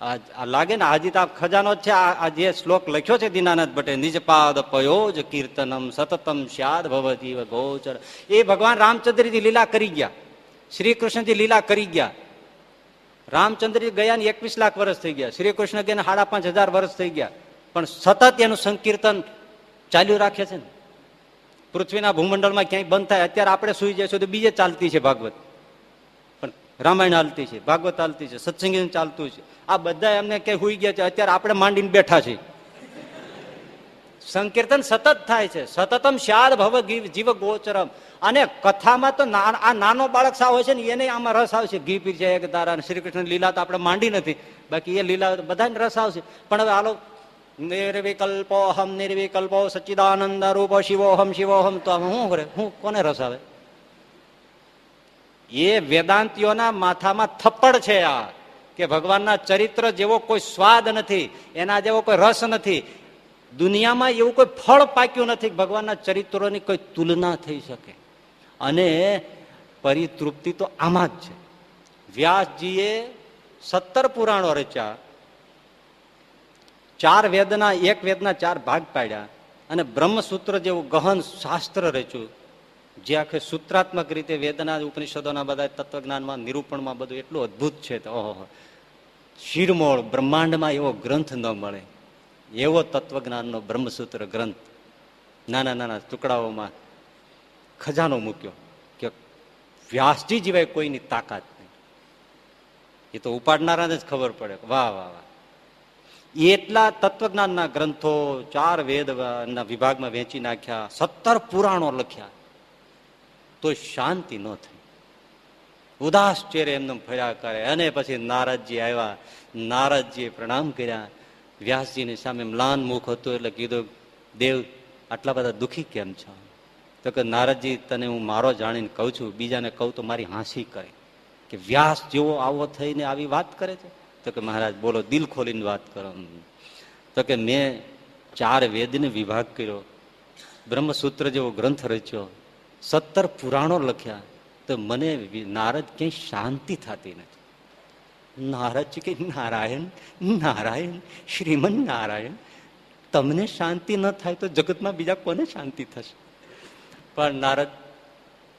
આ લાગે ને આજે તો આ ખજાનો છે. આ જે શ્લોક લખ્યો છે દીનાનાથ ભટ્ટે, નિજપાદ પયોજ કીર્તનમ સતતમ સ્યાદ ભવજીવ ગોચર. એ ભગવાન રામચંદ્રજી લીલા કરી ગયા, શ્રી કૃષ્ણજી લીલા કરી ગયા. રામચંદ્રજી ગયા ને 21 લાખ વર્ષ થઈ ગયા, શ્રી કૃષ્ણ ગયા 5,500 વર્ષ થઈ ગયા, પણ સતત એનું સંકીર્તન ચાલ્યું રાખે છે ને. પૃથ્વીના ભૂમંડળમાં ક્યાંય બંધ થાય, અત્યારે આપણે સુઈ જઈશું તો બીજે ચાલતી છે ભાગવત, પણ રામાયણ હાલતી છે, ભાગવત હાલતી છે, સત્સંગ ચાલતું છે. આ બધા એમને ક્યાંય સુઈ ગયા છે, અત્યારે આપણે માંડીને બેઠા છે. સંકીર્તન સતત થાય છે. સતતમ શ્યાદ ભવ જીવ ગોચરમ. અને કથામાં તો આ નાનો બાળક સાવ હોય છે ને એને આમાં રસ આવશે. ઘી પીર છે એક ધારા, શ્રી કૃષ્ણ લીલા તો આપણે માંડી નથી, બાકી એ લીલા બધાને રસ આવશે. પણ હવે હાલો, નિર્વિકલ્પોહમ નિર્વિકલ્પો સચ્ચિદાનંદ રૂપ શિવોહમ શિવોહમ, તો હું કરે, હું કોને રસ આવે? એ વેદાંતિઓના માથામાં થપ્પડ છે આ, કે ભગવાનના ચરિત્ર જેવો કોઈ સ્વાદ નથી, એના જેવો કોઈ રસ નથી, દુનિયામાં એવું કોઈ ફળ પાક્યું નથી, ભગવાનના ચરિત્રોની કોઈ તુલના થઈ શકે. અને પરિતૃપ્તિ તો આમાં જ છે. વ્યાસજીએ 17 પુરાણો રચ્યા, 4 વેદના, 1 વેદના 4 ભાગ પાડ્યા, અને બ્રહ્મસૂત્ર જેવું ગહન શાસ્ત્ર રચ્યું, જે આખે સૂત્રાત્મક રીતે વેદના ઉપનિષદોના બધા તત્વજ્ઞાનમાં નિરૂપણમાં બધું એટલું અદભુત છે. ઓહો, શિરમોળ બ્રહ્માંડમાં એવો ગ્રંથ ન મળે, એવો તત્વજ્ઞાનનો બ્રહ્મસૂત્ર ગ્રંથ. નાના નાના ટુકડાઓમાં ખજાનો મૂક્યો કે વ્યાસજી જેવાય કોઈની તાકાત નહીં. એ તો ઉપાડનારાને જ ખબર પડે. વાહ વાહ વાહ. એટલા તત્વજ્ઞાનના ગ્રંથો 4 વેદના વિભાગમાં વેચી નાખ્યા, 17 પુરાણો લખ્યા, તો શાંતિ ન થઈ. ઉદાસ ચહેરે એમને ફર્યા કરે. અને પછી નારદજી આવ્યા, નારદજીએ પ્રણામ કર્યા. વ્યાસજીની સામે મ્લાન મુખ હતું, એટલે કીધું, દેવ આટલા બધા દુઃખી કેમ છો? તો કે નારદજી, તને હું મારો જાણીને કહું છું, બીજાને કહું તો મારી હાંસી કરે કે વ્યાસ જેવો આવો થઈને આવી વાત કરે છે. તો કે મહારાજ બોલો, દિલ ખોલીને વાત કરો. તો કે મેં 4 વેદને વિભાગ કર્યો, બ્રહ્મસૂત્ર જેવો ગ્રંથ રચ્યો, 17 પુરાણો લખ્યા, તો મને નારદ ક્યાંય શાંતિ થતી નથી. નારદજી કે નારાયણ નારાયણ શ્રીમન નારાયણ, તમને શાંતિ ન થાય તો જગતમાં બીજા કોને શાંતિ થશે? પણ નારદ,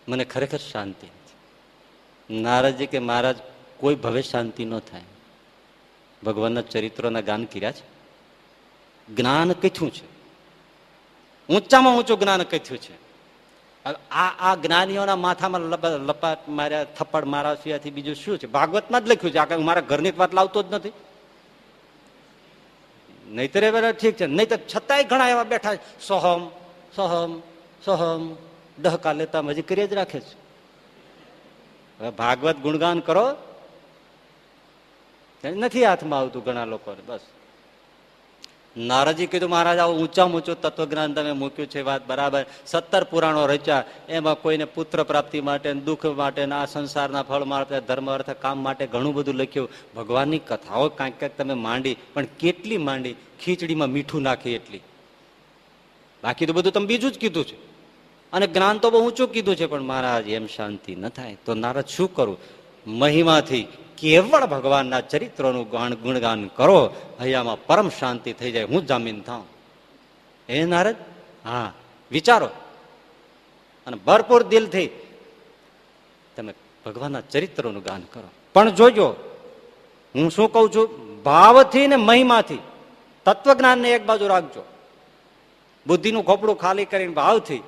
મને ખરેખર શાંતિ નથી. નારદજી કે મહારાજ, કોઈ ભવે શાંતિ ન થાય. ભગવાનના ચરિત્રોના ગાન કર્યા છે, જ્ઞાન કથ્યું છે, ઊંચામાં ઊંચું જ્ઞાન કથ્યું છે. આ જ્ઞાનીઓના માથામાં લપાટ માર્યા, થપ્પડ મારા સિવાયથી બીજું શું છે? ભાગવતમાં જ લખ્યું છે. આ મારા ઘરની વાત લાવતો જ નથી. નહીતર ઠીક છે, નહીં તો છતાંય ઘણા એવા બેઠા સોહમ સોહમ સોહમ ડહકા લેતા હજી કરી જ રાખે છે. હવે ભાગવત ગુણગાન કરો, નથી હાથમાં આવતું ઘણા લોકો. બસ નારદજી કીધું, મહારાજ આવું ઊંચામાં ઊંચું તત્વજ્ઞાન તમે મૂક્યું છે, વાત બરાબર. 17 પુરાણો રચ્યા, એમાં કોઈને પુત્ર પ્રાપ્તિ માટે, દુઃખ માટે, આ સંસારના ફળ માટે, ધર્મ અર્થ કામ માટે ઘણું બધું લખ્યું. ભગવાનની કથાઓ કાંઈક કાંઈક તમે માંડી, પણ કેટલી માંડી? ખીચડીમાં મીઠું નાખી એટલી. બાકી તો બધું તમે બીજું જ કીધું છે, અને જ્ઞાન તો બહુ ઊંચું કીધું છે. પણ મહારાજ એમ શાંતિ ન થાય. તો નારદ શું કરું? મહિમાથી કેવળ ભગવાનના ચરિત્રોનું ગુણગાન કરો, હૈયામાં પરમ શાંતિ થઈ જાય, હું જામીન થાઉં. હે નારદ, હા વિચારો, અને ભરપૂર દિલથી તમે ભગવાનના ચરિત્રોનું ગાન કરો. પણ જોજો, હું શું કઉ છું, ભાવથી ને મહિમાથી. તત્વજ્ઞાનને એક બાજુ રાખજો. બુદ્ધિનું ખોપડું ખાલી કરીને ભાવથી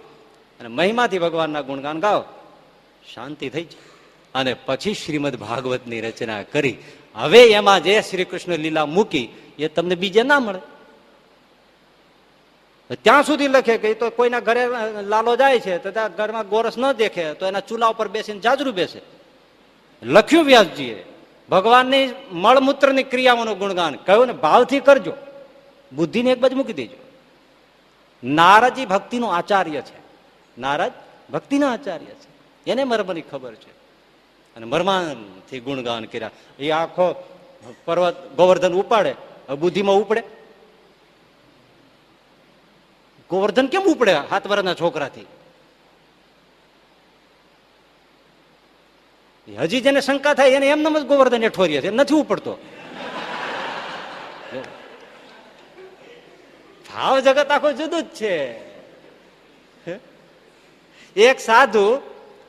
અને મહિમાથી ભગવાનના ગુણગાન ગાઓ, શાંતિ થઈ જાય. અને પછી શ્રીમદ ભાગવતની રચના કરી. હવે એમાં જે શ્રી કૃષ્ણ લીલા મૂકી એ તમને બીજે ના મળે. ત્યાં સુધી લખે કે તો કોઈના ઘરે લાલો જાય છે તો ત્યાં ઘરમાં ગોરસ ન દેખે તો એના ચૂલા ઉપર બેસીને જાજરૂ બેસે. લખ્યું વ્યાસજીએ. ભગવાનની મળમૂત્રની ક્રિયાઓનું ગુણગાન કહ્યું ને, ભાવથી કરજો, બુદ્ધિને એક બાજુ મૂકી દેજો. નારદજી ભક્તિનો આચાર્ય છે. નારદ ભક્તિના આચાર્ય છે, એને મર્મની ખબર છે. અને મર્માનથી ગુણગાન કર્યા. એ આખો પર્વત ગોવર્ધન ઉપાડે, બુદ્ધિમાં ઉપડે? ગોવર્ધન કેમ ઉપડે 7 વર્ષના છોકરાથી? હજી જેને શંકા થાય એને એમને જ ગોવર્ધન એઠોરીએ છે, નથી ઉપડતો. ભાવ જગત આખો જુદું જ છે. એક સાધુ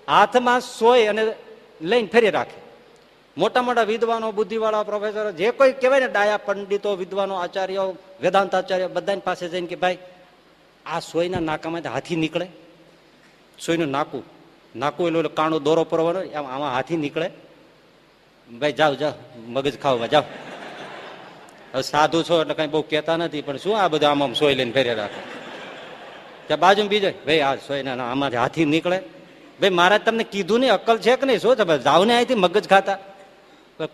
હાથમાં સોય અને લઈને ફેરી રાખે. મોટા મોટા વિદ્વાનો, બુદ્ધિવાળા, પ્રોફેસરો, જે કોઈ કહેવાય ને, ડાયા પંડિતો, વિદ્વાનો, આચાર્યો, વેદાંત આચાર્ય, બધાની પાસે જઈને કે ભાઈ આ સોયના નાકામાંથી હાથી નીકળે? સોયનું નાકું એટલે કાણો દોરો પરવાનો, આમાં હાથી નીકળે? ભાઈ જાઓ જાઓ, મગજ ખાવા જાઓ. હવે સાધુ છો એટલે કઈ બહુ કહેતા નથી, પણ શું આ બધું આમ સોય લઈને ફેરે રાખે. ત્યાં બાજુ બીજો, ભાઈ આ સોયના આમાંથી હાથી નીકળે? ભાઈ મહારાજ તમને કીધું નહીં, અક્કલ છે કે નહીં? શું છે ભાઈ, જાઓ ને અહીંથી મગજ ખાતા.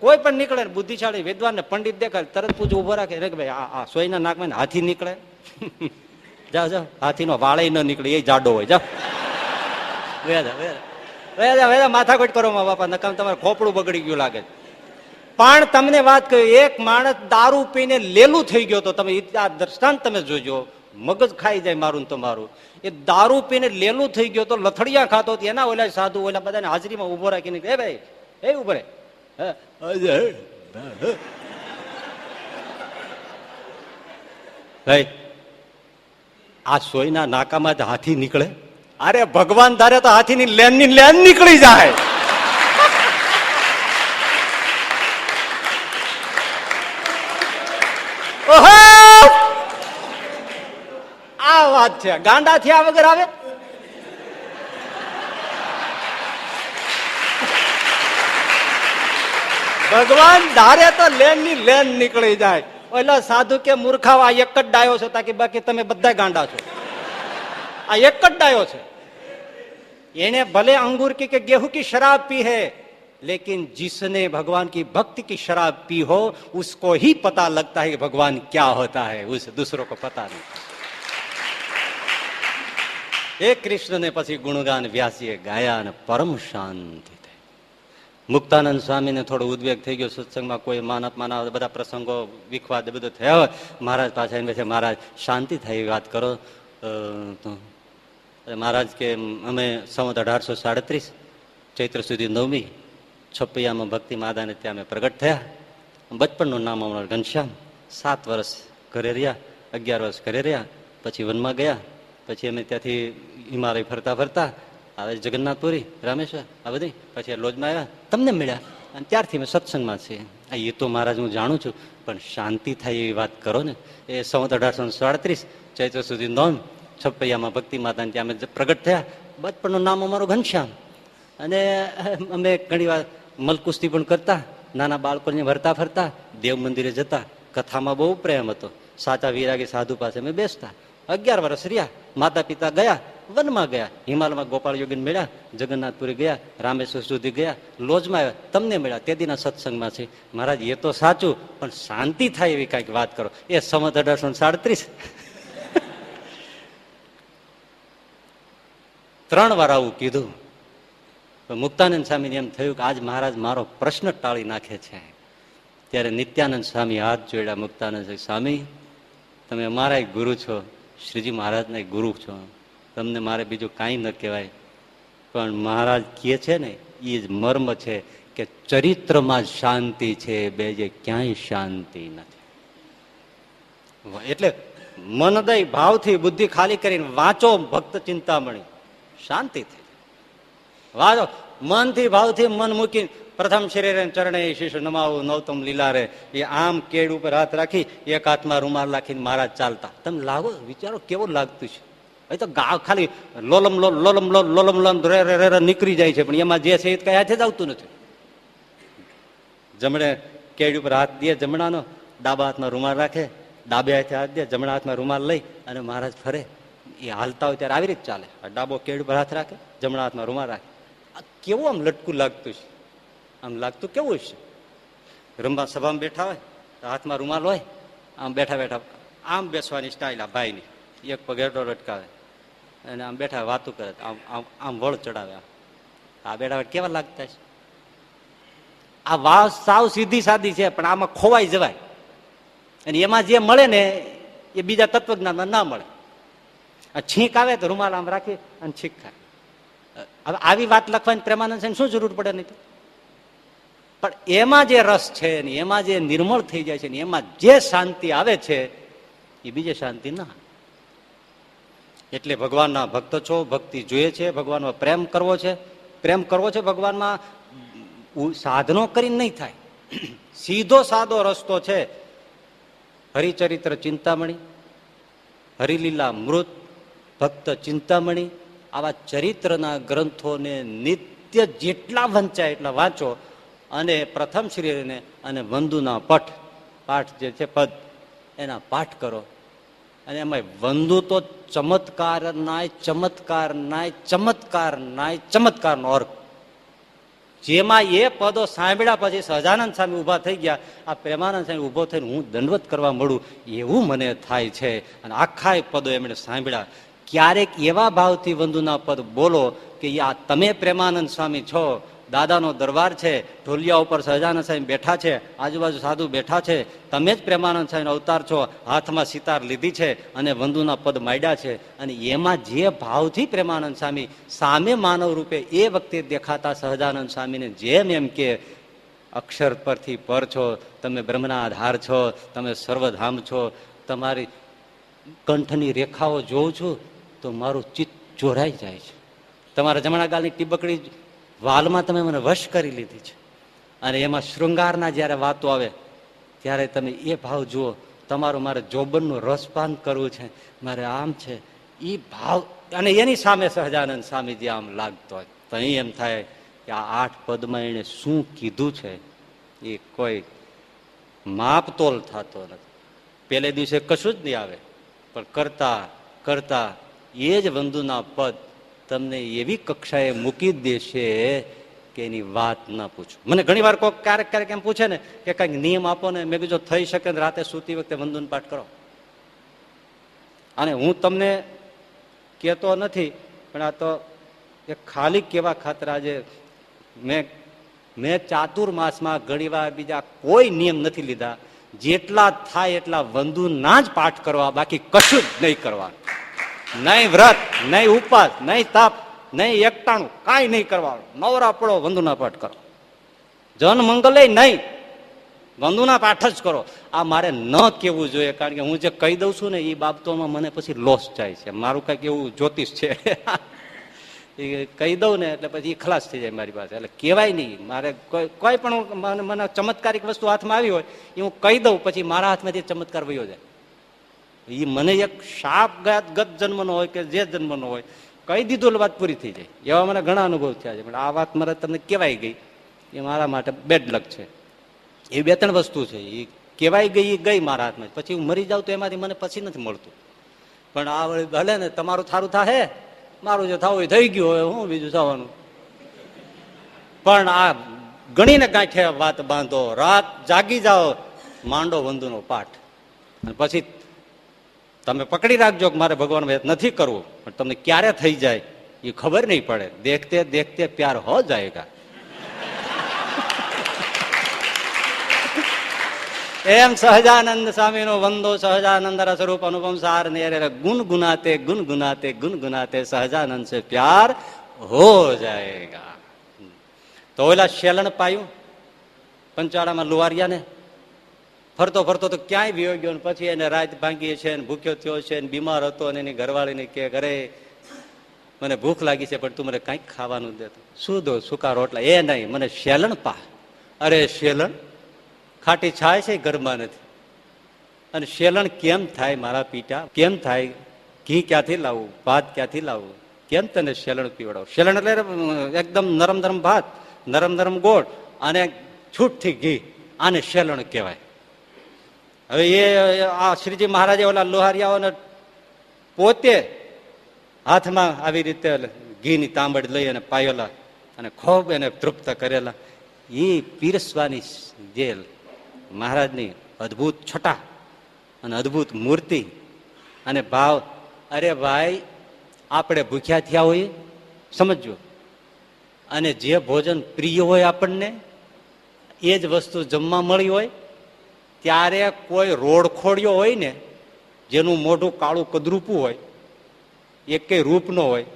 કોઈ પણ નીકળે, બુદ્ધિશાળી વિદ્વાન ને પંડિત દેખાય તરત પૂછું ઉભો રાખે, ભાઈ આ સોયના નાકમાં હાથી નીકળે? જાઓ જાઓ, હાથીનો વાળે ન નીકળે, એ જાડો હોય. જાઓ માથાકૂટ કરો માં બાપા, નકામ તમારે ખોપડું બગડી ગયું લાગે. પણ તમને વાત કહ્યું, એક માણસ દારૂ પીને લેલું થઈ ગયો તો તમે આ દ્રષ્ટાંત તમે જોજો, મગજ ખાઈ જાય મારું તો મારું. એ દારૂ પીને લેલું થઈ ગયો તો લથડિયા ખાતો, એના ઓલા સાધુ ઓલા બધાને હાજરીમાં ઉભો રાખીને, એ ભાઈ એ ઉભો રે, ભાઈ આ સોયના નાકામાં હાથી નીકળે? અરે ભગવાન ધારે તો હાથીની લેન નીકળી જાય. આ વાત છે, ગાંડા થયા વગર આવે? ભગવાન ધારે તો લેન નીકળી જાય. ઓલા સાધુ કે મૂર્ખાવા, આ એક જ ડાયો છે, તાકી બાકી તમે બધા ગાંડા છો. આ એક જ ડાયો છે. એને ભલે अंगूर की के गेहूं की शराब पी है, लेकिन जिसने भगवान की भक्ति की शराब पी हो उसको ही पता लगता है कि भगवान क्या होता है, उस दूसरों को पता नहीं. एक कृष्ण ने પછી ગુણગાન વ્યાસીએ ગાયા અને પરમ શાંતિ થઈ. મુક્તાનંદ સ્વામીને થોડો ઉદ્વેગ થઈ ગયો. સત્સંગમાં કોઈ માના બધા પ્રસંગો વિખવાદ બધો થયા હોય. મહારાજ પાસે આવીને છે, મહારાજ શાંતિ થઈ વાત કરો. મહારાજ કે અમે સંવત 1837 ચૈત્ર સુધી 9મી છપૈયામાં ભક્તિ માદાને ત્યાં અમે પ્રગટ થયા. બચપનનું નામ અમારું ઘનશ્યામ. 7 વર્ષ ઘરે રહ્યા, 11 વર્ષ ઘરે રહ્યા, પછી વનમાં ગયા. પછી અમે ત્યાંથી હિમાલય ફરતા ફરતા આવે જગન્નાથપુરી, રામેશ્વર, આ બધી. પછી લોજમાં આવ્યા, તમને મળ્યા, અને ત્યારથી અમે સત્સંગમાં છીએ. એ તો મહારાજ હું જાણું છું, પણ શાંતિ થાય એવી વાત કરો ને. એ સંવત 1837 ચૈત્ર સુધી 9 છપૈયામાં ભક્તિ માતાને ત્યાં અમે પ્રગટ થયા. બચપનનું નામ અમારું ઘનશ્યામ. અને અમે ઘણી વાર મલકુસ્તી પણ કરતા, નાના બાળકોને ભરતા ફરતા, દેવ મંદિરે જતા. કથામાં બહુ પ્રેમ હતો. સાચા વિરાગી સાધુ પાસે અમે બેસતા. 11 વર્ષ રહ્યા. માતા પિતા ગયા, વનમાં ગયા, હિમાલયમાં ગોપાળ યોગીને મળ્યા, જગન્નાથપુરી ગયા, રામેશ્વર સુધી ગયા, લોજમાં આવ્યા, તમને મળ્યા, તેદીના સત્સંગમાં છે. મહારાજ એ તો સાચું, પણ શાંતિ થાય એવી કઈક વાત કરો. એ સંવત 1837 3 વાર આવું કીધું. મુક્તાનંદ સ્વામીને એમ થયું કે આજ મહારાજ મારો પ્રશ્ન ટાળી નાખે છે. ત્યારે નિત્યાનંદ સ્વામી હાથ જોડ્યા. મુક્તાનંદ સ્વામી, તમે અમારા ગુરુ છો, શ્રીજી મહારાજના ગુરુ છો, તમને મારે બીજું કાંઈ ન કહેવાય. પણ મહારાજ કહે છે ને એ જ મર્મ છે કે ચરિત્રમાં શાંતિ છે, બીજે ક્યાંય શાંતિ નથી. એટલે મનદય ભાવથી બુદ્ધિ ખાલી કરીને વાંચો ભક્ત ચિંતામણી, શાંતિ થઈ. વાંચો મનથી ભાવથી મન મૂકીને પ્રથમ શરીરે ચરણે શીશ નમાવું નૌતમ લીલા રે. એ આમ કેડ ઉપર હાથ રાખી એક હાથમાં રૂમાલ રાખીને મહારાજ ચાલતા. તમે લાગો વિચારો કેવું લાગતું છે. એ તો ગાવ ખાલી લોલમ લોલમ રે રે નીકળી જાય છે, પણ એમાં જે છે એ કઈ હાથે જ આવતું નથી. જમણે કેડ ઉપર હાથ દે જમણાનો, ડાબા હાથમાં રૂમાલ રાખે, ડાબે હાથે હાથ દે, જમણા હાથમાં રૂમાલ લઈ અને મહારાજ ફરે. એ હાલતા હોય ત્યારે આવી રીતે ચાલે. ડાબો કેડ ઉપર હાથ રાખે, જમણા હાથમાં રૂમાલ રાખે. આ કેવું આમ લટકું લાગતું છે. આમ લાગતું કેવું છે. રમવા સભામાં બેઠા હોય, હાથમાં રૂમાલ હોય, આમ બેઠા બેઠા આમ બેસવાની સ્ટાઇલ આ ભાઈની, એક પગ હેઠો લટકાવે અને આમ બેઠા વાતું કરે, આમ આમ આમ વળ ચડાવે. આ બેઠા કેવા લાગતા છે. આ વાવ સાવ સીધી સાદી છે, પણ આમાં ખોવાઈ જવાય. અને એમાં જે મળે ને એ બીજા તત્વજ્ઞાનમાં ના મળે. આ છીંક આવે તો રૂમાલ આમ રાખી અને છીંક ખાય. હવે આવી વાત લખવાની પ્રેમાનંદ સાહેબ શું જરૂર પડે નહીં? પણ એમાં જે રસ છે ને એમાં જે નિર્મળ થઈ જાય છે ને એમાં જે શાંતિ આવે છે એ બીજે શાંતિ ના. એટલે ભગવાનના ભક્ત છો, ભક્તિ જોઈએ છે, ભગવાનમાં પ્રેમ કરવો છે. પ્રેમ કરવો છે ભગવાનમાં સાધનો કરીને નહીં થાય. સીધો સાદો રસ્તો છે. હરિચરિત્ર ચિંતામણી, હરિલીલા મૃત, ભક્ત ચિંતામણી, આવા ચરિત્રના ગ્રંથોને નિત્ય જેટલા વંચાય એટલા વાંચો. અને પ્રથમ શ્રીને અને વંદુના પાઠ જે છે પદ એના પાઠ કરો. અને એમાં વંદુ તો ચમત્કારનો અર્થ. જેમાં એ પદો સાંભળ્યા પછી સહજાનંદ સ્વામી ઉભા થઈ ગયા. આ પ્રેમાનંદ સ્વામી ઉભો થઈને હું દંડવત કરવા મળું એવું મને થાય છે. અને આખા પદો એમણે સાંભળ્યા. ક્યારેક એવા ભાવથી વંદુના પદ બોલો કે આ તમે પ્રેમાનંદ સ્વામી છો, દાદાનો દરબાર છે, ઢોલિયા ઉપર સહજાનંદ સ્વામી બેઠા છે, આજુબાજુ સાધુ બેઠા છે, તમે જ પ્રેમાનંદ સ્વામીનો અવતાર છો, હાથમાં સિતાર લીધી છે અને વંદુના પદ માંડ્યા છે. અને એમાં જે ભાવથી પ્રેમાનંદ સ્વામી સામે માનવ રૂપે એ વખતે દેખાતા સહજાનંદ સ્વામીને જેમ એમ કે અક્ષર પરથી પર છો, તમે બ્રહ્મના આધાર છો, તમે સર્વધામ છો, તમારી કંઠની રેખાઓ જોઉં છું તો મારું ચિત્ત ચોરાઈ જાય છે. તમારા જમણા ગાલની ટીબકડી વાલમાં તમે મને વશ કરી લીધી છે. અને એમાં શૃંગારના જયારે વાતો આવે ત્યારે તમે એ ભાવ જુઓ. તમારું મારે જોબનનું રસપાન કરવું છે, મારે આમ છે એ ભાવ. અને એની સામે સહજાનંદ સ્વામીજી આમ લાગતો હોય તો અહીં એમ થાય કે આ 8 પદમાં એને શું કીધું છે એ કોઈ માપતોલ થતો નથી. પહેલે દિવસે કશું જ નહીં આવે, પણ કરતા કરતા એ જ વંદુના પદ તમને એવી કક્ષાએ મૂકી દેશે કે એની વાત ના પૂછો. મને ઘણી વાર કોઈ ક્યારેક એમ પૂછે ને કે કઈક નિયમ આપો ને. મેં કીધું થઈ શકે રાતે સૂતી વખતે વંદન પાઠ કરો. અને હું તમને કહેતો નથી, પણ આ તો એક ખાલી કેવા ખાતર આજે મેં ચાતુર્માસમાં ઘણી વાર બીજા કોઈ નિયમ નથી લીધા. જેટલા થાય એટલા વંદુના જ પાઠ કરવા, બાકી કશું જ નહીં કરવાનું. નહીં વ્રત, નહીં ઉપવાસ, નહીં તાપ, નહીં એકટાણું, કાંઈ નહીં કરવાનું. નવરા પડો વંદુના પાઠ કરો. જન મંગલે નહીં, વંદુના પાઠ જ કરો. આ મારે ન કહેવું જોઈએ, કારણ કે હું જે કહી દઉં છું ને એ બાબતોમાં મને પછી લોસ જાય છે. મારું કંઈક એવું જ્યોતિષ છે એ કહી દઉં ને એટલે પછી ખલાસ થઈ જાય મારી પાસે. એટલે કહેવાય નહીં. મારે કોઈ પણ મને ચમત્કારિક વસ્તુ હાથમાં આવી હોય એ હું કહી દઉં, પછી મારા હાથમાંથી ચમત્કાર વયો જાય. એ મને એક શાપ ગત જન્મનો હોય કે જે જન્મનો હોય કહી દીધું વાત પૂરી થઈ જાય. એવા મને ઘણા અનુભવ થયા છે. પણ આ વાત મારે તમને કહેવાય ગઈ એ મારા માટે બેડ લક છે. એ 2-3 વસ્તુ છે એ કહેવાય ગઈ, એ ગઈ મારા હાથમાં. પછી હું મરી જાઉં તો એમાંથી મને પછી નથી મળતું. પણ આ ભલે ને તમારું થારું થાહે, મારું જે થવું એ થઈ ગયું, હોય હું બીજું થવાનું. પણ આ ગણીને ગાંઠે વાત બાંધો, રાત જાગી જાઓ, માંડો વંદુનો પાઠ. અને પછી તમે પકડી રાખજો કે મારે ભગવાન નથી કરવું, પણ તમને ક્યારે થઈ જાય એ ખબર નહીં પડે. દેખતે દેખતે પ્યાર હો જાયગા. એમ સહજાનંદ સ્વામીનો વંદો સહજાનંદ સ્વરૂપ અનુપમ સાર ને ગુનગુનાતે ગુનગુનાતે ગુનગુનાતે સહજાનંદ સે પ્યાર હો જાયગા. તો ઓલા શેલણ પાયું પંચાળામાં લુવારિયા ને ફરતો ફરતો તો ક્યાંય વિયો ગયો. પછી એને રાત ભાંગી છે, ભૂખ્યો થયો છે, બીમાર હતો, અને એની ઘરવાળીને કે ઘરે મને ભૂખ લાગી છે, પણ તું મને કંઈક ખાવાનું દેતો. શું દો? સૂકા રોટલા? એ નહીં, મને શેલણ પા. અરે શેલણ, ખાટી છાય છે ઘરમાં નથી. અને શેલણ કેમ થાય મારા પીટા, કેમ થાય? ઘી ક્યાંથી લાવવું, ભાત ક્યાંથી લાવવું, કેમ તને શેલણ પીવડાવું? શેલણ એટલે એકદમ નરમ નરમ ભાત, નરમ નરમ ગોળ અને છૂટથી ઘી, આને શેલણ કહેવાય. હવે એ આ શ્રીજી મહારાજે ઓલા લુહારિયાઓને પોતે હાથમાં આવી રીતે ઘીની તાંબડ લઈ અને પાયેલા અને ખૂબ એને તૃપ્ત કરેલા. એ પીરસવાની જે મહારાજની અદભુત છટા અને અદભુત મૂર્તિ અને ભાવ. અરે ભાઈ, આપણે ભૂખ્યા થયા હોઈએ, સમજો, અને જે ભોજન પ્રિય હોય આપણને એ જ વસ્તુ જમવા મળી હોય, ત્યારે કોઈ રોડખોડિયો હોય ને, જેનું મોઢું કાળું કદરૂપું હોય, એક કઈ રૂપ ન હોય,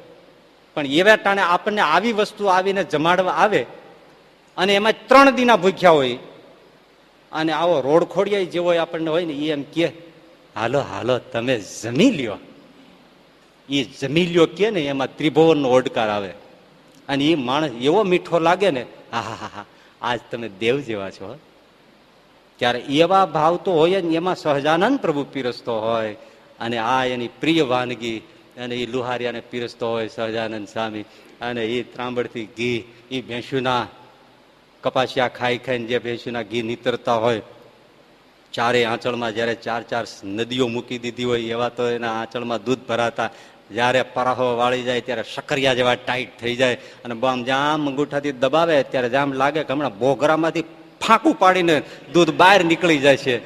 પણ એવા ટાણે આપણને આવી વસ્તુ આવીને જમાડવા આવે અને એમાં 3 દીના ભૂખ્યા હોય, અને આવો રોડખોડિયા જેવો આપણને હોય ને, એ એમ કે હાલો હાલો તમે જમી લ્યો. એ જમી લ્યો કે ને એમાં ત્રિભુવનનો ઓડકાર આવે અને એ માણસ એવો મીઠો લાગે ને, હા હા હા હા, આજ તમે દેવ જેવા છો. ત્યારે એવા ભાવ તો હોય ને, એમાં સહજાનંદ પ્રભુ પીરસતો હોય અને આ એની પ્રિય વાનગી અને એ લુહારિયાને પીરસતો હોય સહજાનંદ સ્વામી. અને એ ત્રાંબડથી ઘી, એ ભેંસુના કપાસિયા ખાઈ ખાઈને જે ભેંસુના ઘી નીતરતા હોય, ચારે આંચળમાં જયારે 4 નદીઓ મૂકી દીધી હોય એવા તો એના આંચળમાં દૂધ ભરાતા, જયારે પરાહો વાળી જાય ત્યારે શકરિયા જેવા ટાઈટ થઈ જાય અને આમ જામ અંગૂઠાથી દબાવે ત્યારે જામ લાગે કે હમણાં બોઘરામાંથી ફાંકું પાડીને દૂધ બહાર નીકળી જાય છે.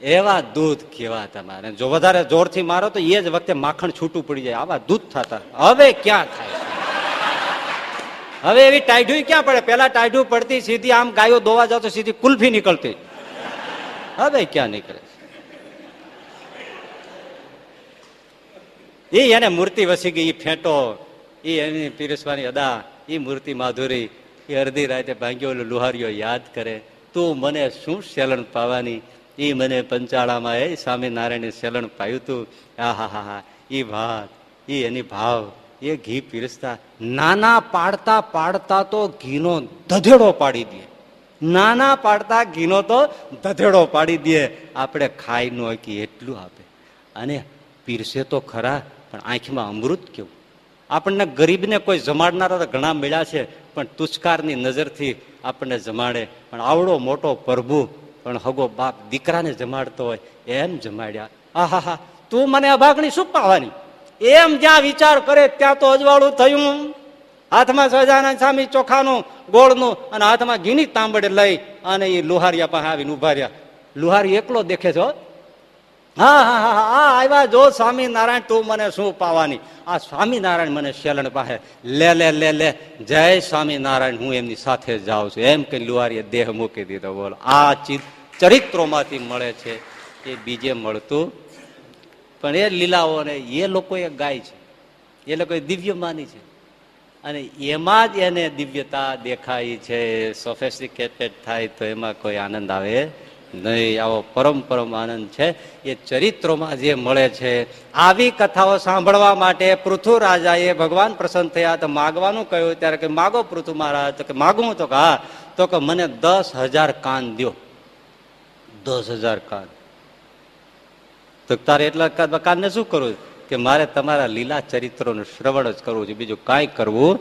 એવા દૂધ કેવા તમારે, જો વધારે જોરથી મારો તો એ જ વખતે માખણ છૂટું પડી જાય. આવા દૂધ થતા હવે ક્યાં થાય? હવે એવી ટાઈઢું ક્યાં પડે? પેલા ટાઈઢું પડતી સીધી આમ ગાયો દોવા જાવ તો સીધી કુલ્ફી નીકળતી, હવે ક્યાં નીકળે? એને મૂર્તિ વસી ગઈ, એ ફેંટો, એ એની પીરસવાની અદા, એ મૂર્તિ માધુરી, એ અડધી રાતે ભાંગ્યો લુહારીઓ યાદ કરે, તું મને શું શેલણ પાવાની? એ મને પંચાળામાં એ સ્વામિનારાયણ શેલણ પાયું તું. હા હા હા હા, એ વાત, એ એની ભાવ, એ ઘી પીરસતા નાના પાડતા પાડતા તો ઘીનો ધધેડો પાડી દે. નાના પાડતા ઘીનો તો ધધેડો પાડી દે. આપણે ખાઈ ન કે એટલું આપે અને પીરસે તો ખરા, પણ આંખમાં અમૃત કેવું. આપણને ગરીબને કોઈ જમાડનારા તો ઘણા મળ્યા છે, પણ તુષ્કારની નજરથી આપણને જમાડે. પણ આવડો મોટો પ્રભુ પણ હગો બાપ દીકરાને જમાડતો હોય એમ જમાડ્યા. આહા હા, તું મને અભાગણી શું પાવાની? એમ જ્યાં વિચાર કરે ત્યાં તો અજવાળું થયું. હાથમાં સહજાનંદ સ્વામી ચોખાનું ગોળનું અને હાથમાં ઘીની તાંબડે લઈ અને એ લુહારિયા પાસે આવીને ઉભા રહ્યા. લુહારી એકલો દેખે છો. હા હા હા હા, આવ્યા જો સ્વામિનારાયણ, તું મને શું પાવાની? આ સ્વામિનારાયણ મને શેલણ પાસે લે લે લે લે, જય સ્વામિનારાયણ, હું એમની સાથે જાઉં છું. એમ કઈ લુહારીએ દેહ મૂકી દીધો. બોલો, આ ચરિત્રોમાંથી મળે છે, એ બીજે મળતું. પણ એ લીલાઓને એ લોકોએ ગાય છે, એ લોકોએ દિવ્ય માની છે અને એમાં જ એને દિવ્યતા દેખાય છે. સોફેસ્ટિકેટેડ થાય તો એમાં કોઈ આનંદ આવે નહીં. આવો પરમ પરમ આનંદ છે એ ચરિત્રોમાં જે મળે છે. આવી કથાઓ સાંભળવા માટે પૃથુ રાજાએ ભગવાન પ્રસન્ન થયા તો માગવાનું કહ્યું. ત્યારે કે માગો પૃથુ મહારાજ. તો કે માગું? તો હા. તો કે મને 10,000 કાન દો. 10,000 કાન. તો તારે એટલા કાનને શું કરવું? કે મારે તમારા લીલા ચરિત્રોનું શ્રવણ જ કરવું છે, બીજું કાંઈ કરવું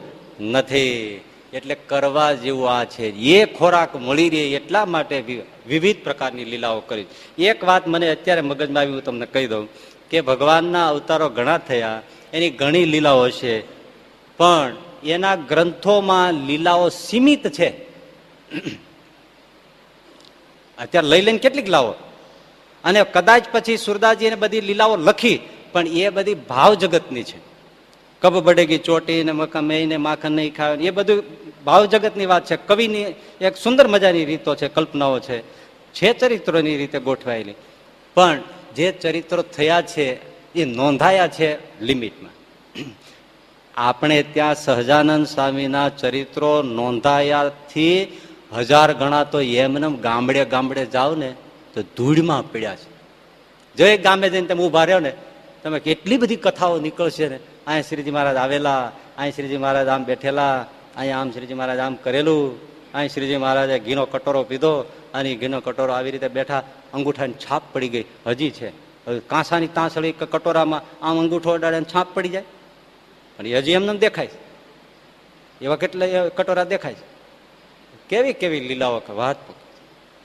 નથી. એટલે કરવા જેવું આ છે. એ ખોરાક મળી રહે એટલા માટે વિવિધ પ્રકારની લીલાઓ કરી. એક વાત મને અત્યારે મગજમાં આવી, હું તમને કહી દઉં કે ભગવાનના અવતારો ઘણા થયા, એની ઘણી લીલાઓ છે, પણ એના ગ્રંથોમાં લીલાઓ સીમિત છે. અત્યારે લઈ લઈને કેટલીક લાવો, અને કદાચ પછી સુરદાસજીને બધી લીલાઓ લખી, પણ એ બધી ભાવ જગતની છે. કબ બડેગી ચોટી ને મકા ને માખન નહીં ખાવે, એ બધું ભાવ જગતની વાત છે. કવિની એક સુંદર મજાની રીતો છે, કલ્પનાઓ છે ચરિત્રોની રીતે ગોઠવાયેલી. પણ જે ચરિત્રો થયા છે એ નોંધાયા છે લિમિટમાં. આપણે ત્યાં સહજાનંદ સ્વામીના ચરિત્રો નોંધાયાથી 1000 ગણા તો એમને ગામડે ગામડે જાઓ ને તો ધૂળમાં પડ્યા છે. જો એક ગામે જઈને તમે ઉભા રહ્યો ને, તમે કેટલી બધી કથાઓ નીકળશે ને. અહીંયા શ્રીજી મહારાજ આવેલા, અહીં શ્રીજી મહારાજ આમ બેઠેલા, અહીંયા આમ શ્રીજી મહારાજ આમ કરેલું, અહીં શ્રીજી મહારાજે ઘીનો કટોરો પીધો અને ઘીનો કટોરો આવી રીતે બેઠા, અંગૂઠાની છાપ પડી ગઈ, હજી છે. કાંસાની તાંસળી કટોરામાં આમ અંગૂઠો અડાડે છાપ પડી જાય, પણ એ હજી એમને દેખાય છે. એવા કેટલા કટોરા દેખાય છે. કેવી કેવી લીલાઓ, વાત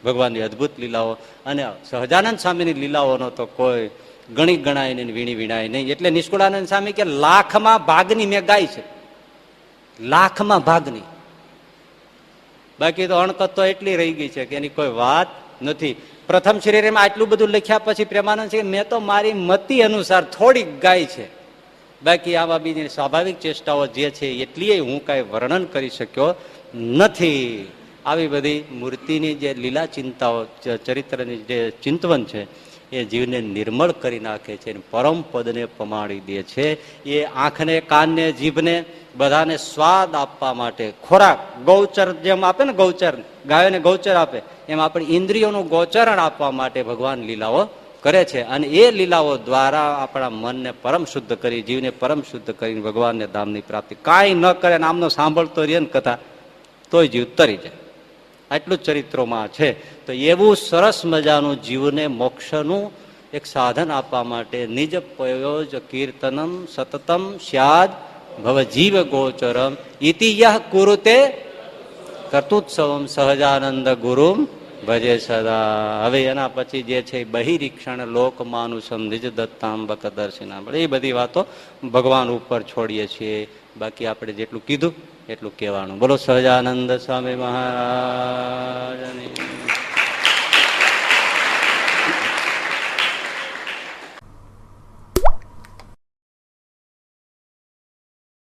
ભગવાનની અદભુત લીલાઓ. અને સહજાનંદ સ્વામીની લીલાઓનો તો કોઈ ગણી ગણાય નહીં, વીણી વીણાય નહીં. એટલે નિષ્કુળાનંદ સ્વામી કે લાખમાં ભાગની મેં ગાય છે, લાખમાં ભાગની. બાકી તો અણકત તો એટલી રહી ગઈ છે કે એની કોઈ વાત નથી. પ્રથમ શરીરમાં આટલું બધું લખ્યા પછી પ્રેમાનંદ છે મેં તો મારી મતિ અનુસાર થોડીક ગાય છે, બાકી આવા બીજી સ્વાભાવિક ચેષ્ટાઓ જે છે એટલી હું કાંઈ વર્ણન કરી શક્યો નથી. આવી બધી મૂર્તિની જે લીલા ચિંતાઓ, ચરિત્રની જે ચિંતવન છે એ જીવને નિર્મળ કરી નાખે છે, પરમ પદને પમાડી દે છે. એ આંખને, કાનને, જીભને બધાને સ્વાદ આપવા માટે ખોરાક, ગૌચર જેમ આપે ને, ગૌચર ગાયોને ગૌચર આપે એમ આપણી ઇન્દ્રિયોનું ગોચરણ આપવા માટે ભગવાન લીલાઓ કરે છે. અને એ લીલાઓ દ્વારા આપણા મનને પરમ શુદ્ધ કરી, જીવને પરમ શુદ્ધ કરીને ભગવાનને ધામની પ્રાપ્તિ. કાંઈ ન કરે ને આમનો સાંભળતો રહે ને કથા તોય જીવ તરી જાય. આટલું જ ચરિત્રોમાં છે. તો એવું સરસ મજાનું જીવને મોક્ષનું એક સાધન આપવા માટે નિજ પયોજ કીર્તનમ સતતમ સ્યાદ ભવ જીવ ગોચરમ ઇતિ યહ કુરુતે કર્તુત્સવમ સહજાનંદ ગુરુમ ભજે સદા. હવે એના પછી જે છે બહિરીક્ષણ લોકમાનુષમ નિજ દત્તાંબક દર્શના, એ બધી વાતો ભગવાન ઉપર છોડીએ છીએ. બાકી આપણે જેટલું કીધું એટલું કહેવાનું. બોલો સહજાનંદ સ્વામી મહારાજ.